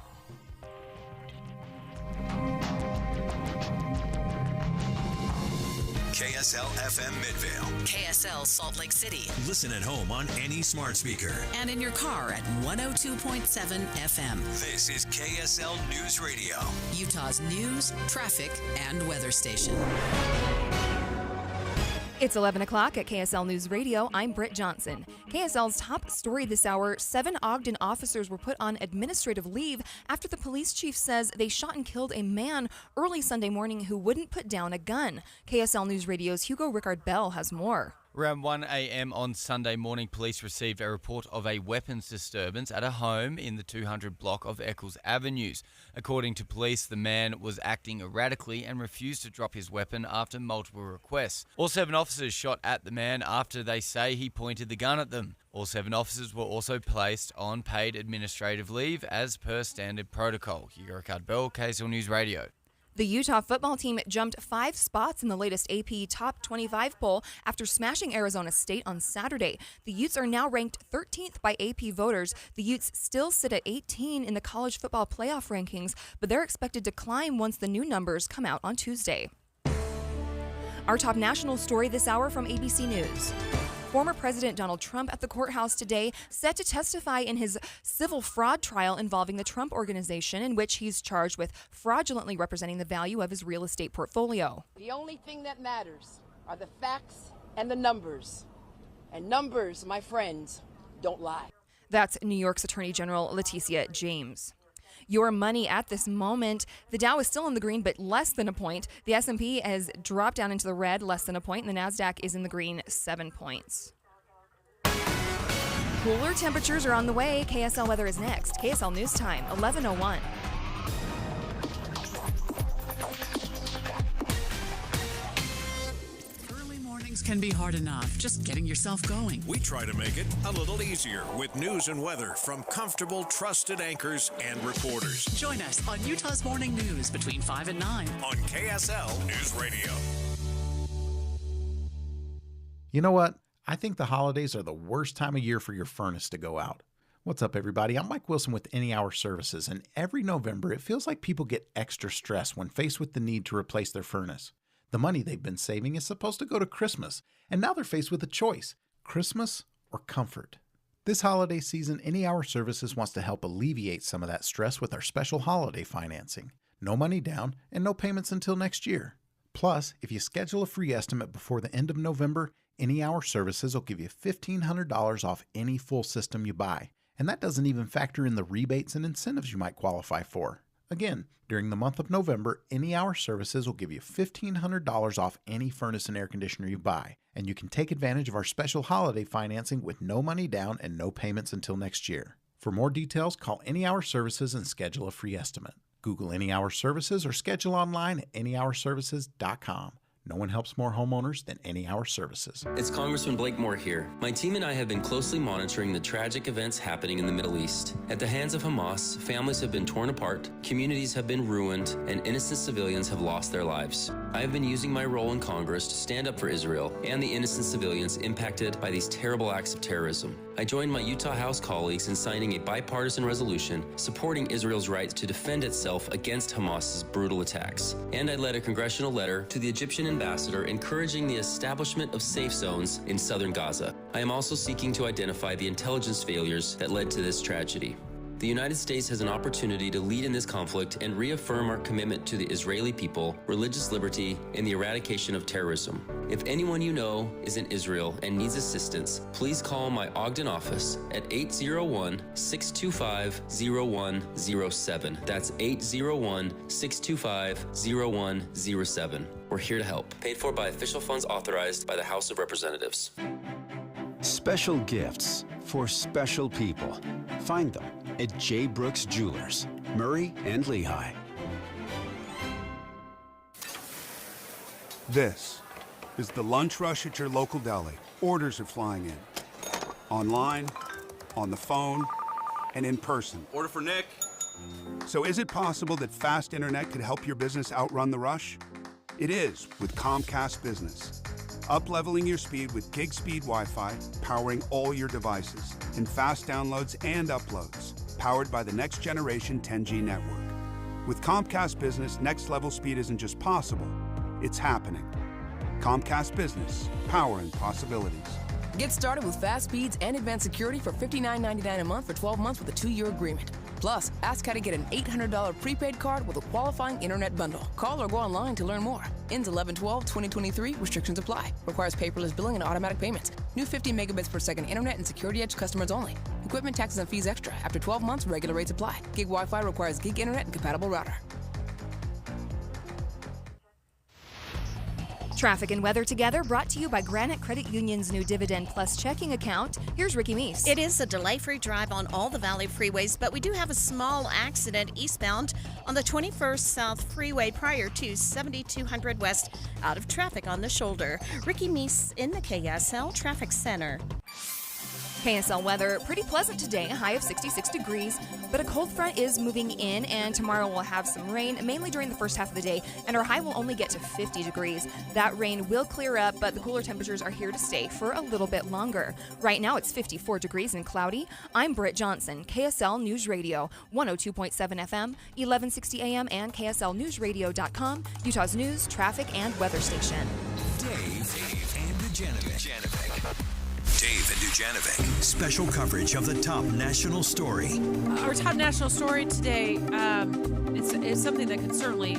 S8: KSL FM Midvale.
S13: KSL Salt Lake City.
S8: Listen at home on any smart speaker.
S13: And in your car at 102.7 FM.
S8: This is KSL News Radio.
S13: Utah's news, traffic, and weather station.
S5: It's 11 o'clock at KSL News Radio. I'm Britt Johnson. KSL's top story this hour, 7 Ogden officers were put on administrative leave after the police chief says they shot and killed a man early Sunday morning who wouldn't put down a gun. KSL News Radio's Hugo Rickard-Bell has more.
S12: Around 1 a.m. on Sunday morning, police received a report of a weapons disturbance at a home in the 200 block of Eccles Avenues. According to police, the man was acting erratically and refused to drop his weapon after multiple requests. All 7 officers shot at the man after they say he pointed the gun at them. All 7 officers were also placed on paid administrative leave as per standard protocol. Hugo Rickard-Bell, KSL News Radio.
S5: The Utah football team jumped 5 spots in the latest AP Top 25 poll after smashing Arizona State on Saturday. The Utes are now ranked 13th by AP voters. The Utes still sit at 18 in the college football playoff rankings, but they're expected to climb once the new numbers come out on Tuesday. Our top national story this hour from ABC News. Former President Donald Trump at the courthouse today, set to testify in his civil fraud trial involving the Trump Organization, in which he's charged with fraudulently representing the value of his real estate portfolio.
S14: The only thing that matters are the facts and the numbers. And numbers, my friends, don't lie.
S5: That's New York's Attorney General Leticia James. Your money at this moment, the Dow is still in the green, but less than a point. The S&P has dropped down into the red, less than a point, and the NASDAQ is in the green, 7 points. Cooler temperatures are on the way. KSL weather is next. KSL News Time, 11:01.
S13: Can be hard enough just getting yourself going.
S2: We try to make it a little easier with news and weather from comfortable, trusted anchors and reporters.
S13: Join us on Utah's Morning News between 5 and 9
S2: on KSL News Radio.
S16: You know what? I think the holidays are the worst time of year for your furnace to go out. What's up, everybody? I'm Mike Wilson with Any Hour Services, and every November it feels like people get extra stressed when faced with the need to replace their furnace. The money they've been saving is supposed to go to Christmas, and now they're faced with a choice: Christmas or comfort. This holiday season, Any Hour Services wants to help alleviate some of that stress with our special holiday financing. No money down and no payments until next year. Plus, if you schedule a free estimate before the end of November, Any Hour Services will give you $1,500 off any full system you buy. And that doesn't even factor in the rebates and incentives you might qualify for. Again, during the month of November, Any Hour Services will give you $1,500 off any furnace and air conditioner you buy, and you can take advantage of our special holiday financing with no money down and no payments until next year. For more details, call Any Hour Services and schedule a free estimate. Google Any Hour Services or schedule online at anyhourservices.com. No one helps more homeowners than Any Hour Services.
S17: It's Congressman Blake Moore here. My team and I have been closely monitoring the tragic events happening in the Middle East. At the hands of Hamas, families have been torn apart, communities have been ruined, and innocent civilians have lost their lives. I have been using my role in Congress to stand up for Israel and the innocent civilians impacted by these terrible acts of terrorism. I joined my Utah House colleagues in signing a bipartisan resolution supporting Israel's right to defend itself against Hamas's brutal attacks. And I led a congressional letter to the Egyptian ambassador encouraging the establishment of safe zones in southern Gaza. I am also seeking to identify the intelligence failures that led to this tragedy. The United States has an opportunity to lead in this conflict and reaffirm our commitment to the Israeli people, religious liberty, and the eradication of terrorism. If anyone you know is in Israel and needs assistance, please call my Ogden office at 801-625-0107. That's 801-625-0107. We're here to help. Paid for by official funds authorized by the House of Representatives.
S19: Special gifts for special people. Find them at J. Brooks Jewelers, Murray and Lehigh.
S20: This is the lunch rush at your local deli. Orders are flying in. Online, on the phone, and in person.
S21: Order for Nick.
S20: So is it possible that fast internet could help your business outrun the rush? It is with Comcast Business. Up-leveling your speed with gig speed Wi-Fi, powering all your devices, and fast downloads and uploads, powered by the next generation 10G network. With Comcast Business, next level speed isn't just possible, it's happening. Comcast Business, powering possibilities.
S24: Get started with fast speeds and advanced security for $59.99 a month for 12 months with a 2-year agreement. Plus, ask how to get an $800 prepaid card with a qualifying internet bundle. Call or go online to learn more. Ends 11/12/2023. Restrictions apply. Requires paperless billing and automatic payments. New 50 megabits per second internet and Security Edge customers only. Equipment, taxes, and fees extra. After 12 months, regular rates apply. Gig Wi-Fi requires gig internet and compatible router.
S5: Traffic and weather together, brought to you by Granite Credit Union's new Dividend Plus checking account. Here's Ricky Meese.
S26: It is a delay-free drive on all the Valley freeways, but we do have a small accident eastbound on the 21st South Freeway prior to 7200 West, out of traffic on the shoulder. Ricky Meese in the KSL Traffic Center.
S5: KSL weather, pretty pleasant today, a high of 66 degrees, but a cold front is moving in, and tomorrow we'll have some rain, mainly during the first half of the day, and our high will only get to 50 degrees. That rain will clear up, but the cooler temperatures are here to stay for a little bit longer. Right now it's 54 degrees and cloudy. I'm Britt Johnson, KSL News Radio, 102.7 FM, 1160 AM, and KSLNewsRadio.com, Utah's news, traffic, and weather station.
S8: Dave and Dujanovic. Dave and Dujanovic. Special coverage of the top national story.
S9: Our top national story today is something that could certainly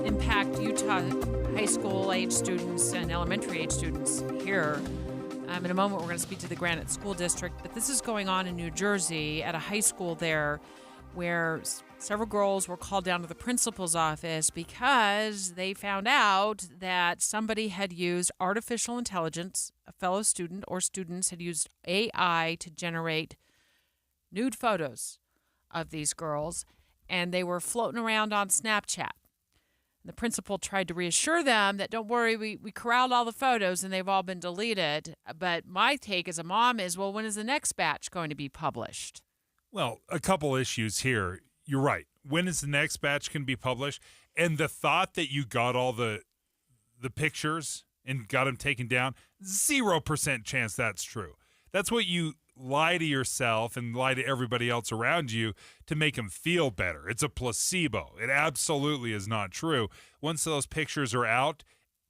S9: impact Utah high school age students and elementary age students here. In a moment, we're going to speak to the Granite School District, but this is going on in New Jersey at a high school there where several girls were called down to the principal's office because they found out that somebody had used artificial intelligence, a fellow student or students had used AI to generate nude photos of these girls, and they were floating around on Snapchat. The principal tried to reassure them that, don't worry, we corralled all the photos and they've all been deleted. But my take as a mom is, well, when is the next batch going to be published?
S10: Well, a couple issues here. You're right. When is the next batch can be published? And the thought that you got all the pictures and got them taken down, 0% chance that's true. That's what you lie to yourself and lie to everybody else around you to make them feel better. It's a placebo. It absolutely is not true. Once those pictures are out,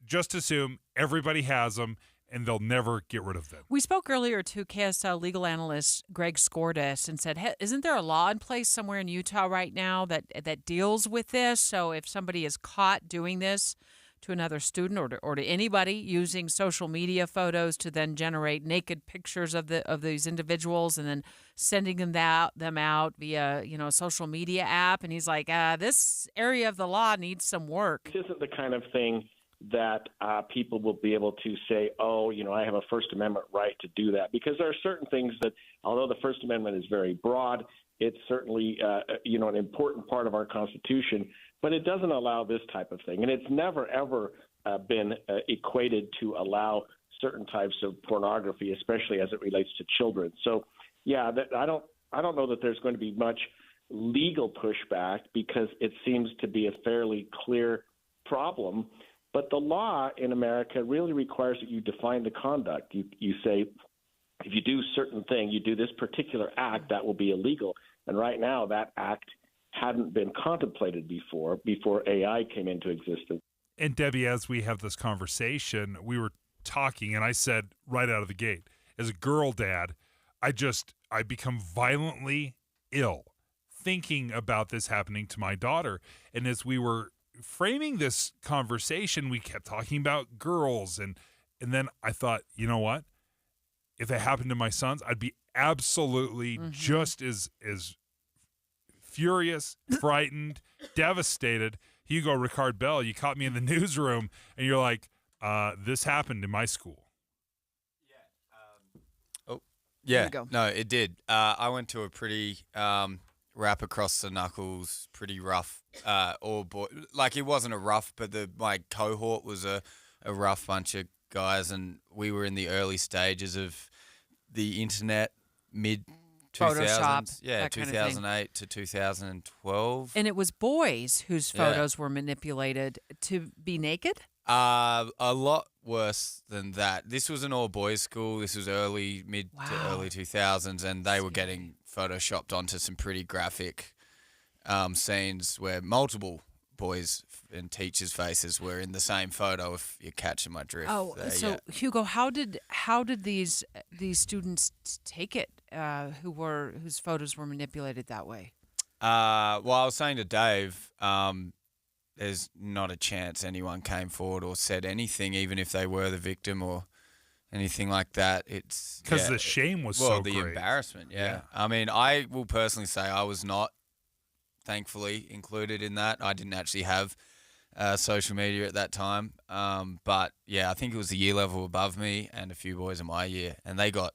S10: just assume everybody has them and they'll never get rid of them.
S9: We spoke earlier to KSL legal analyst Greg Skordis and said, hey, isn't there a law in place somewhere in Utah right now that deals with this? So if somebody is caught doing this to another student or to anybody using social media photos to then generate naked pictures of these individuals and then sending them out via a social media app. And he's like, this area of the law needs some work.
S1: This isn't the kind of thing that people will be able to say, oh, I have a First Amendment right to do that, because there are certain things that, although the First Amendment is very broad, it's certainly an important part of our Constitution, but it doesn't allow this type of thing, and it's never ever been equated to allow certain types of pornography, especially as it relates to children. So, yeah, I don't know that there's going to be much legal pushback, because it seems to be a fairly clear problem. But the law in America really requires that you define the conduct. You say, if you do certain thing, you do this particular act, that will be illegal. And right now, that act hadn't been contemplated before AI came into existence.
S10: And Debbie, as we have this conversation, we were talking, and I said right out of the gate, as a girl dad, I become violently ill thinking about this happening to my daughter. And as we were framing this conversation, we kept talking about girls, and then I thought, you know what? If it happened to my sons, I'd be absolutely just as furious, frightened, devastated. Hugo Ricard Bell, you caught me in the newsroom, and you're like, this happened in my school.
S12: Yeah, no, it did. I went to a pretty rap across the knuckles, pretty rough, all boy. Like, it wasn't a rough, but my cohort was a rough bunch of guys, and we were in the early stages of the internet, mid 2000s, yeah, 2008 to 2012.
S9: And it was boys whose photos were manipulated to be naked?
S12: A lot worse than that. This was an all-boys school. This was mid to early 2000s, and they were getting photoshopped onto some pretty graphic scenes where multiple boys and teachers' faces were in the same photo, if you're catching my drift.
S9: Oh, so Hugo, how did these students take it whose photos were manipulated that way?
S12: Well, I was saying to Dave, there's not a chance anyone came forward or said anything, even if they were the victim or anything like that. It's
S10: because the shame was so
S12: the
S10: great.
S12: Embarrassment. Yeah. I mean, I will personally say I was not, thankfully, included in that. I didn't actually have social media at that time. But yeah, I think it was the year level above me and a few boys in my year, and they got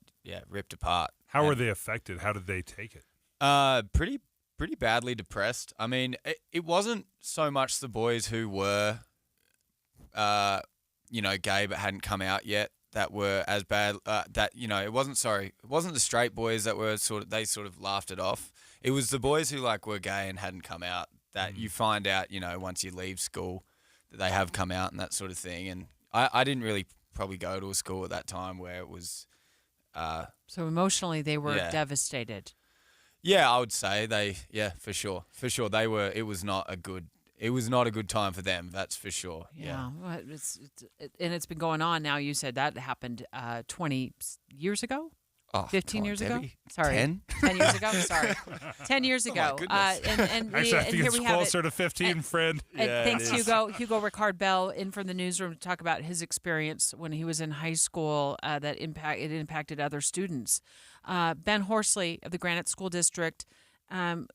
S12: ripped apart.
S10: How were they affected? How did they take it?
S12: Pretty badly depressed. I mean, it wasn't so much the boys who were, gay but hadn't come out yet that were as bad. It wasn't the straight boys that were they sort of laughed it off. It was the boys who were gay and hadn't come out that you find out, once you leave school that they have come out and that sort of thing. And I didn't really probably go to a school at that time where it was.
S9: So emotionally they were devastated.
S12: Yeah, I would say for sure. They were. It was not a good time for them. That's for sure. Yeah.
S9: Well, it's been going on now. You said that happened 20 years ago.
S12: Oh,
S9: 15 years
S12: Debbie.
S9: ago? Sorry.
S12: 10?
S9: 10 years ago? Sorry. 10 years ago.
S12: Oh, my goodness.
S10: Actually, I think
S9: here
S10: it's
S9: we have
S10: closer to 15, friend.
S9: Thanks, Hugo. Hugo Ricard Bell in from the newsroom to talk about his experience when he was in high school that impacted other students. Ben Horsley of the Granite School District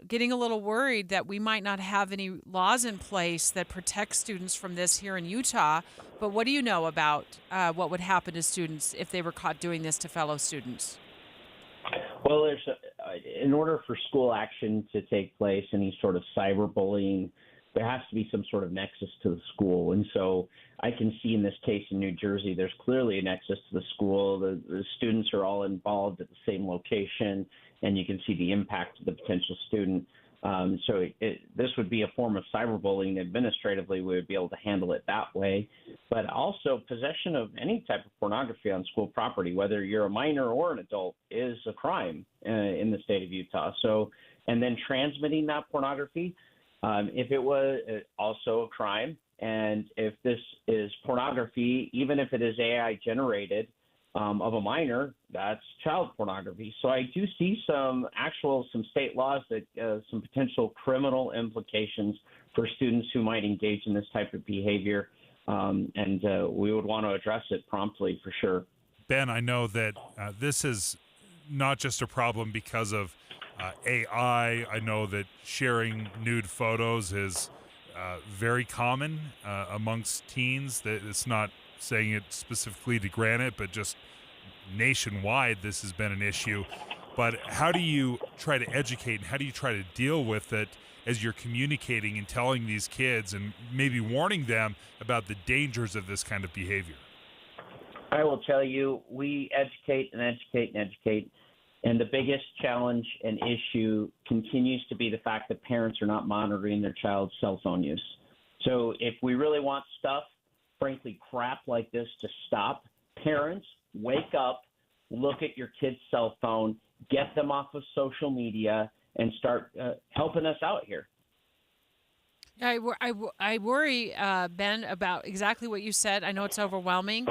S9: getting a little worried that we might not have any laws in place that protect students from this here in Utah. But what do you know about what would happen to students if they were caught doing this to fellow students?
S15: Well, in order for school action to take place, any sort of cyberbullying, there has to be some sort of nexus to the school. And so I can see in this case in New Jersey, there's clearly a nexus to the school. The students are all involved at the same location, and you can see the impact of the potential student. So this would be a form of cyberbullying. Administratively, we would be able to handle it that way. But also, possession of any type of pornography on school property, whether you're a minor or an adult, is a crime in the state of Utah. So, and then transmitting that pornography, if it was also a crime, and if this is pornography, even if it is AI generated, of a minor, that's child pornography. So I do see some state laws that some potential criminal implications for students who might engage in this type of behavior. and we would want to address it promptly for sure.
S10: Ben, I know that this is not just a problem because of AI. I know that sharing nude photos is very common amongst teens. That it's not saying it specifically to Granite, but just nationwide, this has been an issue. But how do you try to educate and how do you try to deal with it as you're communicating and telling these kids and maybe warning them about the dangers of this kind of behavior?
S15: I will tell you, we educate and educate and educate. And the biggest challenge and issue continues to be the fact that parents are not monitoring their child's cell phone use. So if we really want stuff, frankly, crap like this to stop, parents, wake up, look at your kid's cell phone, get them off of social media, and start helping us out here.
S9: I worry, Ben, about exactly what you said. I know it's overwhelming,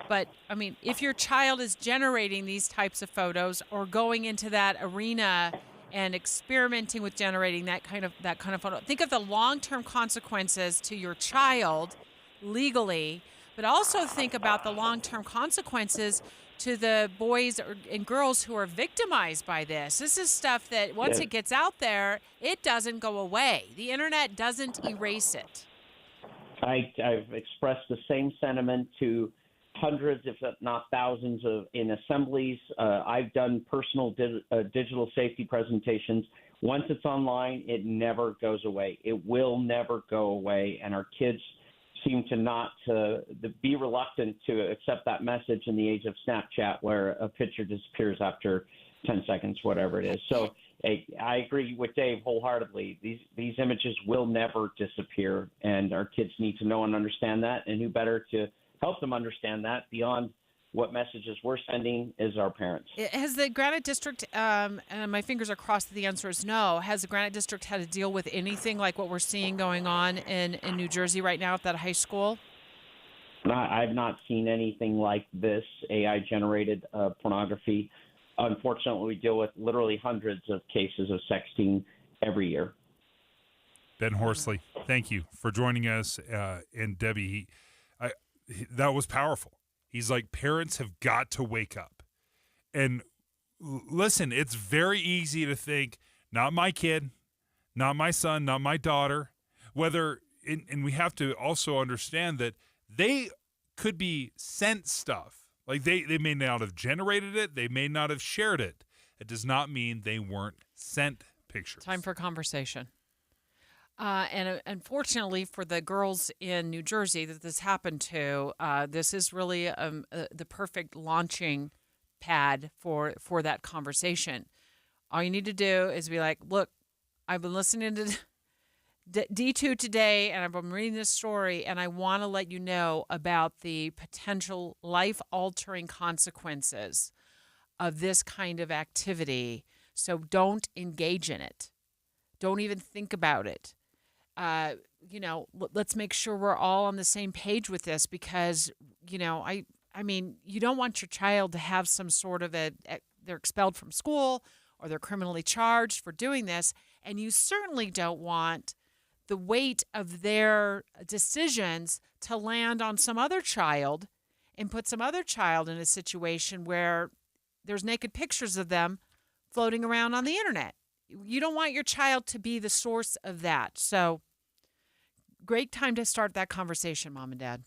S9: but I mean, if your child is generating these types of photos or going into that arena and experimenting with generating that kind of photo, think of the long-term consequences to your child legally, but also think about the long-term consequences to the boys and girls who are victimized by this. This is stuff that once it gets out there, it doesn't go away. The internet doesn't erase it.
S15: I've expressed the same sentiment to hundreds, if not thousands, in assemblies. I've done personal digital safety presentations. Once it's online, it never goes away. It will never go away, and our kids seem to not be reluctant to accept that message in the age of Snapchat, where a picture disappears after 10 seconds, whatever it is. So I agree with Dave wholeheartedly. These images will never disappear, and our kids need to know and understand that, and who better to help them understand that beyond what messages we're sending is our parents.
S9: Has the Granite District, and my fingers are crossed that the answer is no, has the Granite District had to deal with anything like what we're seeing going on in New Jersey right now at that high school?
S15: I've not seen anything like this, AI-generated pornography. Unfortunately, we deal with literally hundreds of cases of sexting every year.
S10: Ben Horsley, thank you for joining us. And Debbie, that was powerful. He's like, parents have got to wake up. And listen, it's very easy to think, not my kid, not my son, not my daughter. And we have to also understand that they could be sent stuff. Like they may not have generated it. They may not have shared it. It does not mean they weren't sent pictures.
S9: Time for conversation. And unfortunately for the girls in New Jersey that this happened to, this is really the perfect launching pad for that conversation. All you need to do is be like, look, I've been listening to D2 today, and I've been reading this story, and I want to let you know about the potential life-altering consequences of this kind of activity. So don't engage in it. Don't even think about it. Let's make sure we're all on the same page with this because, I mean, you don't want your child to have some sort of they're expelled from school or they're criminally charged for doing this. And you certainly don't want the weight of their decisions to land on some other child and put some other child in a situation where there's naked pictures of them floating around on the internet. You don't want your child to be the source of that. So great time to start that conversation, Mom and Dad.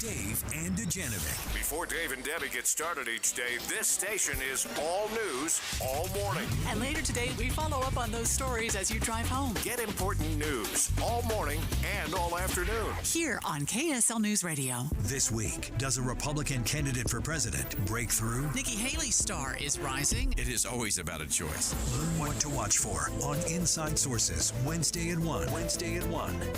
S2: Dave and Dujanovic. Before Dave and Debbie get started each day, this station is all news all morning.
S13: And later today, we follow up on those stories as you drive home.
S2: Get important news all morning and all afternoon.
S13: Here on KSL News Radio.
S8: This week, does a Republican candidate for president break through?
S13: Nikki Haley's star is rising.
S2: It is always about a choice.
S8: Learn what to watch for on Inside Sources, Wednesday at 1.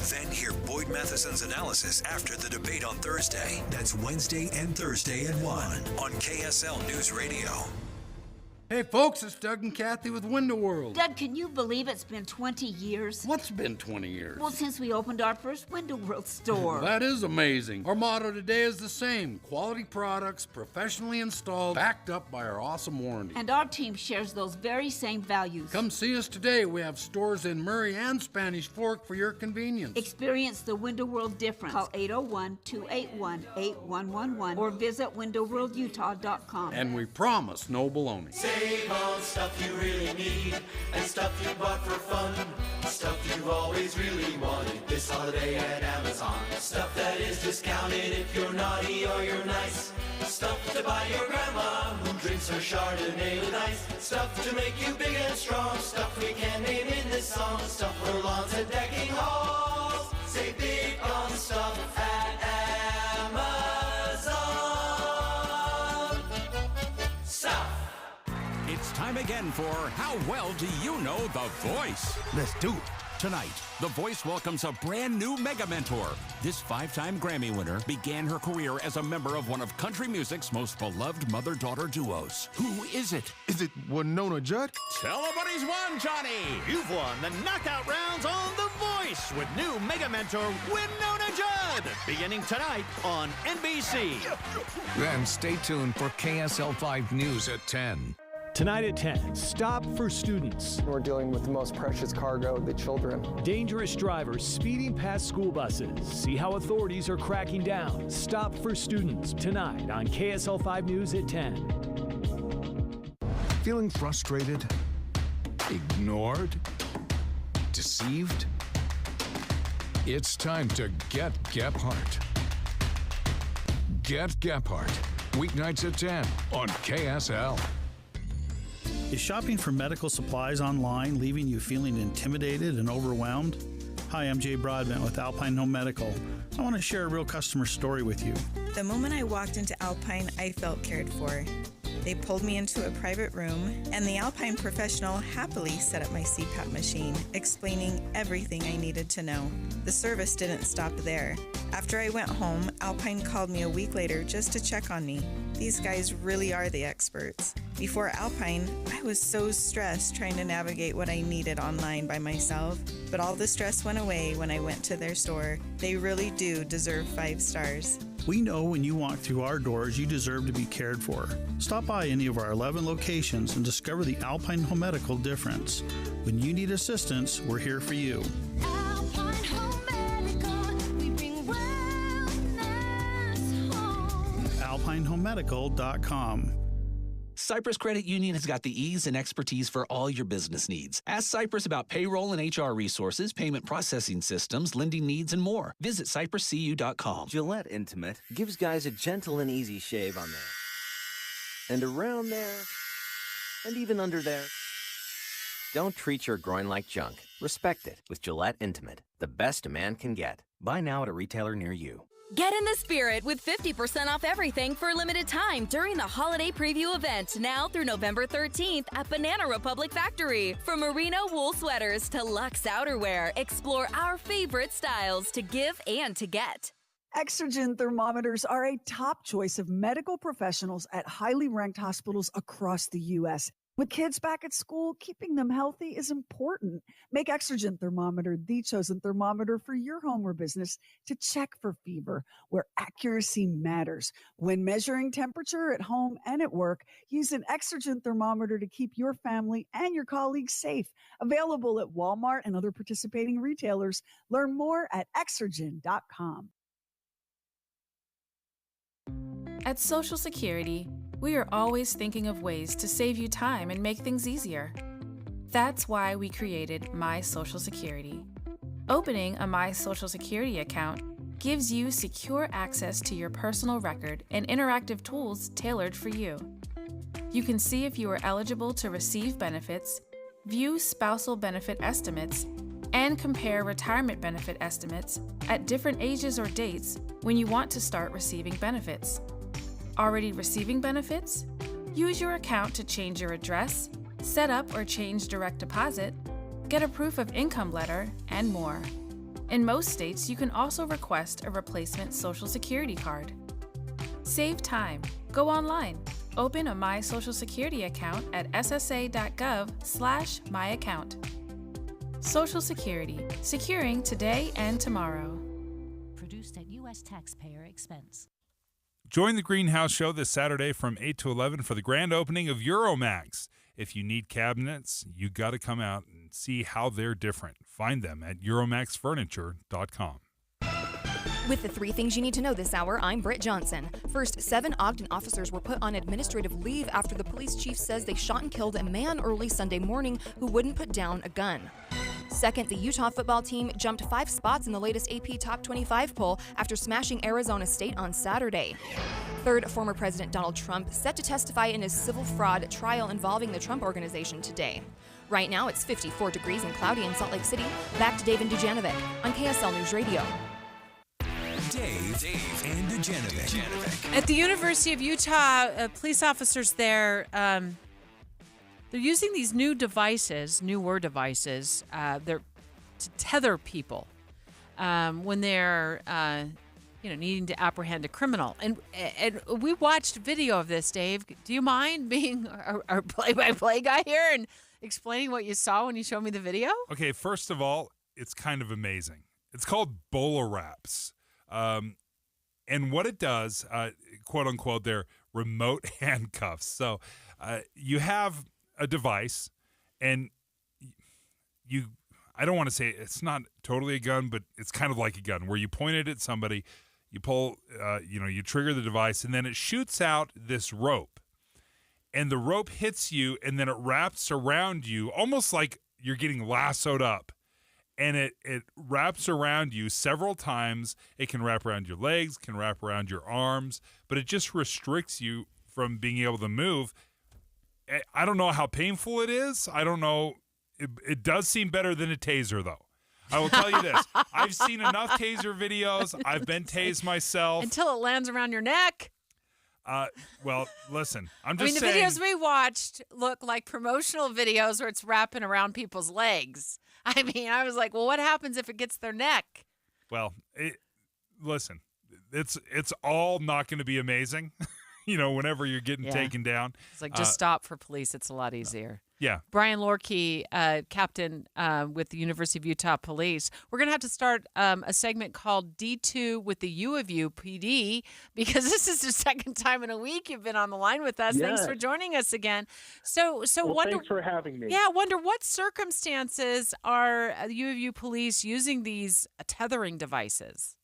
S8: Then hear Boyd Matheson's analysis after the debate on Thursday. That's Wednesday and Thursday at 1 on KSL News Radio.
S3: Hey folks, it's Doug and Kathy with Window World.
S4: Doug, can you believe it's been 20 years?
S3: What's been 20 years?
S4: Well, since we opened our first Window World store.
S3: That is amazing. Our motto today is the same: quality products, professionally installed, backed up by our awesome warranty.
S4: And our team shares those very same values.
S3: Come see us today. We have stores in Murray and Spanish Fork for your convenience.
S4: Experience the Window World difference. Call 801-281-8111 or visit windowworldutah.com.
S3: And we promise no baloney.
S21: Save on stuff you really need and stuff you bought for fun. Stuff you've always really wanted this holiday at Amazon. Stuff that is discounted if you're naughty or you're nice. Stuff to buy your grandma who drinks her Chardonnay with ice. Stuff to make you big and strong. Stuff we can't name in this song. Stuff for lawns and decking halls. Save big on stuff at Amazon. Stuff.
S2: It's time again for How Well Do You Know the Voice?
S22: Let's do it. Tonight,
S2: The Voice welcomes a brand new mega mentor. This 5-time Grammy winner began her career as a member of one of country music's most beloved mother-daughter duos. Who is it?
S22: Is it Winona Judd?
S2: Tell them what he's won, Johnny!
S23: You've won the knockout rounds on The Voice with new mega mentor Winona Judd, beginning tonight on NBC.
S25: Then stay tuned for KSL 5 News at 10.
S27: Tonight at 10, Stop for Students.
S28: We're dealing with the most precious cargo, the children.
S27: Dangerous drivers speeding past school buses. See how authorities are cracking down. Stop for Students, tonight on KSL 5 News at 10.
S19: Feeling frustrated? Ignored? Deceived? It's time to get Gephardt. Get Gephardt, weeknights at 10 on KSL.
S29: Is shopping for medical supplies online leaving you feeling intimidated and overwhelmed? Hi, I'm Jay Broadbent with Alpine Home Medical. I want to share a real customer story with you.
S30: The moment I walked into Alpine, I felt cared for. They pulled me into a private room, and the Alpine professional happily set up my CPAP machine, explaining everything I needed to know. The service didn't stop there. After I went home, Alpine called me a week later just to check on me. These guys really are the experts. Before Alpine, I was so stressed trying to navigate what I needed online by myself, but all the stress went away when I went to their store. They really do deserve 5 stars.
S29: We know when you walk through our doors, you deserve to be cared for. Stop by any of our 11 locations and discover the Alpine Home Medical difference. When you need assistance, we're here for you.
S31: Alpine Home Medical, we bring wellness home.
S29: AlpineHomeMedical.com.
S32: Cyprus Credit Union has got the ease and expertise for all your business needs. Ask Cyprus about payroll and HR resources, payment processing systems, lending needs, and more. Visit cypruscu.com.
S33: Gillette Intimate gives guys a gentle and easy shave on there, and around there, and even under there. Don't treat your groin like junk. Respect it with Gillette Intimate, the best a man can get. Buy now at a retailer near you.
S34: Get in the spirit with 50% off everything for a limited time during the holiday preview event now through November 13th at Banana Republic Factory. From merino wool sweaters to luxe outerwear, explore our favorite styles to give and to get.
S35: Exergen thermometers are a top choice of medical professionals at highly ranked hospitals across the U.S. With kids back at school, keeping them healthy is important. Make Exergen thermometer the chosen thermometer for your home or business to check for fever, where accuracy matters. When measuring temperature at home and at work, use an Exergen thermometer to keep your family and your colleagues safe. Available at Walmart and other participating retailers. Learn more at Exergen.com.
S36: At Social Security, we are always thinking of ways to save you time and make things easier. That's why we created My Social Security. Opening a My Social Security account gives you secure access to your personal record and interactive tools tailored for you. You can see if you are eligible to receive benefits, view spousal benefit estimates, and compare retirement benefit estimates at different ages or dates when you want to start receiving benefits. Already receiving benefits? Use your account to change your address, set up or change direct deposit, get a proof of income letter, and more. In most states, you can also request a replacement Social Security card. Save time. Go online. Open a My Social Security account at ssa.gov/myaccount. Social Security, securing today and tomorrow.
S1: Produced at U.S. taxpayer expense.
S5: Join the Greenhouse Show this Saturday from 8 to 11 for the grand opening of Euromax. If you need cabinets, you got to come out and see how they're different. Find them at EuromaxFurniture.com.
S6: With the 3 things you need to know this hour, I'm Britt Johnson. First, 7 Ogden officers were put on administrative leave after the police chief says they shot and killed a man early Sunday morning who wouldn't put down a gun. Second, the Utah football team jumped 5 spots in the latest AP Top 25 poll after smashing Arizona State on Saturday. Third, former President Donald Trump set to testify in his civil fraud trial involving the Trump Organization today. Right now, it's 54 degrees and cloudy in Salt Lake City. Back to Dave and Dujanovic on KSL News Radio.
S8: Dave and Dujanovic.
S7: At the University of Utah, police officers there, they're using these newer devices, they're to tether people when they're, needing to apprehend a criminal. And we watched video of this, Dave. Do you mind being our play-by-play guy here and explaining what you saw when you showed me the video?
S5: Okay, first of all, it's kind of amazing. It's called Bola Wraps. And what it does, quote unquote, they're remote handcuffs. So you have a device and I don't want to say it's not totally a gun, but it's kind of like a gun where you point it at somebody, you pull, you trigger the device, and then it shoots out this rope. And the rope hits you, and then it wraps around you almost like you're getting lassoed up. And it wraps around you several times. It can wrap around your legs, can wrap around your arms, but it just restricts you from being able to move. I don't know how painful it is. I don't know. It does seem better than a taser, though. I will tell you this. I've seen enough taser videos. I've been tased myself.
S7: Until it lands around your neck.
S5: Well, listen, I'm just saying.
S7: The videos we watched look like promotional videos where it's wrapping around people's legs. I was like, well, what happens if it gets their neck?
S5: Well, listen, it's all not going to be amazing, whenever you're getting taken down.
S7: It's like, just stop for police. It's a lot easier.
S5: Yeah.
S7: Brian Lorkey, captain with the University of Utah Police. We're going to have to start a segment called D2 with the U of U PD because this is the second time in a week you've been on the line with us.
S9: Yes.
S7: Thanks for joining us again. So
S9: thanks for having me.
S7: Yeah, wonder what circumstances are the U of U Police using these tethering devices?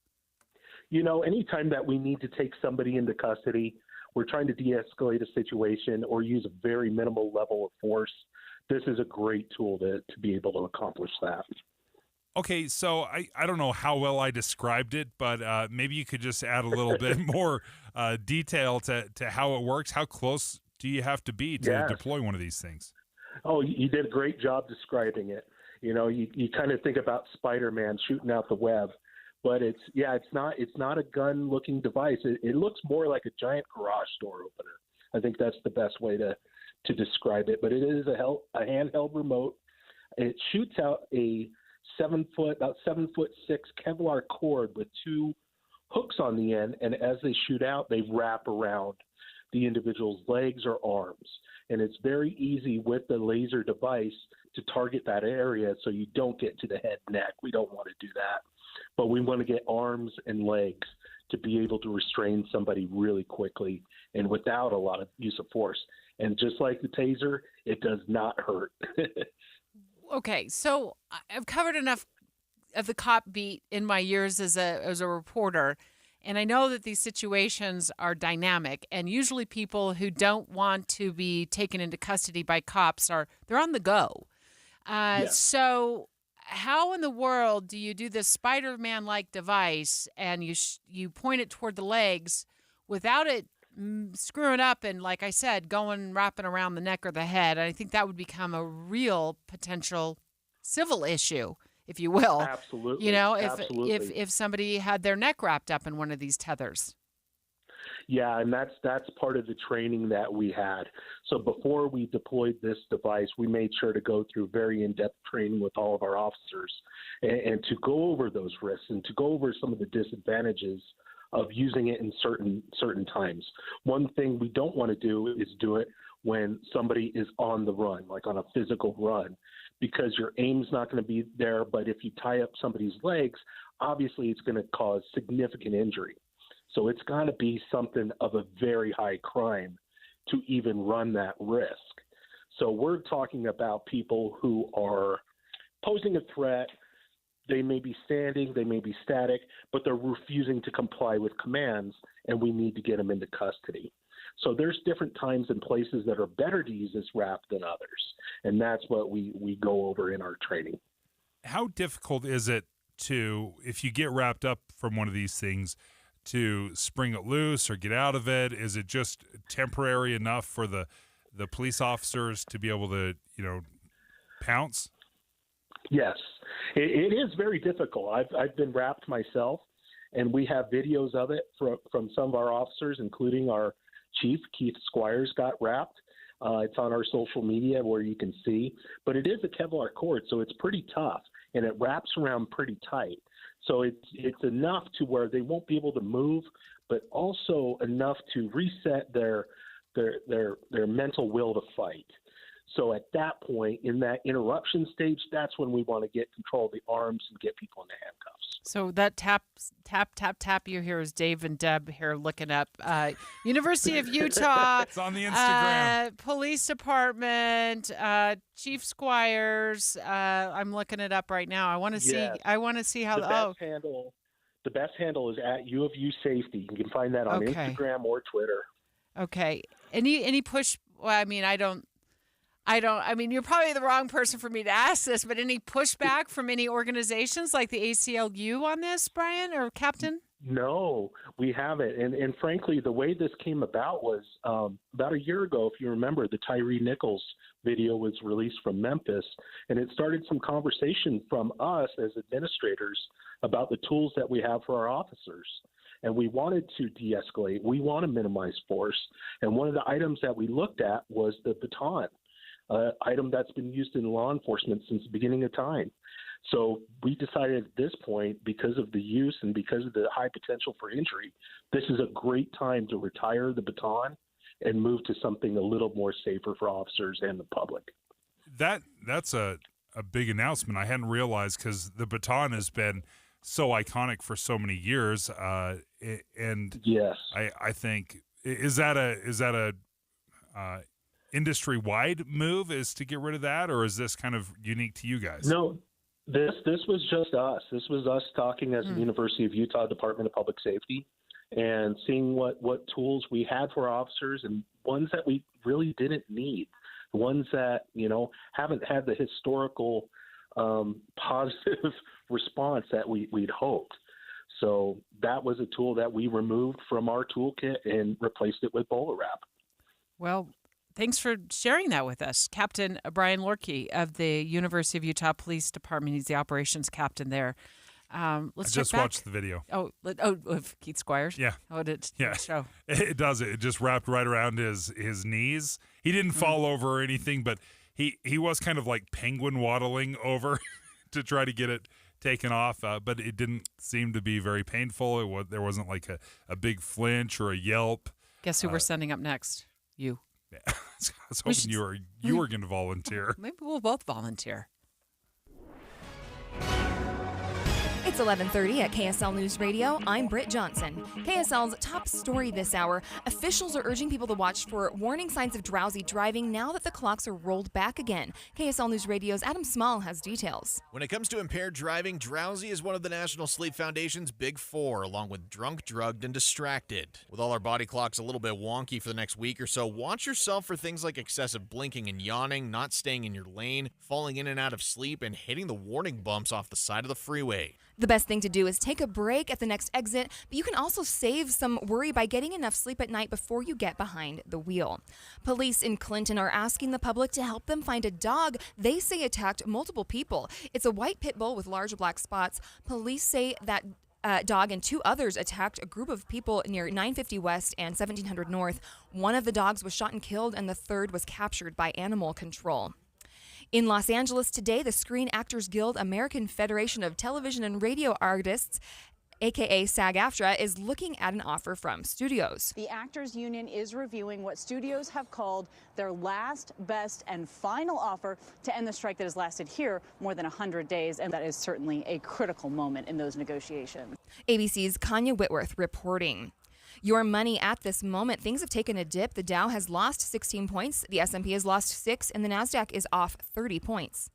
S9: Anytime that we need to take somebody into custody, we're trying to de-escalate a situation or use a very minimal level of force, this is a great tool to be able to accomplish that.
S5: Okay, so I don't know how well I described it, but maybe you could just add a little bit more detail to how it works. How close do you have to be to deploy one of these things?
S9: Oh, you did a great job describing it. You kind of think about Spider-Man shooting out the web. But it's not a gun-looking device. It looks more like a giant garage door opener. I think that's the best way to describe it. But it is a handheld remote. It shoots out a about 7'6" Kevlar cord with 2 hooks on the end, and as they shoot out, they wrap around the individual's legs or arms. And it's very easy with the laser device to target that area so you don't get to the head and neck. We don't want to do that. But we want to get arms and legs to be able to restrain somebody really quickly and without a lot of use of force. And just like the taser, it does not hurt.
S7: Okay, so I've covered enough of the cop beat in my years as a reporter, and I know that these situations are dynamic, and usually people who don't want to be taken into custody by cops they're on the go. So how in the world do you do this Spider-Man-like device and you point it toward the legs without it screwing up and, like I said, wrapping around the neck or the head? I think that would become a real potential civil issue, if you will.
S9: Absolutely.
S7: If somebody had their neck wrapped up in one of these tethers.
S9: Yeah, and that's part of the training that we had. So before we deployed this device, we made sure to go through very in-depth training with all of our officers and to go over those risks and to go over some of the disadvantages of using it in certain times. One thing we don't want to do is do it when somebody is on the run, like on a physical run, because your aim's not going to be there. But if you tie up somebody's legs, obviously it's going to cause significant injury. So it's got to be something of a very high crime to even run that risk. So we're talking about people who are posing a threat. They may be standing, they may be static, but they're refusing to comply with commands, and we need to get them into custody. So there's different times and places that are better to use this wrap than others, and that's what we go over in our training.
S5: How difficult is it to, if you get wrapped up from one of these things, to spring it loose or get out of it? Is it just temporary enough for the police officers to be able to, pounce?
S9: Yes, it is very difficult. I've been wrapped myself, and we have videos of it from some of our officers, including our chief, Keith Squires, got wrapped. It's on our social media where you can see. But it is a Kevlar cord, so it's pretty tough, and it wraps around pretty tight. So it's enough to where they won't be able to move, but also enough to reset their mental will to fight. So at that point, in that interruption stage, that's when we want to get control of the arms and get people into handcuffs.
S7: So that tap you hear is Dave and Deb here looking up University of Utah.
S5: It's on the Instagram.
S7: Police Department, Chief Squires. I'm looking it up right now. I want to see.
S9: Yes.
S7: I want to see how.
S9: The best handle is at U of U Safety. You can find that on Instagram or Twitter.
S7: Okay. Any push? Well, I mean, I mean, you're probably the wrong person for me to ask this, but any pushback from any organizations like the ACLU on this, Brian or Captain?
S9: No, we haven't. And frankly, the way this came about was about a year ago, if you remember, the Tyree Nichols video was released from Memphis, and it started some conversation from us as administrators about the tools that we have for our officers. And we wanted to de-escalate. We want to minimize force. And one of the items that we looked at was the baton. Item that's been used in law enforcement since the beginning of time. So we decided at this point, because of the use and because of the high potential for injury, this is a great time to retire the baton and move to something a little more safer for officers and the public.
S5: That's a big announcement. I hadn't realized, because the baton has been so iconic for so many years. And
S9: yes,
S5: I think, is that a industry-wide move, is to get rid of that, or is this kind of unique to you guys?
S9: No, this was just us. This was us talking as the University of Utah Department of Public Safety and seeing what tools we had for officers and ones that we really didn't need, ones that, haven't had the historical positive response that we'd hoped. So that was a tool that we removed from our toolkit and replaced it with bowler wrap.
S7: Well, thanks for sharing that with us. Captain Brian Lorkey of the University of Utah Police Department. He's the operations captain there.
S5: I just watched the video.
S7: Oh, of Keith Squires?
S5: Yeah.
S7: Oh, did show?
S5: It does. It just wrapped right around his knees. He didn't fall over or anything, but he was kind of like penguin waddling over to try to get it taken off, but it didn't seem to be very painful. There wasn't like a big flinch or a yelp.
S7: Guess who we're sending up next? You.
S5: Yeah. I was hoping you were going to volunteer.
S7: Maybe we'll both volunteer.
S6: It's 11:30 at KSL News Radio. I'm Britt Johnson. KSL's top story this hour. Officials are urging people to watch for warning signs of drowsy driving now that the clocks are rolled back again. KSL News Radio's Adam Small has details.
S3: When it comes to impaired driving, drowsy is one of the National Sleep Foundation's big four, along with drunk, drugged, and distracted. With all our body clocks a little bit wonky for the next week or so, watch yourself for things like excessive blinking and yawning, not staying in your lane, falling in and out of sleep, and hitting the warning bumps off the side of the freeway.
S6: The best thing to do is take a break at the next exit, but you can also save some worry by getting enough sleep at night before you get behind the wheel. Police in Clinton are asking the public to help them find a dog they say attacked multiple people. It's a white pit bull with large black spots. Police say that dog and two others attacked a group of people near 950 West and 1700 North. One of the dogs was shot and killed, and the third was captured by animal control. In Los Angeles today, the Screen Actors Guild, American Federation of Television and Radio Artists, aka SAG-AFTRA, is looking at an offer from studios.
S2: The Actors Union is reviewing what studios have called their last, best, and final offer to end the strike that has lasted here more than 100 days, and that is certainly a critical moment in those negotiations.
S6: ABC's Kanya Whitworth reporting. Your money at this moment. Things have taken a dip. The Dow has lost 16 points, the S&P has lost 6, and the NASDAQ is off 30 points.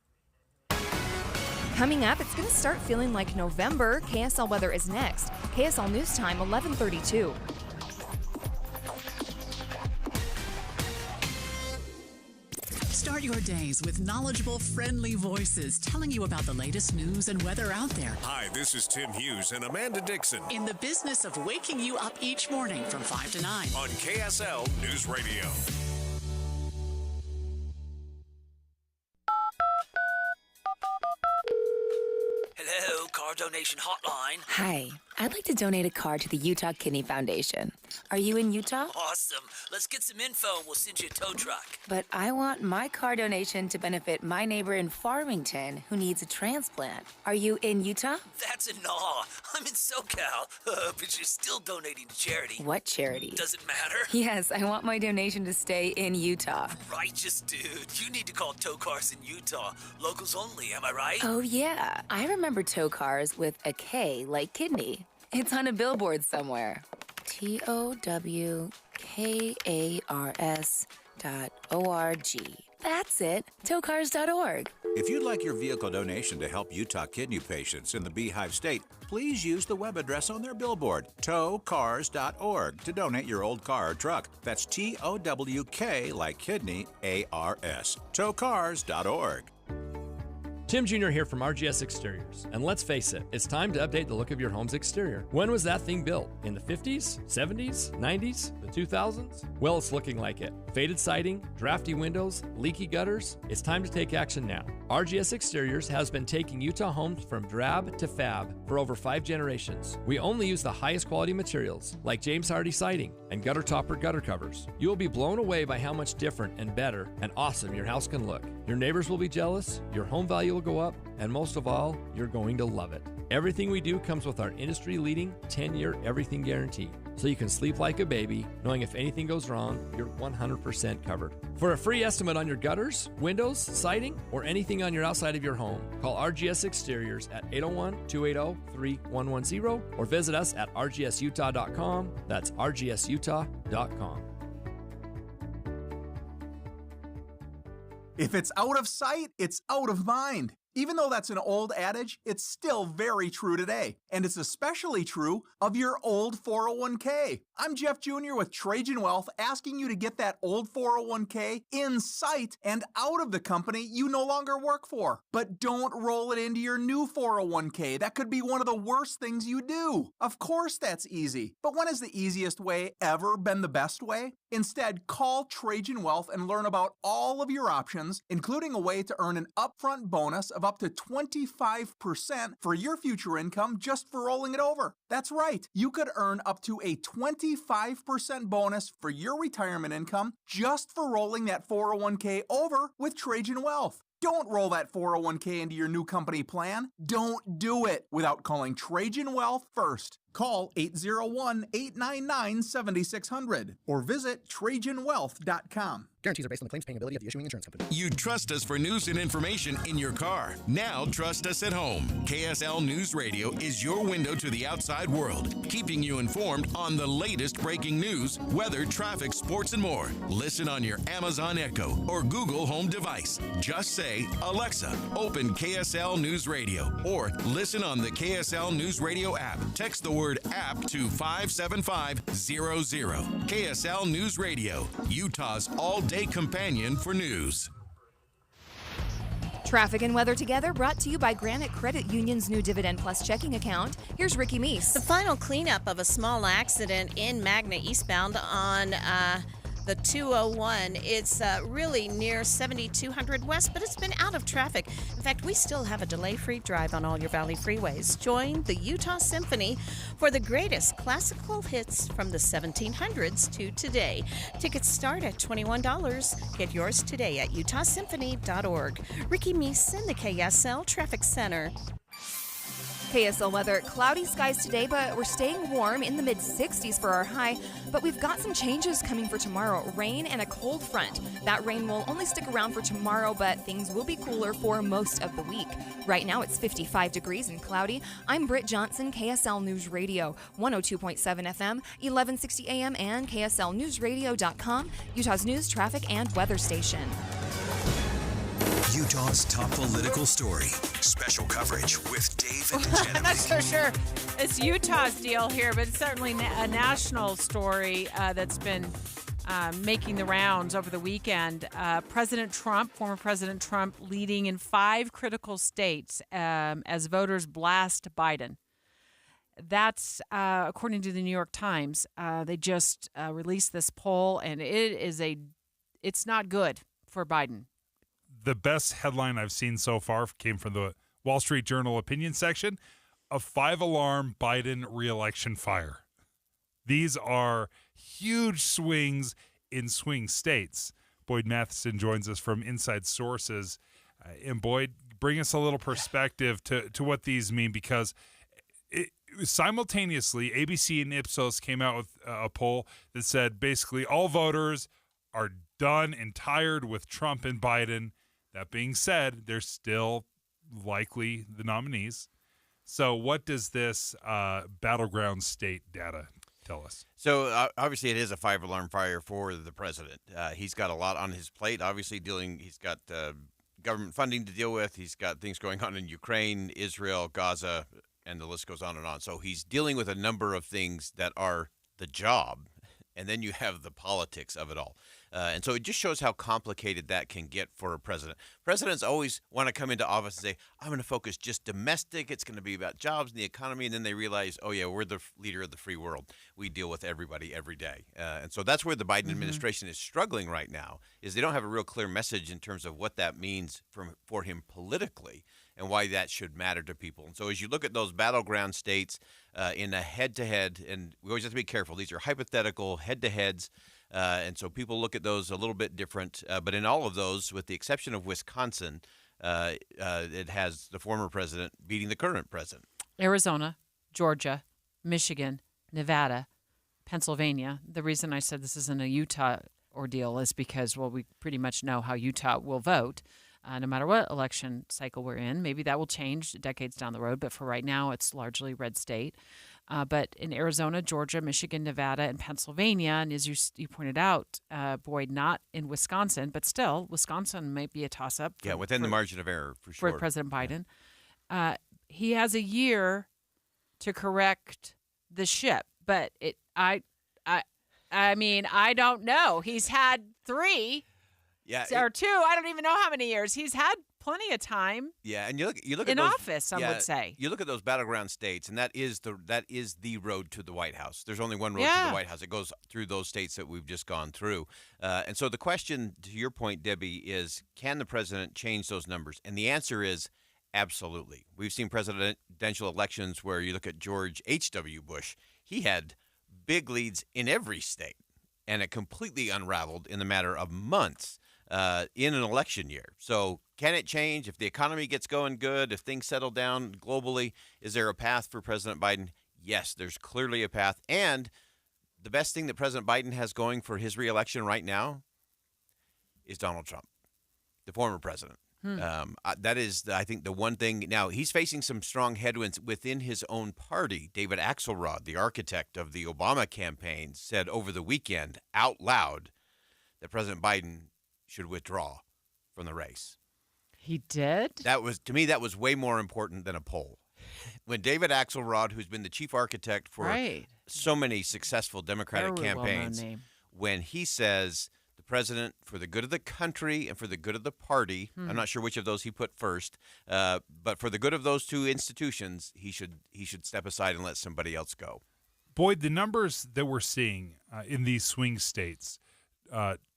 S6: Coming up, it's going to start feeling like November. KSL weather is next. KSL News Time, 11:32.
S4: Start your days with knowledgeable, friendly voices telling you about the latest news and weather out there.
S10: Hi, this is Tim Hughes and Amanda Dixon.
S4: In the business of waking you up each morning from 5 to 9.
S10: On KSL News Radio.
S11: Hello, car donation hotline.
S12: Hi, I'd like to donate a car to the Utah Kidney Foundation. Are you in Utah?
S11: Awesome. Let's get some info and we'll send you a tow truck.
S12: But I want my car donation to benefit my neighbor in Farmington who needs a transplant. Are you in Utah?
S11: That's a gnaw. I'm in SoCal, but you're still donating to charity.
S12: What charity?
S11: Does it matter?
S12: Yes, I want my donation to stay in Utah.
S11: Righteous dude. You need to call tow cars in Utah. Locals only, am I right?
S12: Oh, yeah. I remember tow cars with a K like kidney. It's on a billboard somewhere. TOWKARS.org. That's it. Towcars.org.
S13: If you'd like your vehicle donation to help Utah kidney patients in the Beehive State, please use the web address on their billboard, towcars.org, to donate your old car or truck. That's TOWK like kidney, ARS. Towcars.org.
S14: Tim Jr. here from RGS Exteriors. And let's face it, it's time to update the look of your home's exterior. When was that thing built? In the 50s, 70s, 90s, the 2000s? Well, it's looking like it. Faded siding, drafty windows, leaky gutters. It's time to take action now. RGS Exteriors has been taking Utah homes from drab to fab for over 5 generations. We only use the highest quality materials, like James Hardy siding and gutter topper gutter covers. You will be blown away by how much different and better and awesome your house can look. Your neighbors will be jealous, your home value will go up, and most of all, you're going to love it. Everything we do comes with our industry-leading 10-year everything guarantee, so you can sleep like a baby, knowing if anything goes wrong, you're 100% covered. For a free estimate on your gutters, windows, siding, or anything on your outside of your home, call RGS Exteriors at 801-280-3110 or visit us at rgsutah.com. That's rgsutah.com.
S15: If it's out of sight, it's out of mind. Even though that's an old adage, it's still very true today. And it's especially true of your old 401k. I'm Jeff Jr. with Trajan Wealth, asking you to get that old 401k in sight and out of the company you no longer work for. But don't roll it into your new 401k. That could be one of the worst things you do. Of course that's easy. But when has the easiest way ever been the best way? Instead, call Trajan Wealth and learn about all of your options, including a way to earn an upfront bonus of up to 25% for your future income just for rolling it over. That's right. You could earn up to a 25% bonus for your retirement income just for rolling that 401k over with Trajan Wealth. Don't roll that 401k into your new company plan. Don't do it without calling Trajan Wealth first. Call 801-899-7600 or visit TrajanWealth.com.
S16: Guarantees are based on the claims paying ability of the issuing insurance company.
S10: You trust us for news and information in your car. Now trust us at home. KSL News Radio is your window to the outside world, keeping you informed on the latest breaking news, weather, traffic, sports, and more. Listen on your Amazon Echo or Google Home device. Just say, Alexa, open KSL News Radio, or listen on the KSL News Radio app. Text the word app to 57500. KSL News Radio, Utah's all-day companion for news.
S6: Traffic and weather together, brought to you by Granite Credit Union's new Dividend Plus checking account. Here's Ricky Meese.
S17: The final cleanup of a small accident in Magna eastbound on the 201. It's really near 7200 West, but it's been out of traffic. In fact, we still have a delay-free drive on all your Valley freeways. Join the Utah Symphony for the greatest classical hits from the 1700s to today. Tickets start at $21. Get yours today at utahsymphony.org. Ricky Meese in the KSL Traffic Center.
S6: KSL weather, cloudy skies today, but we're staying warm in the mid-60s for our high. But we've got some changes coming for tomorrow, rain and a cold front. That rain will only stick around for tomorrow, but things will be cooler for most of the week. Right now it's 55 degrees and cloudy. I'm Britt Johnson, KSL News Radio, 102.7 FM, 1160 AM, and KSLNewsRadio.com, Utah's news, traffic, and weather station.
S8: Utah's top political story. Special coverage with Dave and Dujanovic.
S7: I'm not so sure it's Utah's deal here, but it's certainly a national story that's been making the rounds over the weekend. President Trump, former President Trump, leading in 5 critical states as voters blast Biden. That's according to the New York Times. They just released this poll, and it's not good for Biden.
S5: The best headline I've seen so far came from the Wall Street Journal opinion section: a 5-alarm Biden re-election fire. These are huge swings in swing states. Boyd Matheson joins us from Inside Sources. And Boyd, bring us a little perspective to what these mean, because simultaneously, ABC and Ipsos came out with a poll that said basically all voters are done and tired with Trump and Biden. That being said, they're still likely the nominees. So what does this battleground state data tell us?
S18: So obviously it is a 5-alarm fire for the president. He's got a lot on his plate. Obviously he's got government funding to deal with. He's got things going on in Ukraine, Israel, Gaza, and the list goes on and on. So he's dealing with a number of things that are the job, and then you have the politics of it all. And so it just shows how complicated that can get for a president. Presidents always want to come into office and say, I'm going to focus just domestic. It's going to be about jobs and the economy. And then they realize, oh, yeah, we're the leader of the free world. We deal with everybody every day. And so that's where the Biden administration is struggling right now, is they don't have a real clear message in terms of what that means for him politically and why that should matter to people. And so as you look at those battleground states in a head-to-head, and we always have to be careful, these are hypothetical head-to-heads, and so people look at those a little bit different. But in all of those, with the exception of Wisconsin, it has the former president beating the current president.
S7: Arizona, Georgia, Michigan, Nevada, Pennsylvania. The reason I said this isn't a Utah ordeal is because, well, we pretty much know how Utah will vote. No matter what election cycle we're in. Maybe that will change decades down the road, but for right now, it's largely red state. But in Arizona, Georgia, Michigan, Nevada, and Pennsylvania, and as you pointed out, Boyd, not in Wisconsin, but still, Wisconsin might be a toss-up.
S18: Yeah, within the margin of error, for sure.
S7: For President Biden. Yeah. He has a year to correct the ship, but I mean, I don't know. He's had 3.
S18: Yeah,
S7: or 2. I don't even know how many years. He's had plenty of time.
S18: Yeah, and you look at
S7: in
S18: those,
S7: office. Some would say
S18: you look at those battleground states, and that is the road to the White House. There's only one road to the White House. It goes through those states that we've just gone through. And so the question, to your point, Debbie, is can the president change those numbers? And the answer is absolutely. We've seen presidential elections where you look at George H.W. Bush. He had big leads in every state, and it completely unraveled in the matter of months. In an election year. So can it change if the economy gets going good, if things settle down globally? Is there a path for President Biden? Yes, there's clearly a path. And the best thing that President Biden has going for his reelection right now is Donald Trump, the former president. That is, I think, the one thing. Now, he's facing some strong headwinds within his own party. David Axelrod, the architect of the Obama campaign, said over the weekend out loud that President Biden should withdraw from the race.
S7: He did?
S18: To me, that was way more important than a poll. When David Axelrod, who's been the chief architect for so many successful Democratic campaigns, when he says the president, for the good of the country and for the good of the party, I'm not sure which of those he put first, but for the good of those 2 institutions, he should step aside and let somebody else go.
S5: Boyd, the numbers that we're seeing in these swing states,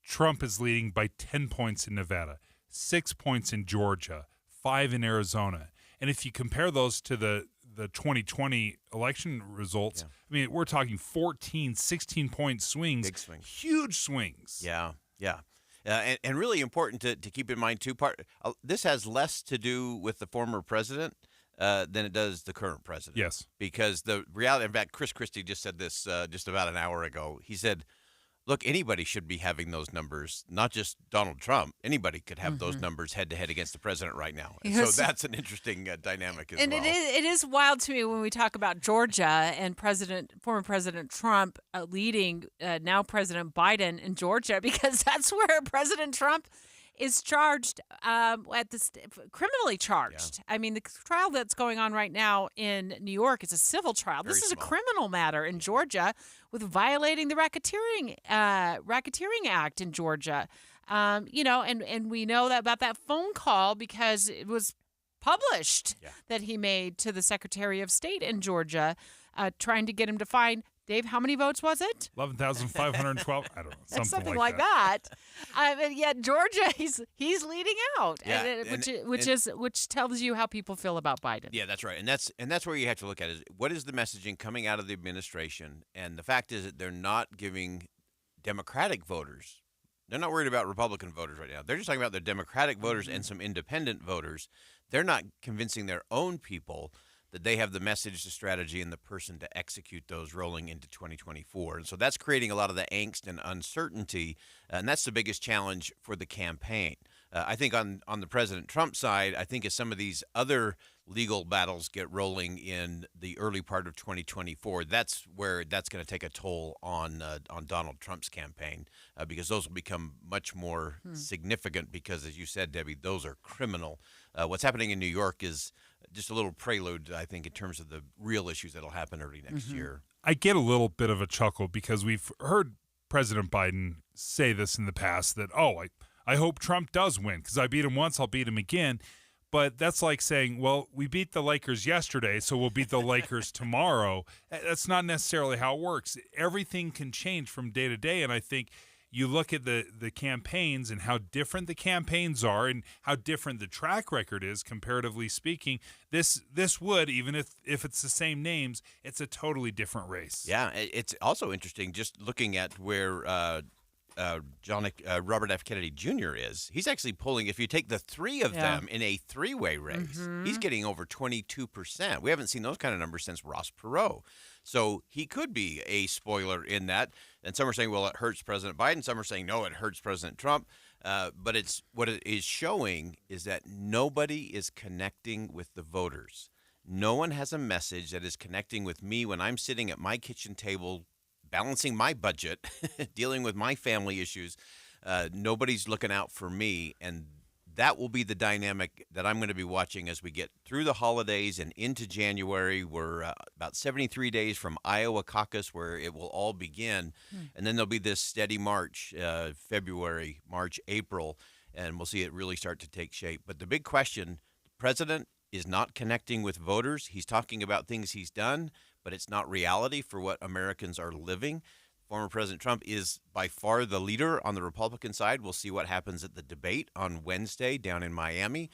S5: Trump is leading by 10 points in Nevada, 6 points in Georgia, 5 in Arizona. And if you compare those to the 2020 election results, I mean, we're talking 14, 16-point swings.
S18: Big swings.
S5: Huge swings.
S18: Yeah. And really important to keep in mind, too, this has less to do with the former president than it does the current president.
S5: Yes.
S18: Because the reality, in fact, Chris Christie just said this just about an hour ago. He said, look, anybody should be having those numbers, not just Donald Trump. Anybody could have those numbers head-to-head against the president right now. And so that's an interesting dynamic as well.
S7: And it is wild to me when we talk about Georgia and former President Trump leading now President Biden in Georgia, because that's where President Trump is charged, criminally charged. Yeah. I mean, the trial that's going on right now in New York is a civil trial. This is a criminal matter in Georgia with violating the racketeering act in Georgia. And we know that about that phone call because it was published that he made to the Secretary of State in Georgia, trying to get him to find. Dave, how many votes was it?
S5: 11,512. I don't know.
S7: Something like that. And yet Georgia, he's leading out, which tells you how people feel about Biden.
S18: Yeah, that's right, and that's where you have to look at it. What is the messaging coming out of the administration? And the fact is that they're not giving Democratic voters. They're not worried about Republican voters right now. They're just talking about their Democratic voters and some independent voters. They're not convincing their own people that they have the message, the strategy, and the person to execute those rolling into 2024. And so that's creating a lot of the angst and uncertainty, and that's the biggest challenge for the campaign. I think on the President Trump side, I think as some of these other legal battles get rolling in the early part of 2024, that's where that's going to take a toll on Donald Trump's campaign, because those will become much more significant because, as you said, Debbie, those are criminal. What's happening in New York is just a little prelude, I think, in terms of the real issues that'll happen early next year.
S5: I get a little bit of a chuckle because we've heard President Biden say this in the past that, I hope Trump does win because I beat him once, I'll beat him again. But that's like saying, well, we beat the Lakers yesterday, so we'll beat the Lakers tomorrow. That's not necessarily how it works. Everything can change from day to day, and I think you look at the campaigns and how different the campaigns are and how different the track record is, comparatively speaking. This would, even if it's the same names, it's a totally different race.
S18: Yeah, it's also interesting just looking at where Robert F. Kennedy Jr. is. He's actually pulling, if you take the three of them in a three-way race, he's getting over 22%. We haven't seen those kind of numbers since Ross Perot. So he could be a spoiler in that. And some are saying, well, it hurts President Biden. Some are saying, no, it hurts President Trump. But what it is showing is that nobody is connecting with the voters. No one has a message that is connecting with me when I'm sitting at my kitchen table balancing my budget, dealing with my family issues. Nobody's looking out for me, and that will be the dynamic that I'm going to be watching as we get through the holidays and into January. We're about 73 days from Iowa caucus, where it will all begin, and then there'll be this steady march, February, March, April, and we'll see it really start to take shape. But the big question, the president is not connecting with voters. He's talking about things he's done, but it's not reality for what Americans are living. Former President Trump is by far the leader on the Republican side. We'll see what happens at the debate on Wednesday down in Miami.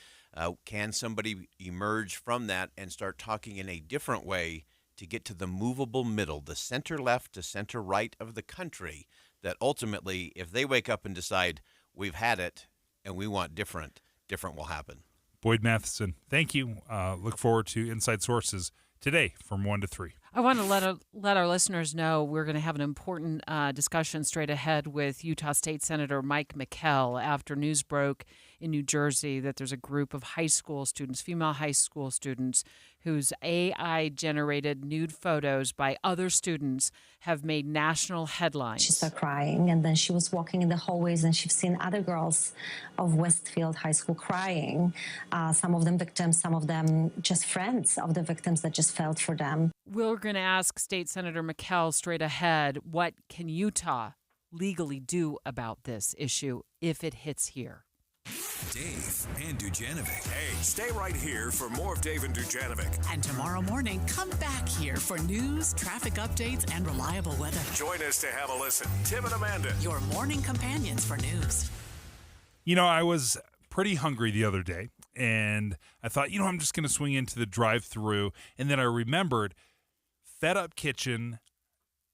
S18: Can somebody emerge from that and start talking in a different way to get to the movable middle, the center left to center right of the country, that ultimately, if they wake up and decide we've had it and we want different will happen.
S5: Boyd Matheson, thank you. Look forward to Inside Sources today from 1 to 3.
S7: I want to let our listeners know we're going to have an important discussion straight ahead with Utah State Senator Mike McKell after news broke in New Jersey that there's a group of high school students, female high school students, whose AI-generated nude photos by other students have made national headlines.
S19: She started crying, and then she was walking in the hallways, and she's seen other girls of Westfield High School crying. Some of them victims, some of them just friends of the victims that just felt for them.
S7: We're going to ask State Senator McKell straight ahead, what can Utah legally do about this issue if it hits here?
S8: Dave and Dujanovic. Hey, stay right here for more of Dave and Dujanovic.
S4: And tomorrow morning, come back here for news, traffic updates, and reliable weather.
S8: Join us to have a listen. Tim and Amanda.
S4: Your morning companions for news.
S5: You know, I was pretty hungry the other day, and I thought, I'm just going to swing into the drive-thru, and then I remembered Fed Up Kitchen.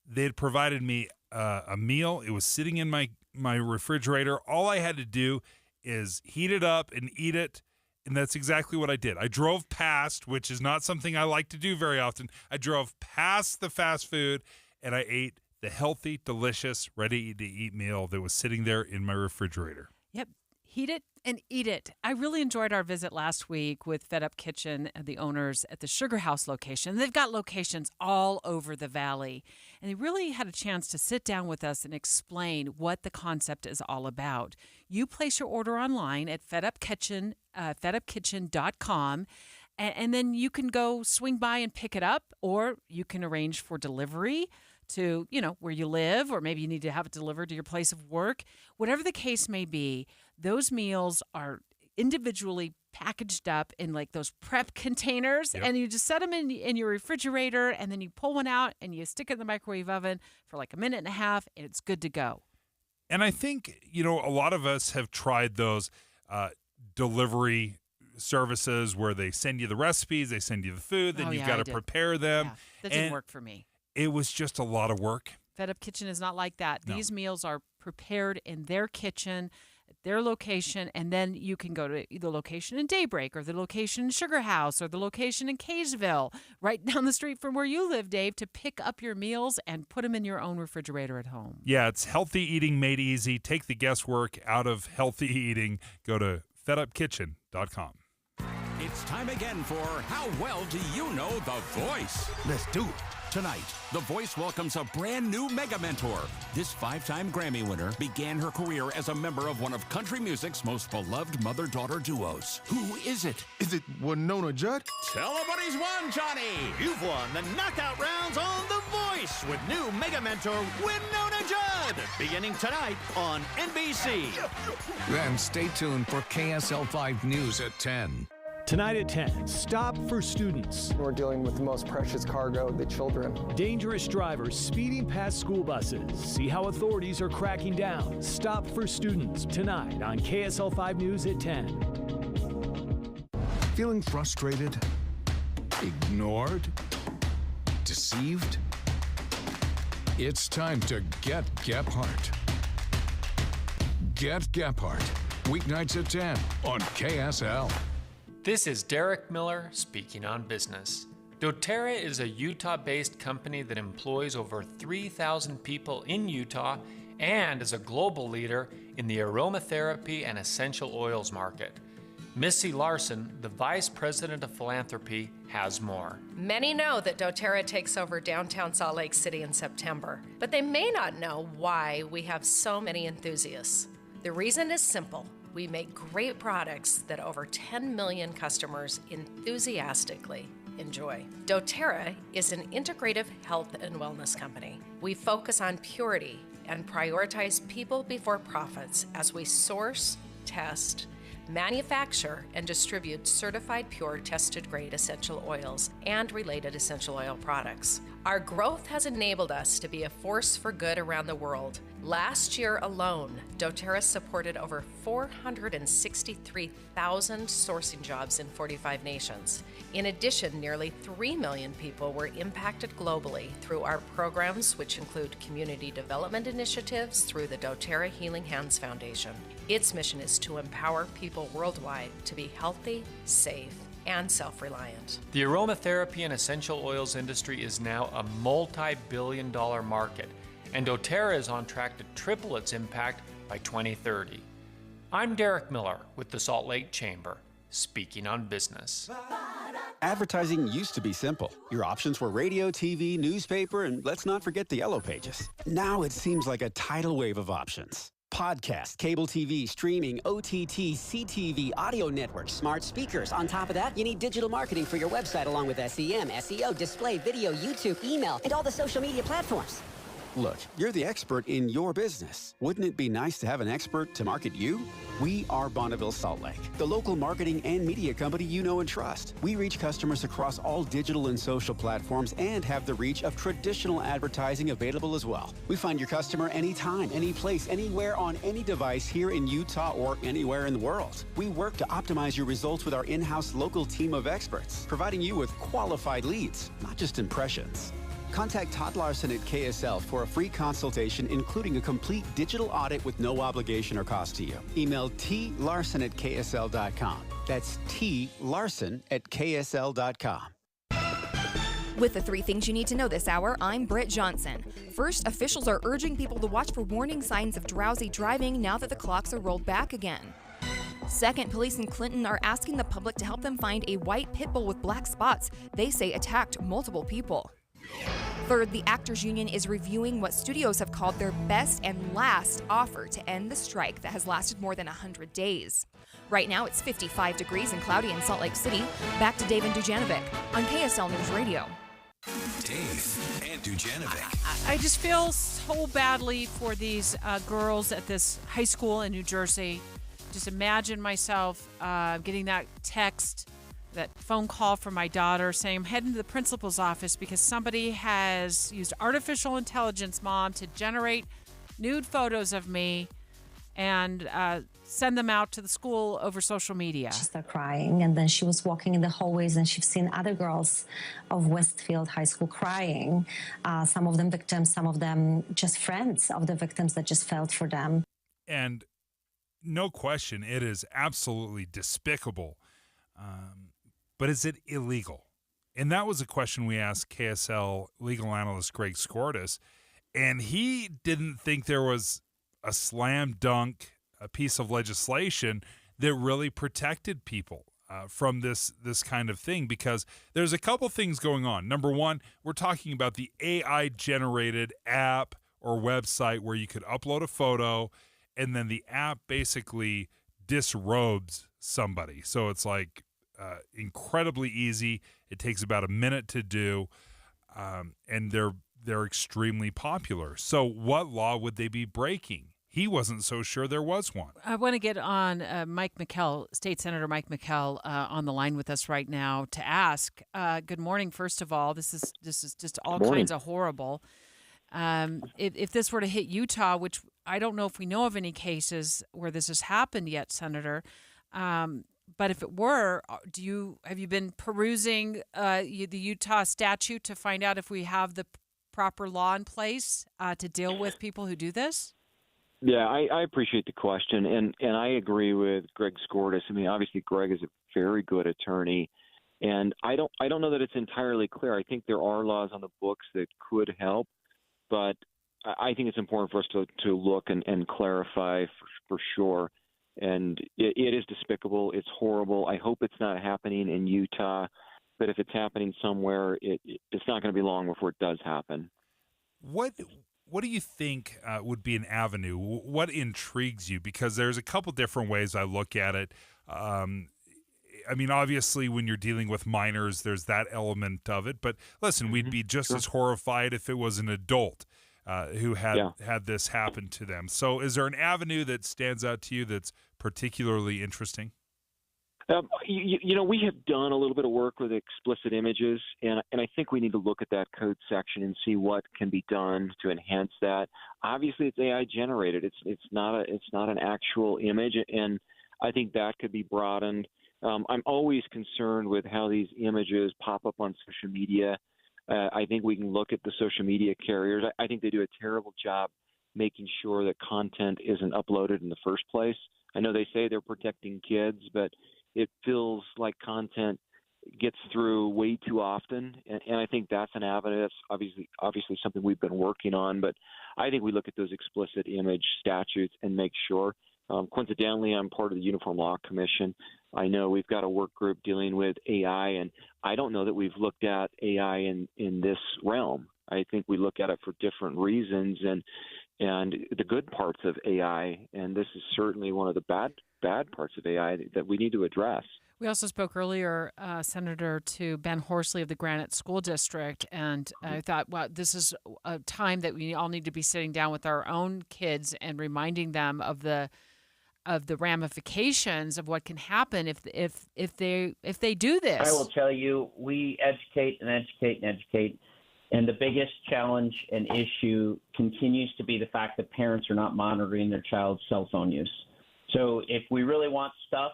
S5: They had provided me a meal. It was sitting in my refrigerator. All I had to do is heat it up and eat it. And that's exactly what I did. I drove past, which is not something I like to do very often. I drove past the fast food, and I ate the healthy, delicious, ready-to-eat meal that was sitting there in my refrigerator.
S7: Yep. Heat it and eat it. I really enjoyed our visit last week with Fed Up Kitchen and the owners at the Sugar House location. They've got locations all over the valley, and they really had a chance to sit down with us and explain what the concept is all about. You place your order online at fedupkitchen.com, and then you can go swing by and pick it up, or you can arrange for delivery to, where you live, or maybe you need to have it delivered to your place of work. Whatever the case may be, those meals are individually packaged up in like those prep containers, and you just set them in your refrigerator, and then you pull one out and you stick it in the microwave oven for like a minute and a half, and it's good to go.
S5: And I think, a lot of us have tried those delivery services where they send you the recipes, they send you the food, then you've got to prepare them.
S7: Yeah, that didn't work for me.
S5: It was just a lot of work.
S7: Fed Up Kitchen is not like that.
S5: No.
S7: These meals are prepared in their kitchen, at their location, and then you can go to the location in Daybreak, or the location in Sugar House, or the location in Kaysville, right down the street from where you live, Dave, to pick up your meals and put them in your own refrigerator at home.
S5: Yeah, it's healthy eating made easy. Take the guesswork out of healthy eating. Go to fedupkitchen.com.
S20: It's time again for How Well Do You Know The Voice?
S16: Let's do it.
S20: Tonight, The Voice welcomes a brand new mega mentor. This 5-time Grammy winner began her career as a member of one of country music's most beloved mother-daughter duos. Who is it?
S16: Is it Winona Judd?
S20: Tell her what he's won, Johnny!
S21: You've won the knockout rounds on The Voice with new mega mentor Winona Judd, beginning tonight on NBC.
S8: Then stay tuned for KSL 5 News at 10.
S22: Tonight at 10, Stop for Students.
S23: We're dealing with the most precious cargo, the children.
S22: Dangerous drivers speeding past school buses. See how authorities are cracking down. Stop for Students, tonight on KSL 5 News at 10.
S8: Feeling frustrated? Ignored? Deceived? It's time to get Gephardt. Get Gephardt, weeknights at 10 on KSL.
S24: This is Derek Miller speaking on business. doTERRA is a Utah-based company that employs over 3,000 people in Utah and is a global leader in the aromatherapy and essential oils market. Missy Larson, the Vice President of Philanthropy, has more.
S25: Many know that doTERRA takes over downtown Salt Lake City in September, but they may not know why we have so many enthusiasts. The reason is simple. We make great products that over 10 million customers enthusiastically enjoy. doTERRA is an integrative health and wellness company. We focus on purity and prioritize people before profits as we source, test, manufacture, and distribute certified pure tested grade essential oils and related essential oil products. Our growth has enabled us to be a force for good around the world. Last year alone, doTERRA supported over 463,000 sourcing jobs in 45 nations. In addition, nearly 3 million people were impacted globally through our programs, which include community development initiatives through the doTERRA Healing Hands Foundation. Its mission is to empower people worldwide to be healthy, safe, and self-reliant.
S24: The aromatherapy and essential oils industry is now a multi-billion-dollar market, and doTERRA is on track to triple its impact by 2030. I'm Derek Miller with the Salt Lake Chamber, speaking on business.
S26: Advertising used to be simple. Your options were radio, TV, newspaper, and let's not forget the yellow pages. Now it seems like a tidal wave of options. Podcast, cable TV, streaming, OTT, CTV, audio networks, smart speakers. On top of that, you need digital marketing for your website along with SEM, SEO, display, video, YouTube, email, and all the social media platforms. Look, you're the expert in your business. Wouldn't it be nice to have an expert to market you? We are Bonneville Salt Lake, the local marketing and media company you know and trust. We reach customers across all digital and social platforms and have the reach of traditional advertising available as well. We find your customer anytime, any place, anywhere on any device here in Utah or anywhere in the world. We work to optimize your results with our in-house local team of experts, providing you with qualified leads, not just impressions. Contact Todd Larson at KSL for a free consultation, including a complete digital audit with no obligation or cost to you. Email tlarson@ksl.com. That's tlarson@ksl.com.
S6: With the 3 things you need to know this hour, I'm Britt Johnson. First, officials are urging people to watch for warning signs of drowsy driving now that the clocks are rolled back again. Second, police in Clinton are asking the public to help them find a white pit bull with black spots they say attacked multiple people. Third, the Actors Union is reviewing what studios have called their best and last offer to end the strike that has lasted more than 100 days. Right now, it's 55 degrees and cloudy in Salt Lake City. Back to Dave and Dujanovic on KSL News Radio.
S8: Dave and Dujanovic.
S7: I just feel so badly for these girls at this high school in New Jersey. Just imagine myself getting that text, that phone call from my daughter saying I'm heading to the principal's office because somebody has used artificial intelligence, Mom, to generate nude photos of me and send them out to the school over social media.
S19: She started crying, and then she was walking in the hallways, and she's seen other girls of Westfield High School crying. Some of them victims, some of them just friends of the victims that just felt for them.
S5: And no question, it is absolutely despicable. But is it illegal? And that was a question we asked KSL legal analyst Greg Skordas, and he didn't think there was a slam dunk, a piece of legislation that really protected people from this kind of thing, because there's a couple things going on. Number one, we're talking about the AI-generated app or website where you could upload a photo, and then the app basically disrobes somebody. So it's like incredibly easy. It takes about a minute to do, and they're extremely popular. So what law would they be breaking? He wasn't so sure there was one.
S7: I want to get on Mike McKell, State Senator Mike McKell, on the line with us right now to ask. Good morning, first of all. This is just all kinds of horrible. If this were to hit Utah, which I don't know if we know of any cases where this has happened yet, Senator, but if it were, have you been perusing the Utah statute to find out if we have the proper law in place to deal with people who do this?
S1: Yeah, I appreciate the question, and I agree with Greg Skordas. I mean, obviously, Greg is a very good attorney, and I don't know that it's entirely clear. I think there are laws on the books that could help, but I think it's important for us to look and clarify for sure. And it is despicable. It's horrible. I hope it's not happening in Utah, but if it's happening somewhere, it's not going to be long before it does happen.
S5: What do you think would be an avenue? What intrigues you? Because there's a couple different ways I look at it. I mean, obviously, when you're dealing with minors, there's that element of it. But listen, we'd be just as horrified if it was an adult who had this happen to them. So is there an avenue that stands out to you that's particularly interesting?
S1: We have done a little bit of work with explicit images, and I think we need to look at that code section and see what can be done to enhance that. Obviously, it's AI generated. It's not an actual image, and I think that could be broadened. I'm always concerned with how these images pop up on social media. I think we can look at the social media carriers. I think they do a terrible job making sure that content isn't uploaded in the first place. I know they say they're protecting kids, but it feels like content gets through way too often, and I think that's an avenue. That's obviously something we've been working on, but I think we look at those explicit image statutes and make sure. Coincidentally, I'm part of the Uniform Law Commission. I know we've got a work group dealing with AI, and I don't know that we've looked at AI in this realm. I think we look at it for different reasons and the good parts of AI, and this is certainly one of the bad parts of AI that we need to address.
S7: We also spoke earlier, Senator, to Ben Horsley of the Granite School District, and I thought, wow, this is a time that we all need to be sitting down with our own kids and reminding them of the ramifications of what can happen if they do this.
S2: I will tell you, we educate and educate and educate. And the biggest challenge and issue continues to be the fact that parents are not monitoring their child's cell phone use. So if we really want stuff,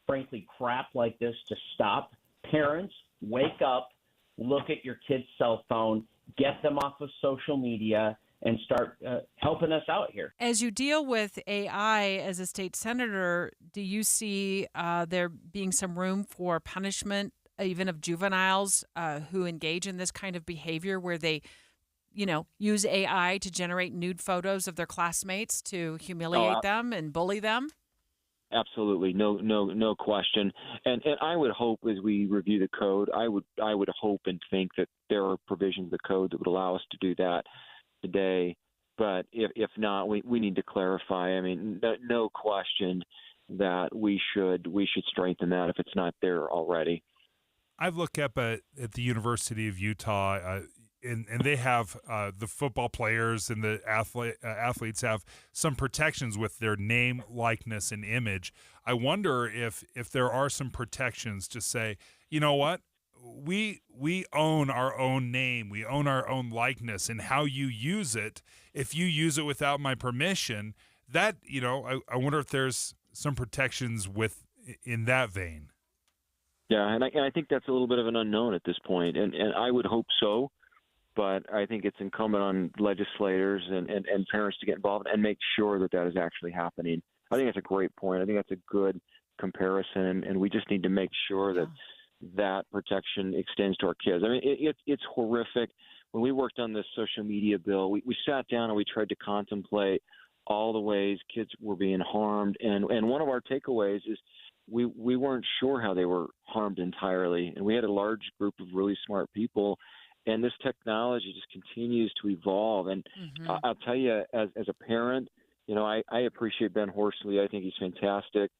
S2: frankly, crap like this to stop, parents, wake up, look at your kid's cell phone, get them off of social media, and start helping us out here.
S7: As you deal with AI as a state senator, do you see there being some room for punishment, even of juveniles who engage in this kind of behavior where they, use AI to generate nude photos of their classmates to humiliate them and bully them?
S1: Absolutely, no question. And I would hope, as we review the code, I would hope and think that there are provisions of the code that would allow us to do that today. But if not, we need to clarify. I mean, no question that we should strengthen that if it's not there already.
S5: I've looked up at the University of Utah. And they have the football players and the athletes have some protections with their name, likeness, and image. I wonder if there are some protections to say, you know what, we own our own name, we own our own likeness, and how you use it. If you use it without my permission, that I wonder if there's some protections in that vein.
S1: Yeah, and I think that's a little bit of an unknown at this point, and I would hope so. But I think it's incumbent on legislators and parents to get involved and make sure that is actually happening. I think that's a great point. I think that's a good comparison, and we just need to make sure that protection extends to our kids. I mean, it's horrific. When we worked on this social media bill, we sat down and we tried to contemplate all the ways kids were being harmed. And one of our takeaways is we weren't sure how they were harmed entirely. And we had a large group of really smart people. And this technology just continues to evolve. And I'll tell you, as a parent, I appreciate Ben Horsley. I think he's fantastic.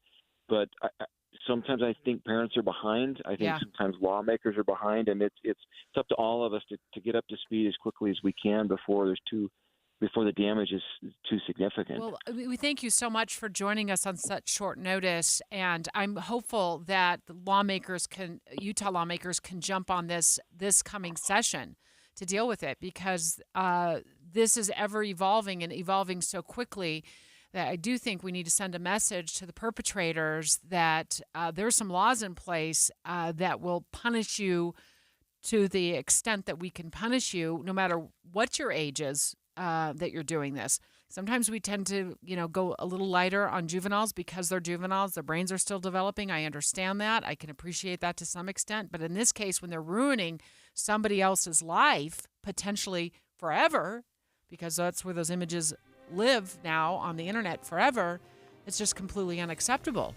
S1: But sometimes I think parents are behind. I think sometimes lawmakers are behind. And it's up to all of us to get up to speed as quickly as we can before the damage is too significant.
S7: Well, we thank you so much for joining us on such short notice, and I'm hopeful that Utah lawmakers can jump on this coming session to deal with it, because this is ever evolving and evolving so quickly that I do think we need to send a message to the perpetrators that there are some laws in place that will punish you to the extent that we can punish you, no matter what your age is. That you're doing this. Sometimes we tend to, go a little lighter on juveniles because they're juveniles. Their brains are still developing. I understand that. I can appreciate that to some extent. But in this case, when they're ruining somebody else's life, potentially forever, because that's where those images live now on the internet forever, it's just completely unacceptable.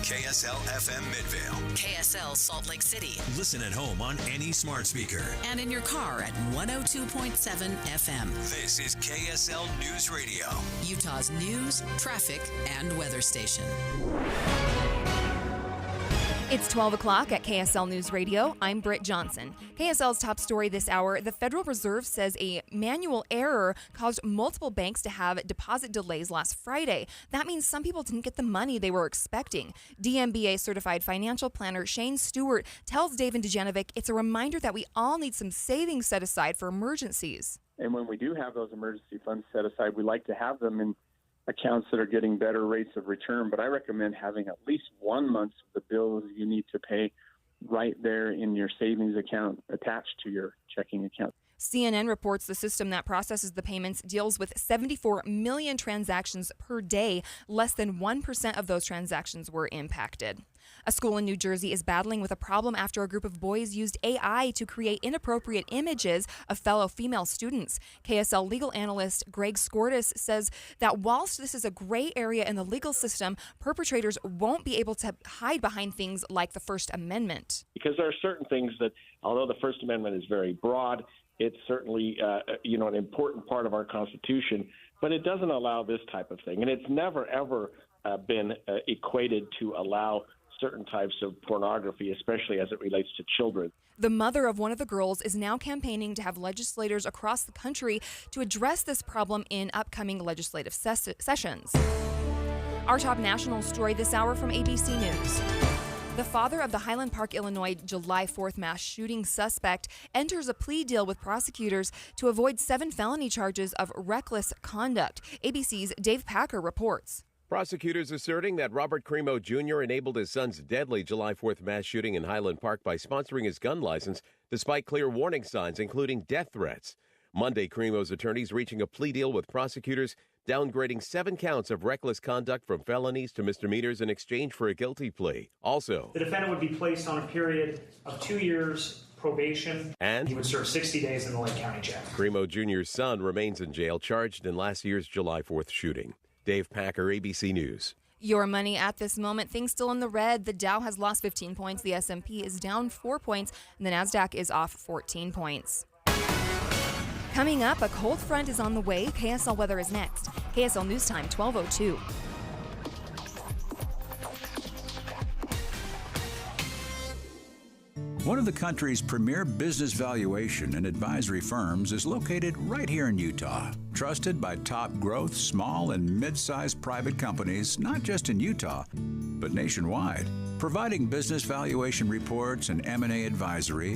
S8: KSL FM Midvale.
S4: KSL Salt Lake City.
S8: Listen at home on any smart speaker.
S4: And in your car at 102.7 FM.
S8: This is KSL News Radio.
S4: Utah's news, traffic, and weather station.
S6: It's 12 o'clock at KSL News Radio. I'm Britt Johnson. KSL's top story this hour, the Federal Reserve says a manual error caused multiple banks to have deposit delays last Friday. That means some people didn't get the money they were expecting. DMBA certified financial planner Shane Stewart tells Dave and Dujanovic it's a reminder that we all need some savings set aside for emergencies.
S3: And when we do have those emergency funds set aside, we like to have them in accounts that are getting better rates of return, but I recommend having at least 1 month of the bills you need to pay right there in your savings account attached to your checking account.
S6: CNN reports the system that processes the payments deals with 74 million transactions per day. Less than 1% of those transactions were impacted. A school in New Jersey is battling with a problem after a group of boys used AI to create inappropriate images of fellow female students. KSL legal analyst Greg Skordas says that whilst this is a gray area in the legal system, perpetrators won't be able to hide behind things like the First Amendment.
S9: Because there are certain things that, although the First Amendment is very broad, it's certainly an important part of our Constitution, but it doesn't allow this type of thing. And it's never, ever been equated to allow certain types of pornography, especially as it relates to children.
S6: The mother of one of the girls is now campaigning to have legislators across the country to address this problem in upcoming legislative sessions. Our top national story this hour from ABC News. The father of the Highland Park, Illinois, July 4th mass shooting suspect enters a plea deal with prosecutors to avoid 7 felony charges of reckless conduct. ABC's Dave Packer reports.
S10: Prosecutors asserting that Robert Crimo Jr. enabled his son's deadly July 4th mass shooting in Highland Park by sponsoring his gun license, despite clear warning signs, including death threats. Monday, Crimo's attorneys reaching a plea deal with prosecutors, downgrading 7 counts of reckless conduct from felonies to misdemeanors in exchange for a guilty plea. Also,
S11: the defendant would be placed on a period of 2 years probation,
S10: and
S11: he would serve 60 days in the Lake County Jail.
S10: Crimo Jr.'s son remains in jail, charged in last year's July 4th shooting. Dave Packer, ABC News.
S6: Your money at this moment, things still in the red. The Dow has lost 15 points. The S&P is down 4 points. And the NASDAQ is off 14 points. Coming up, a cold front is on the way. KSL weather is next. KSL News Time, 12:02.
S12: One of the country's premier business valuation and advisory firms is located right here in Utah. Trusted by top growth, small and mid-sized private companies, not just in Utah, but nationwide. Providing business valuation reports and M&A advisory